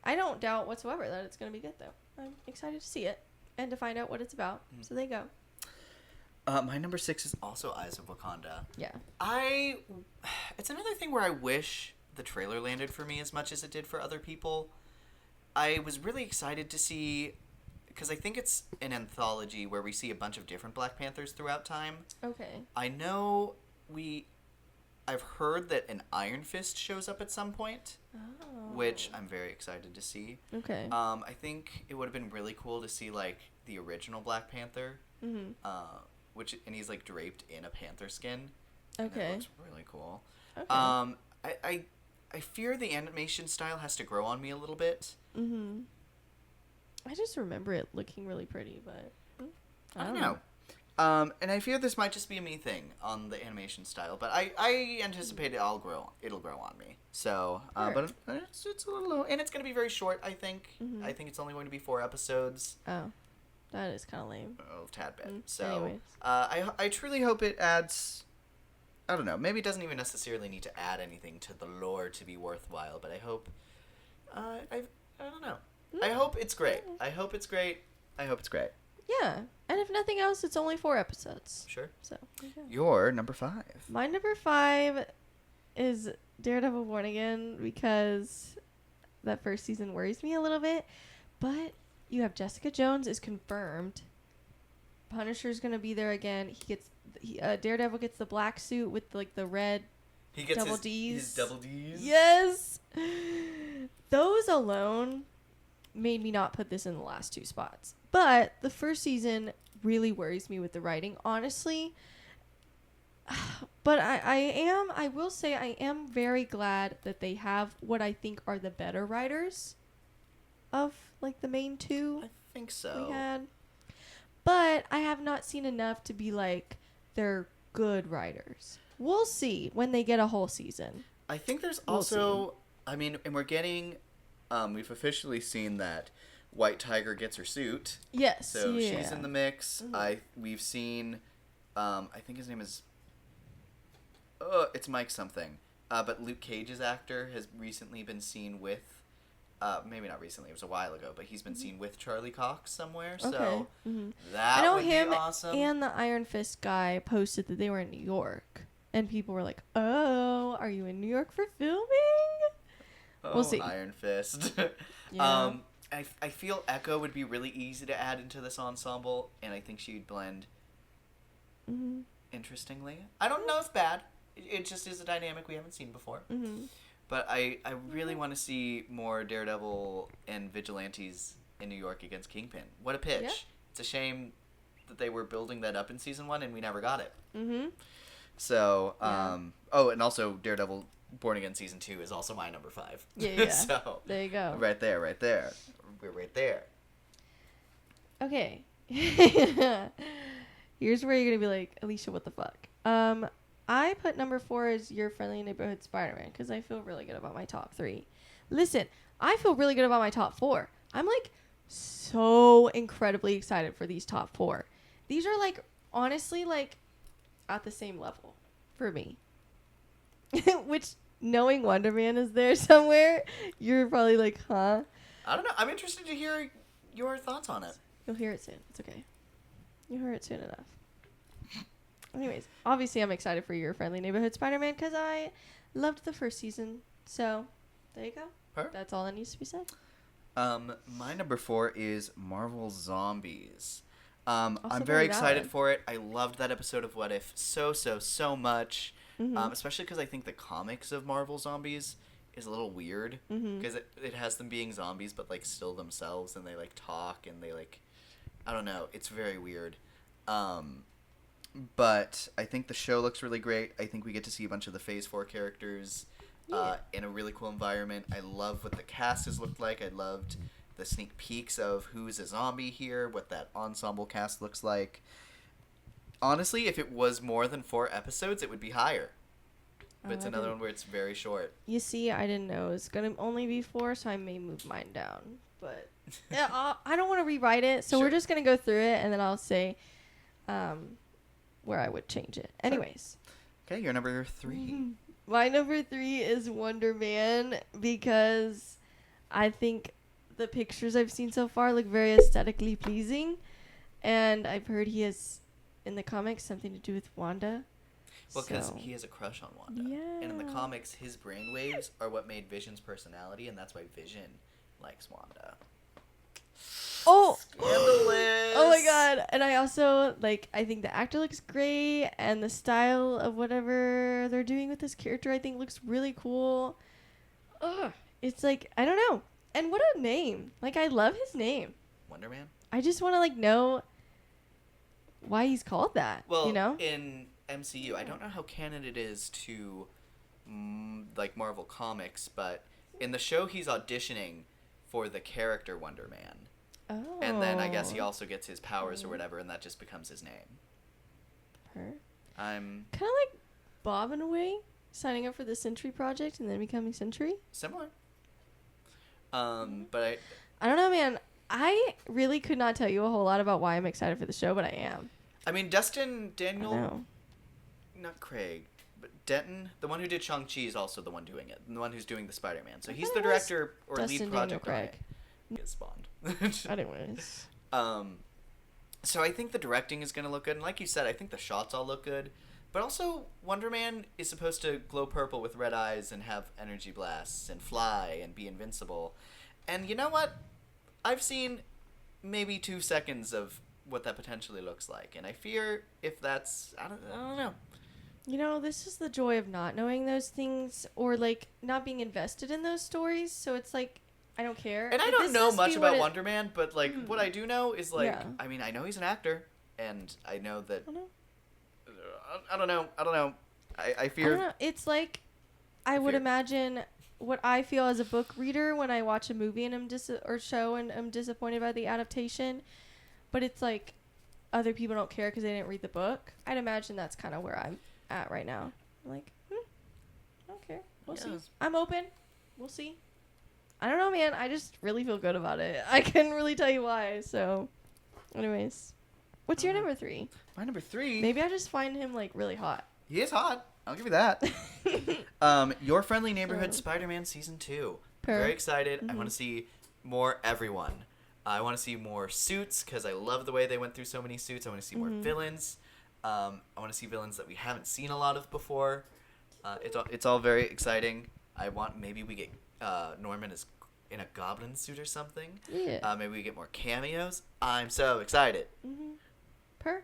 I don't doubt whatsoever that it's going to be good, though. I'm excited to see it and to find out what it's about. So there you go. My number 6 is also Eyes of Wakanda. Yeah. It's another thing where I wish the trailer landed for me as much as it did for other people. I was really excited to see, because I think it's an anthology where we see a bunch of different Black Panthers throughout time. Okay. I know I've heard that an Iron Fist shows up at some point, which I'm very excited to see. Okay. I think it would have been really cool to see like the original Black Panther, and he's like draped in a panther skin. Okay. It looks really cool. Okay. I fear the animation style has to grow on me a little bit. Mm-hmm. I just remember it looking really pretty, but I don't know. And I fear this might just be a me thing on the animation style, but I anticipate it'll grow on me. So, but it's a little low, and it's going to be very short, I think. Mm-hmm. I think it's only going to be 4 episodes. Oh, that is kind of lame. Oh, tad bit. So, I truly hope it adds, I don't know, maybe it doesn't even necessarily need to add anything to the lore to be worthwhile, but I hope, I don't know. I hope it's great. I hope it's great. I hope it's great. Yeah. And if nothing else, it's only 4 episodes. Sure. So, there you go. Your number 5. My number 5 is Daredevil Born Again because that first season worries me a little bit. But you have Jessica Jones is confirmed. Punisher's going to be there again. Daredevil gets the black suit with like the red He gets double his Ds. His double Ds. Yes. Those alone made me not put this in the last 2 spots. But the first season really worries me with the writing, honestly. But I will say I am very glad that they have what I think are the better writers of like the main 2 I think so. we had. But I have not seen enough to be like they're good writers. We'll see when they get a whole season. I think there's We'll also, I mean, and we're getting, we've officially seen that White Tiger gets her suit. Yes. So yeah. she's in the mix. Mhm. We've seen, I think his name is, it's Mike something. But Luke Cage's actor has recently been seen with, maybe not recently, it was a while ago, but he's been seen with Charlie Cox somewhere. Okay. So Mhm. that I know would him be awesome. and the Iron Fist guy posted that they were in New York. And people were like, oh, are you in New York for filming? We'll see. Iron Fist. Yeah. I feel Echo would be really easy to add into this ensemble, and I think she'd blend Mm-hmm. interestingly. I don't know if bad. It just is a dynamic we haven't seen before. Mm-hmm. But I really want to see more Daredevil and Vigilantes in New York against Kingpin. What a pitch. Yeah. It's a shame that they were building that up in season 1 and we never got it. Mm-hmm. So, Yeah. and also Daredevil Born Again season 2 is also my number 5. Yeah. So, There you go. right there. We're right there. Okay. Here's where you're going to be like, Alicia, what the fuck? I put number 4 as Your Friendly Neighborhood Spider-Man because I feel really good about my top 3. Listen, I feel really good about my top 4. I'm like so incredibly excited for these top 4. These are like honestly like at the same level for me. Which knowing Wonder Man is there somewhere, you're probably like, huh? I don't know. I'm interested to hear your thoughts on it. You'll hear it soon. It's okay. You'll hear it soon enough. Anyways, obviously I'm excited for Your Friendly Neighborhood Spider-Man because I loved the first season. So, there you go. Perfect. That's all that needs to be said. My number 4 is Marvel Zombies. Also I'm very very excited valid. for it. I loved that episode of What If so much. Mhm. Especially because I think the comics of Marvel Zombies is a little weird. Mhm. Because it has them being zombies, but, like, still themselves, and they, like, talk, and they, like... I don't know. It's very weird. But I think the show looks really great. I think we get to see a bunch of the Phase 4 characters in a really cool environment. I love what the cast has looked like. I loved the sneak peeks of who's a zombie here, what that ensemble cast looks like. Honestly, if it was more than 4 episodes, it would be higher. But it's I another didn't- one where it's very short. You see, I didn't know it was going to only be 4, so I may move mine down. But yeah, I don't want to rewrite it, so we're Sure. just going to go through it, and then I'll say where I would change it. Anyways. Okay, you're number 3. My number 3 is Wonder Man because I think the pictures I've seen so far look very aesthetically pleasing. And I've heard he has, in the comics, something to do with Wanda. Well, because So- he has a crush on Wanda. And in the Yeah. comics, his brainwaves are what made Vision's personality, and that's why Vision likes Wanda. Oh! Scandalous! Oh my god. And I also, like, I think the actor looks great, and the style of whatever they're doing with this character, I think, looks really cool. Ugh. It's like, I don't know. And what a name. Like, I love his name. Wonder Man? I just want to, like, know why he's called that, Well, you know? in MCU, I don't know how canon it is to, like, Marvel Comics, but in the show, he's auditioning for the character Wonder Man. Oh. And then I guess he also gets his powers or whatever, and that just becomes his name. Her. I'm Kind of like Bob in a way, signing up for the Sentry Project and then becoming Sentry. similar. But I don't know, man. I really could not tell you a whole lot about why I'm excited for the show, but I am. I mean, Dustin I Daniel, know. not Craig, but Denton, the one who did Shang-Chi is also the one doing it, the one who's doing the Spider-Man. So I he's thought the it was director or Dustin lead Daniel project on Craig. it. Is spawned. Anyways. So I think the directing is going to look good. And like you said, I think the shots all look good. But also, Wonder Man is supposed to glow purple with red eyes and have energy blasts and fly and be invincible. And you know what? I've seen maybe 2 seconds of what that potentially looks like. And I fear if that's... I don't know. You know, this is the joy of not knowing those things or, like, not being invested in those stories. So it's like, I don't care. And I If don't this know has to much be about what Wonder Man, but, like, what I do know is, like... Yeah. I mean, I know he's an actor. And I know that... I don't know. I don't know. I I fear... don't know. It's like, I would fear. imagine what I feel as a book reader when I watch a movie and or show and I'm disappointed by the adaptation. But it's like, other people don't care because they didn't read the book. I'd imagine that's kind of where I'm at right now. I'm like, I don't care. We'll see. Yes. I'm open. We'll see. I don't know, man. I just really feel good about it. I couldn't really tell you why. So, anyways, what's your number 3? My number 3... Maybe I just find him like really hot. He is hot. I'll give you that. Your Friendly Neighborhood So- Spider-Man Season 2. Per. Very excited. I want to see more everyone. I want to see more suits because I love the way they went through so many suits. I want to see more villains. I want to see villains that we haven't seen a lot of before. It's all very exciting. I want maybe we get Norman as in a goblin suit or something. Yeah. Maybe we get more cameos. I'm so excited. Per.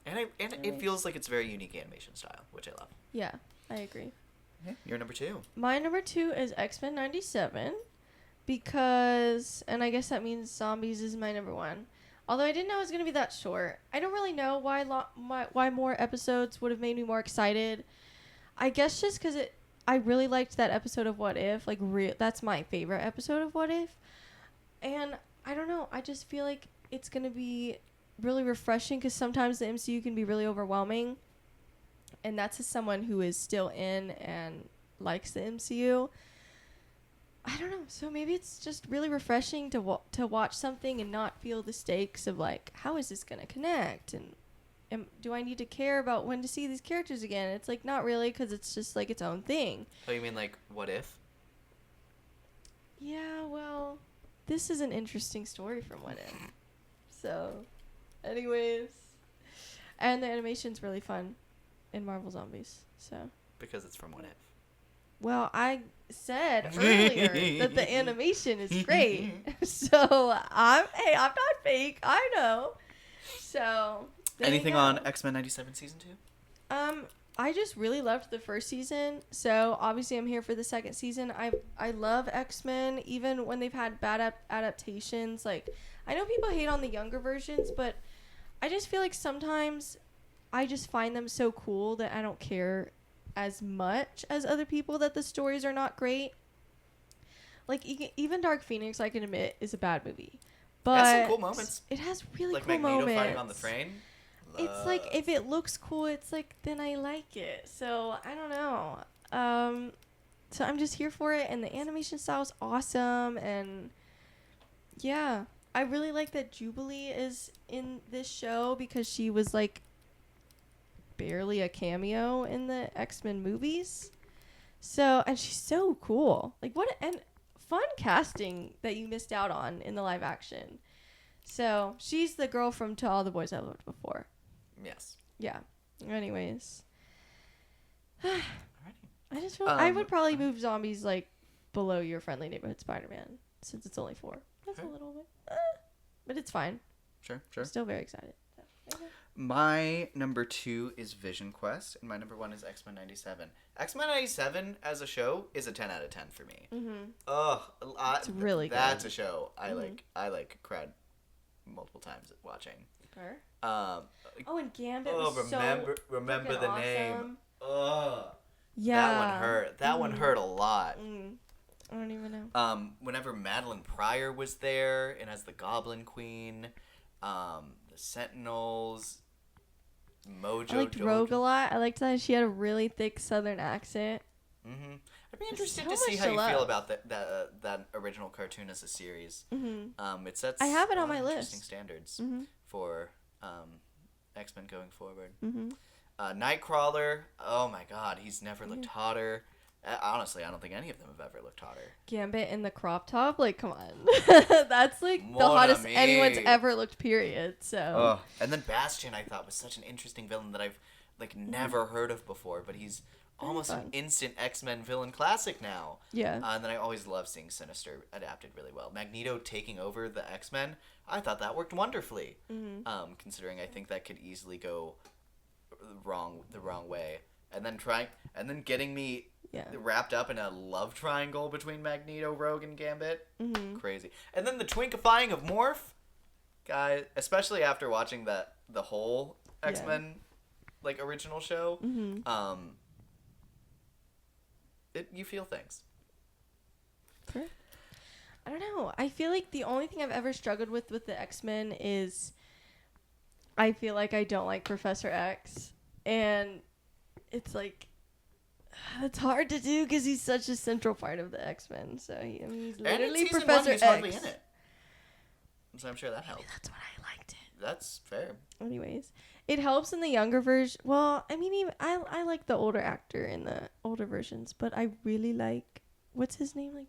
And it feels like it's very unique animation style, which I love. Yeah, I agree. You're number 2. My number 2 is X-Men 97 because, and I guess that means zombies is my number 1. Although I didn't know it was going to be that short. I don't really know why more episodes would have made me more excited. I guess just because I really liked that episode of What If. Like, that's my favorite episode of What If. And I don't know. I just feel like it's going to be really refreshing because sometimes the MCU can be really overwhelming. And that's as someone who is still in and likes the MCU. I don't know. So maybe it's just really refreshing to watch something and not feel the stakes of like, how is this going to connect? And do I need to care about when to see these characters again? It's like, not really, because it's just like its own thing. Oh, you mean like What If? Yeah, well, this is an interesting story from What If. So, anyways. And the animation's really fun in Marvel Zombies. So. Because it's from What If. Well, I said earlier that the animation is great. So, I'm not fake. I know. So, there you Anything go. on X-Men 97 Season 2? I just really loved the first season. So, obviously I'm here for the second season. I love X-Men even when they've had bad adaptations. Like, I know people hate on the younger versions, but I just feel like sometimes I just find them so cool that I don't care as much as other people that the stories are not great. Like, even Dark Phoenix, I can admit, is a bad movie. But It has some cool moments. It has really Like cool Magneto moments. fighting on the train. It's like, if it looks cool, it's like, then I like it. So, I don't know. So I'm just here for it, and the animation style is awesome, and yeah. I really like that Jubilee is in this show because she was, like, barely a cameo in the X-Men movies. So, and she's so cool. Like, and fun casting that you missed out on in the live action. So, she's the girl from To All the Boys I Loved Before. Yes. Yeah. Anyways. Alrighty. I just feel I would probably move zombies, like, below Your Friendly Neighborhood Spider-Man since it's only 4. That's Okay. a little bit. But it's fine. Sure. I'm still very excited. So, okay. My number 2 is Vision Quest, and my number 1 is X-Men 97. X-Men 97 as a show is a 10 out of 10 for me. Ugh. It's really good. That's a show I like cried multiple times watching. Her? Um, Oh, and Gambit oh, was remember freaking the awesome. name. Ugh. Yeah. That one hurt. That one hurt a lot. I don't even know. Whenever Madeline Pryor was there and as the Goblin Queen, the Sentinels, Mojo. I liked Rogue a lot. I liked that she had a really thick Southern accent. Mm-hmm. I'd be interested so to see much how to you feel love. about that original cartoon as a series. It sets I have it on a lot my of interesting list. standards for X-Men going forward. Mm-hmm. Nightcrawler, oh my god, he's never looked hotter. Honestly, I don't think any of them have ever looked hotter. Gambit in the crop top, like, come on. That's like the Mon hottest ami. anyone's ever looked, period. So And then Bastion, I thought, was such an interesting villain that I've like never heard of before, but he's almost an fun. instant X-Men villain classic now. yeah. And then I always love seeing Sinister adapted really well. Magneto taking over the X-Men, I thought that worked wonderfully. Considering I think that could easily go the wrong way. And then getting me Yeah. wrapped up in a love triangle between Magneto, Rogue, and Gambit. Crazy. And then the twinkifying of Morph, guys, especially after watching the whole X-Men like original show, you feel things. Sure. I don't know. I feel like the only thing I've ever struggled with the X-Men is I feel like I don't like Professor X, and it's like it's hard to do because he's such a central part of the X-Men. So he's And in literally season Professor 1, he's X. hardly in it. So I'm sure that helped. That's what I liked it. That's fair. Anyways, it helps in the younger version. Well, I mean, even I like the older actor in the older versions, but I really like what's his name? Like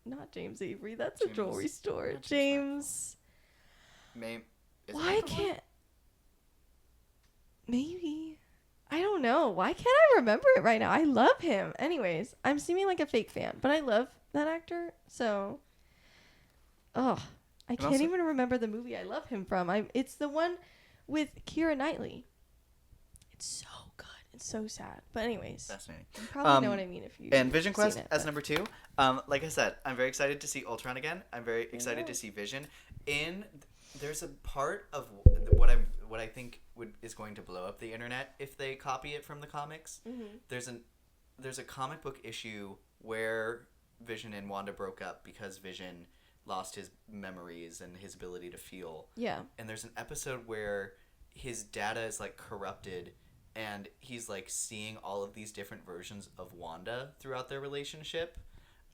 not James Avery. That's a James- jewelry store. not James. Is it Why Michael can't? Maybe. I don't know. Why can't I remember it right now? I love him. Anyways, I'm seeming like a fake fan, but I love that actor. So, I can't also- even remember the movie I love him from. It's the one with Keira Knightley. It's so good. It's so sad. But anyways, Fascinating. you probably know what I mean if you. And Vision Quest seen it, as but- number 2. Like I said, I'm very excited to see Ultron again. I'm very excited to see Vision. There's a part of what I think is going to blow up the internet if they copy it from the comics. There's a comic book issue where Vision and Wanda broke up because Vision lost his memories and his ability to feel. Yeah. And there's an episode where his data is like corrupted and he's like seeing all of these different versions of Wanda throughout their relationship.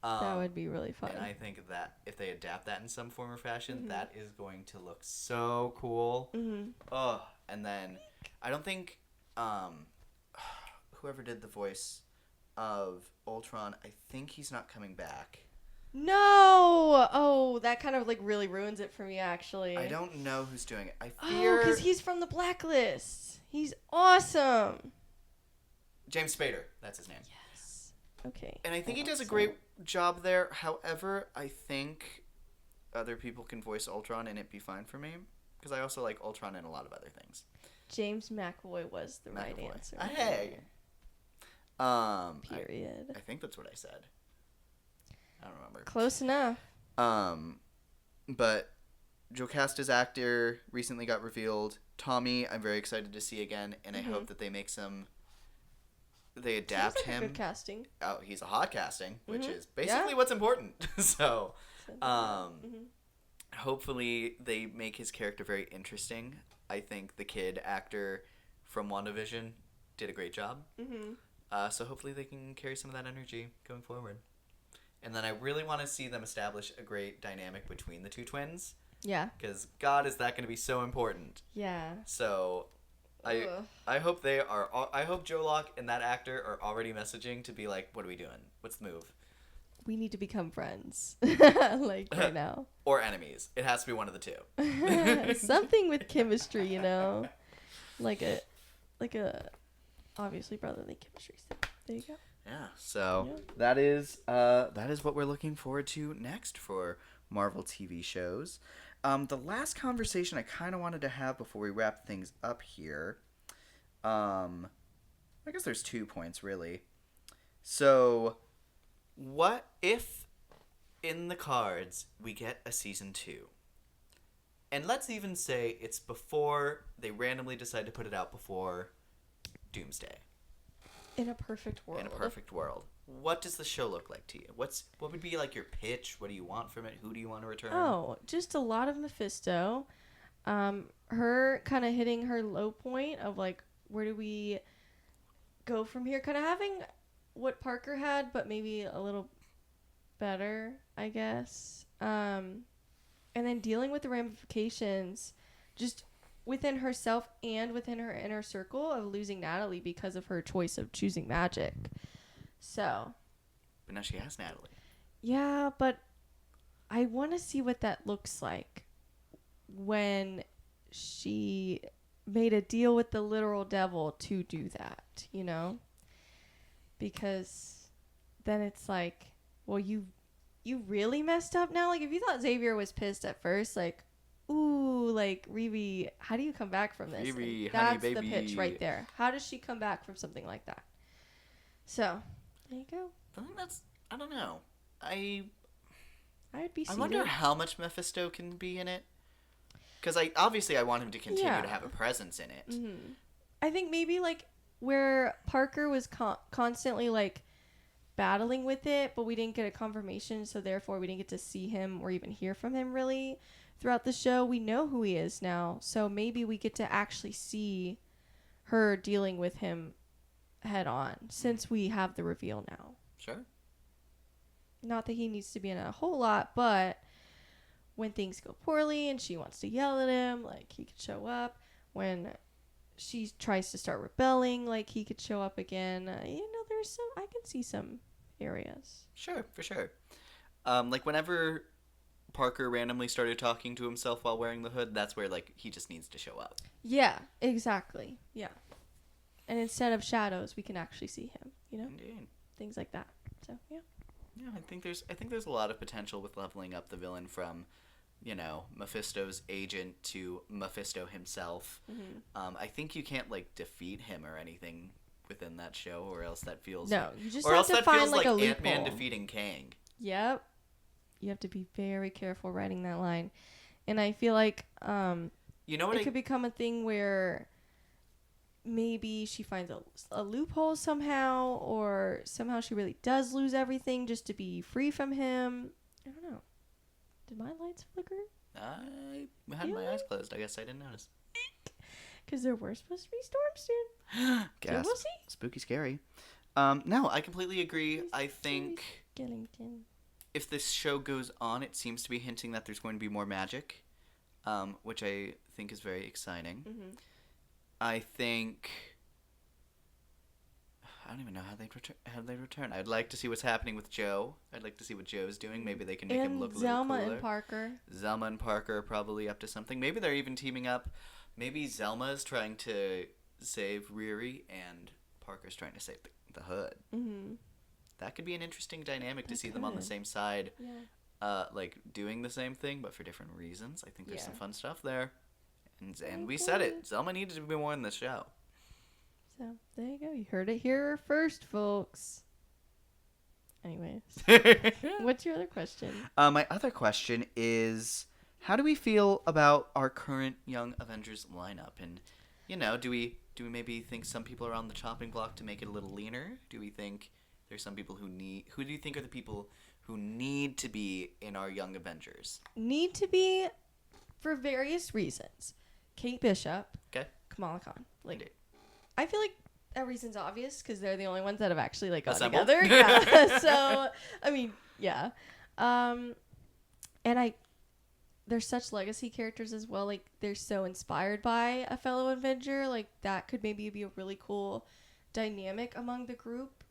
That would be really fun. And I think that if they adapt that in some form or fashion, that is going to look so cool. And then I don't think whoever did the voice of Ultron, I think he's not coming back. No! Oh, that kind of like really ruins it for me, actually. I don't know who's doing it. I Oh, fear because he's from the Blacklist. He's awesome. James Spader. That's his name. Yes. Okay. And I think he does a great job there. However, I think other people can voice Ultron and it'd be fine for me. Because I also like Ultron and a lot of other things. James McAvoy was the right McAvoy. answer. Hey. Period. I think that's what I said. I don't remember. Close enough. But Jocasta's actor recently got revealed. Tommy, I'm very excited to see again, and I hope that they adapt Seems like him. a good casting. Oh, he's a hot casting, which is basically what's important. So, hopefully they make his character very interesting. I think the kid actor from WandaVision did a great job. So hopefully they can carry some of that energy going forward. And then I really want to see them establish a great dynamic between the two twins. Yeah. Because God, is that going to be so important. Yeah. So I hope I hope Joe Locke and that actor are already messaging to be like, what are we doing? What's the move? We need to become friends. Like right now. Or enemies. It has to be one of the two. Something with chemistry, you know. Like a obviously brotherly chemistry. So there you go. Yeah, so that is what we're looking forward to next for Marvel TV shows. The last conversation I kind of wanted to have before we wrap things up here, I guess there's 2 points really. So, what if in the cards we get a season 2? And let's even say it's before they randomly decide to put it out before Doomsday. In a perfect world. In a perfect world. What does the show look like to you? What would be like your pitch? What do you want from it? Who do you want to return? Oh, just a lot of Mephisto. Her kind of hitting her low point of like, where do we go from here? Kind of having what Parker had, but maybe a little better, I guess. And then dealing with the ramifications just within herself and within her inner circle of losing Natalie because of her choice of choosing magic. So But now she has Natalie. Yeah, but I want to see what that looks like when she made a deal with the literal devil to do that, you know? Because then it's like, well, you really messed up now? Like, if you thought Xavier was pissed at first, like, ooh, like, Riri, how do you come back from this? Riri, And honey, that's the baby. pitch right there. How does she come back from something like that? So, there you go. I think I don't know. I I'd be I seated. wonder how much Mephisto can be in it. Because obviously I want him to continue Yeah. to have a presence in it. Mm-hmm. I think maybe, like, where Parker was constantly, like, battling with it, but we didn't get a confirmation, so therefore we didn't get to see him or even hear from him really throughout the show. We know who he is now, so maybe we get to actually see her dealing with him head on since we have the reveal now. Sure. Not that he needs to be in a whole lot, but when things go poorly and she wants to yell at him, like, he could show up. When she tries to start rebelling, like, he could show up again. There's some, I can see some areas. Sure, for sure. Like whenever Parker randomly started talking to himself while wearing the hood, that's where, like, he just needs to show up. Yeah, exactly. Yeah. And instead of shadows, we can actually see him, Indeed. Things like that. So, yeah. Yeah, I think there's a lot of potential with leveling up the villain from, Mephisto's agent to Mephisto himself. Mm-hmm. I think you can't, like, defeat him or anything within that show, or else that feels No, you just or have else to that find, feels like, a Ant-Man loophole. defeating Kang. Yep. You have to be very careful writing that line. And I feel like You know what? it could become a thing where maybe she finds a loophole somehow, or somehow she really does lose everything just to be free from him. I don't know. Did my lights flicker? I had my eyes closed. I guess I didn't notice. Because there were supposed to be storms soon. Gasp. we'll see. Spooky scary. No, I completely agree. I think Skellington. if this show goes on, it seems to be hinting that there's going to be more magic, which I think is very exciting. Mm-hmm. I think I don't even know how they return. I'd like to see what's happening with Joe. I'd like to see what Joe's doing. Maybe they can make him look a little Zelma cooler. and Parker. Zelma and Parker are probably up to something. Maybe they're even teaming up. Maybe Zelma's trying to save Riri and Parker's trying to save the hood. Mm-hmm. That could be an interesting dynamic to That see them on the could. same side, Yeah. like doing the same thing but for different reasons. I think there's some Yeah. fun stuff there. And Very we said it. cool. Zelma needed to be more in this show. So there you go. You heard it here first, folks. Anyways, what's your other question? My other question is, how do we feel about our current Young Avengers lineup? And, do we maybe think some people are on the chopping block to make it a little leaner? Do we think there's some people who do you think are the people who need to be in our Young Avengers? Need to be for various reasons. Kate Bishop, Okay. Kamala Khan. Like, Indeed. I feel like that reason's obvious because they're the only ones that have actually like got Assembled? together. Yeah. So I mean, yeah. And they're such legacy characters as well. Like, they're so inspired by a fellow Avenger. Like, that could maybe be a really cool dynamic among the group.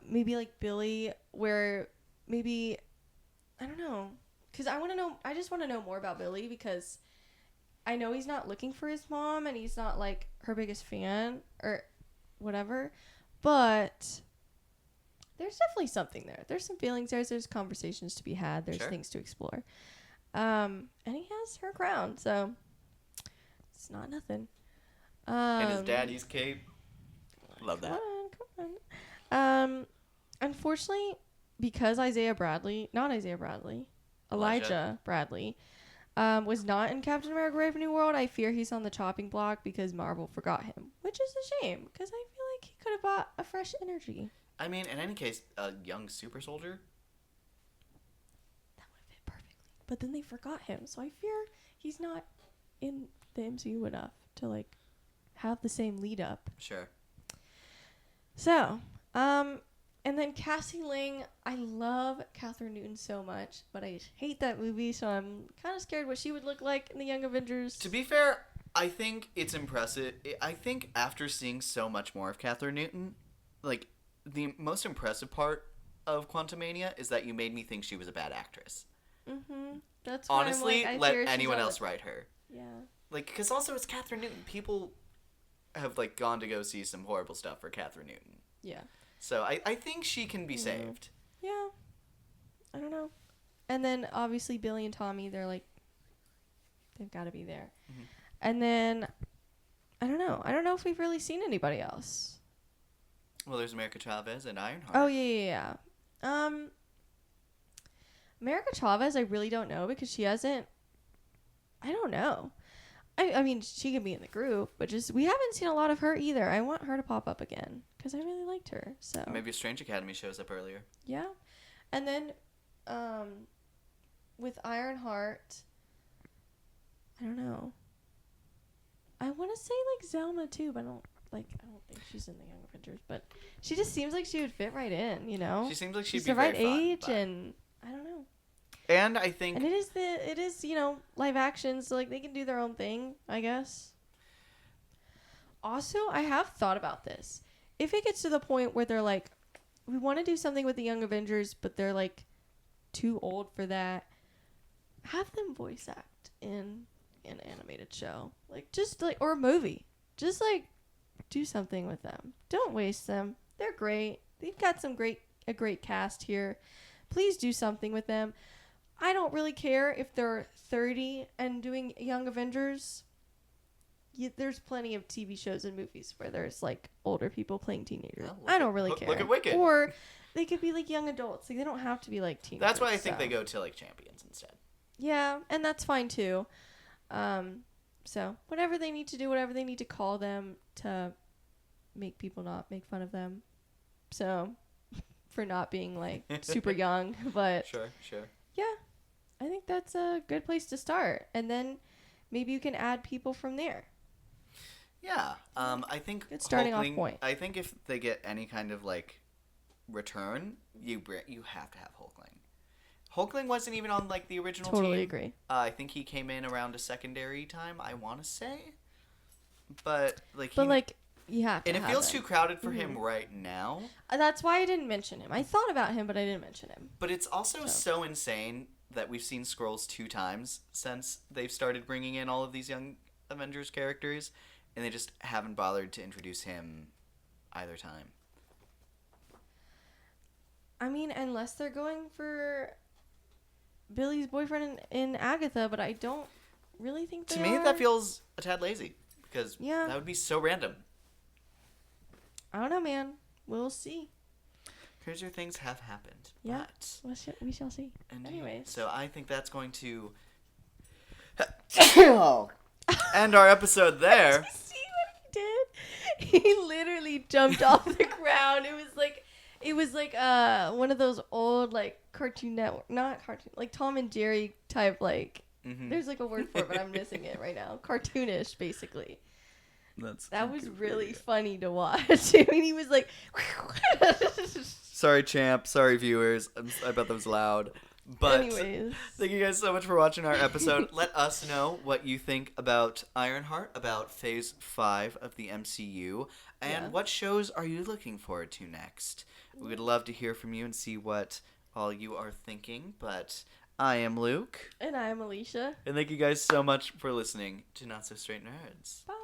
Maybe like Billy, where maybe I don't know, because I just want to know more about Billy, because I know he's not looking for his mom and he's not like her biggest fan or whatever, but there's definitely something there. There's some feelings there. There's conversations to be had. There's Sure. things to explore. And he has her crown, so it's not nothing. And his daddy's cape. Love that. Come on. Unfortunately, because Elijah Bradley, was not in Captain America: Brave New World, I fear he's on the chopping block because Marvel forgot him, which is a shame because I feel like he could have brought a fresh energy. I mean, in any case, a young super soldier. That would have fit perfectly. But then they forgot him, so I fear he's not in the MCU enough to like have the same lead up. Sure. So, and then Cassie Lang, I love Catherine Newton so much, but I hate that movie, so I'm kind of scared what she would look like in the Young Avengers. To be fair, I think it's impressive. I think after seeing so much more of Catherine Newton, like, the most impressive part of Quantumania is that you made me think she was a bad actress. Mm-hmm. That's why Honestly, I'm like, I let fear she's anyone on else the- write her. Yeah. Like, because also it's Catherine Newton. People have, like, gone to go see some horrible stuff for Catherine Newton. Yeah. So I think she can be saved. Yeah. I don't know. And then obviously Billy and Tommy, they're like, they've got to be there. Mm-hmm. And then I don't know. I don't know if we've really seen anybody else. Well, there's America Chavez and Ironheart. Oh yeah. America Chavez, I really don't know because she hasn't. I don't know. I mean, she can be in the group, but just we haven't seen a lot of her either. I want her to pop up again because I really liked her. So Maybe a Strange Academy shows up earlier. yeah, and then with Ironheart, I don't know. I want to say like Zelma too, but I don't think she's in the Young Avengers. But she just seems like she would fit right in, you know. She seems like she'd She's be the right very fun, age, but- and I don't know. And I think And it is you know live action, so like they can do their own thing, I guess. Also, I have thought about this. If it gets to the point where they're like, we want to do something with the Young Avengers, but they're like too old for that, have them voice act in an animated show, like just like or a movie, just like do something with them. Don't waste them. They're great. They've got a great cast here. Please do something with them. I don't really care if they're 30 and doing Young Avengers. There's plenty of TV shows and movies where there's like older people playing teenagers. Yeah, I don't really look care. at Wicked. Or they could be like young adults. Like they don't have to be like teenagers. that's why I think so. they go to, like, Champions instead. Yeah, and that's fine too. So whatever they need to do, whatever they need to call them to make people not make fun of them. So for not being like super young, but Sure. yeah, I think that's a good place to start. And then maybe you can add people from there. Yeah. I think Good starting off Hulkling- point. I think if they get any kind of, like, return, you have to have Hulkling. Hulkling wasn't even on, like, the original team. Totally agree. I think he came in around a secondary time, I want to say. But, like, You have to and it have feels him. too crowded for him right now. That's why I didn't mention him. I thought about him, but I didn't mention him. But it's also so insane that we've seen Skrulls 2 times since they've started bringing in all of these young Avengers characters, and they just haven't bothered to introduce him either time. I mean, unless they're going for Billy's boyfriend in Agatha, but I don't really think they To me, are. that feels a tad lazy, because Yeah. that would be so random. I don't know, man. We'll see. Crazier things have happened. Yeah. But We shall see. Indeed. Anyways. So I think that's going to end our episode there. See what he did? He literally jumped off the ground. It was like one of those old like Cartoon Network, not cartoon, like Tom and Jerry type like. Mhm. There's like a word for it, but I'm missing it right now. Cartoonish, basically. That was really funny to watch. I mean, he was like. Sorry, champ. Sorry, viewers. I bet that was loud. But Anyways. thank you guys so much for watching our episode. Let us know what you think about Ironheart, about Phase 5 of the MCU, and Yeah. what shows are you looking forward to next. We would love to hear from you and see what all you are thinking. But I am Luke. And I'm Alicia. And thank you guys so much for listening to Not So Straight Nerds. Bye.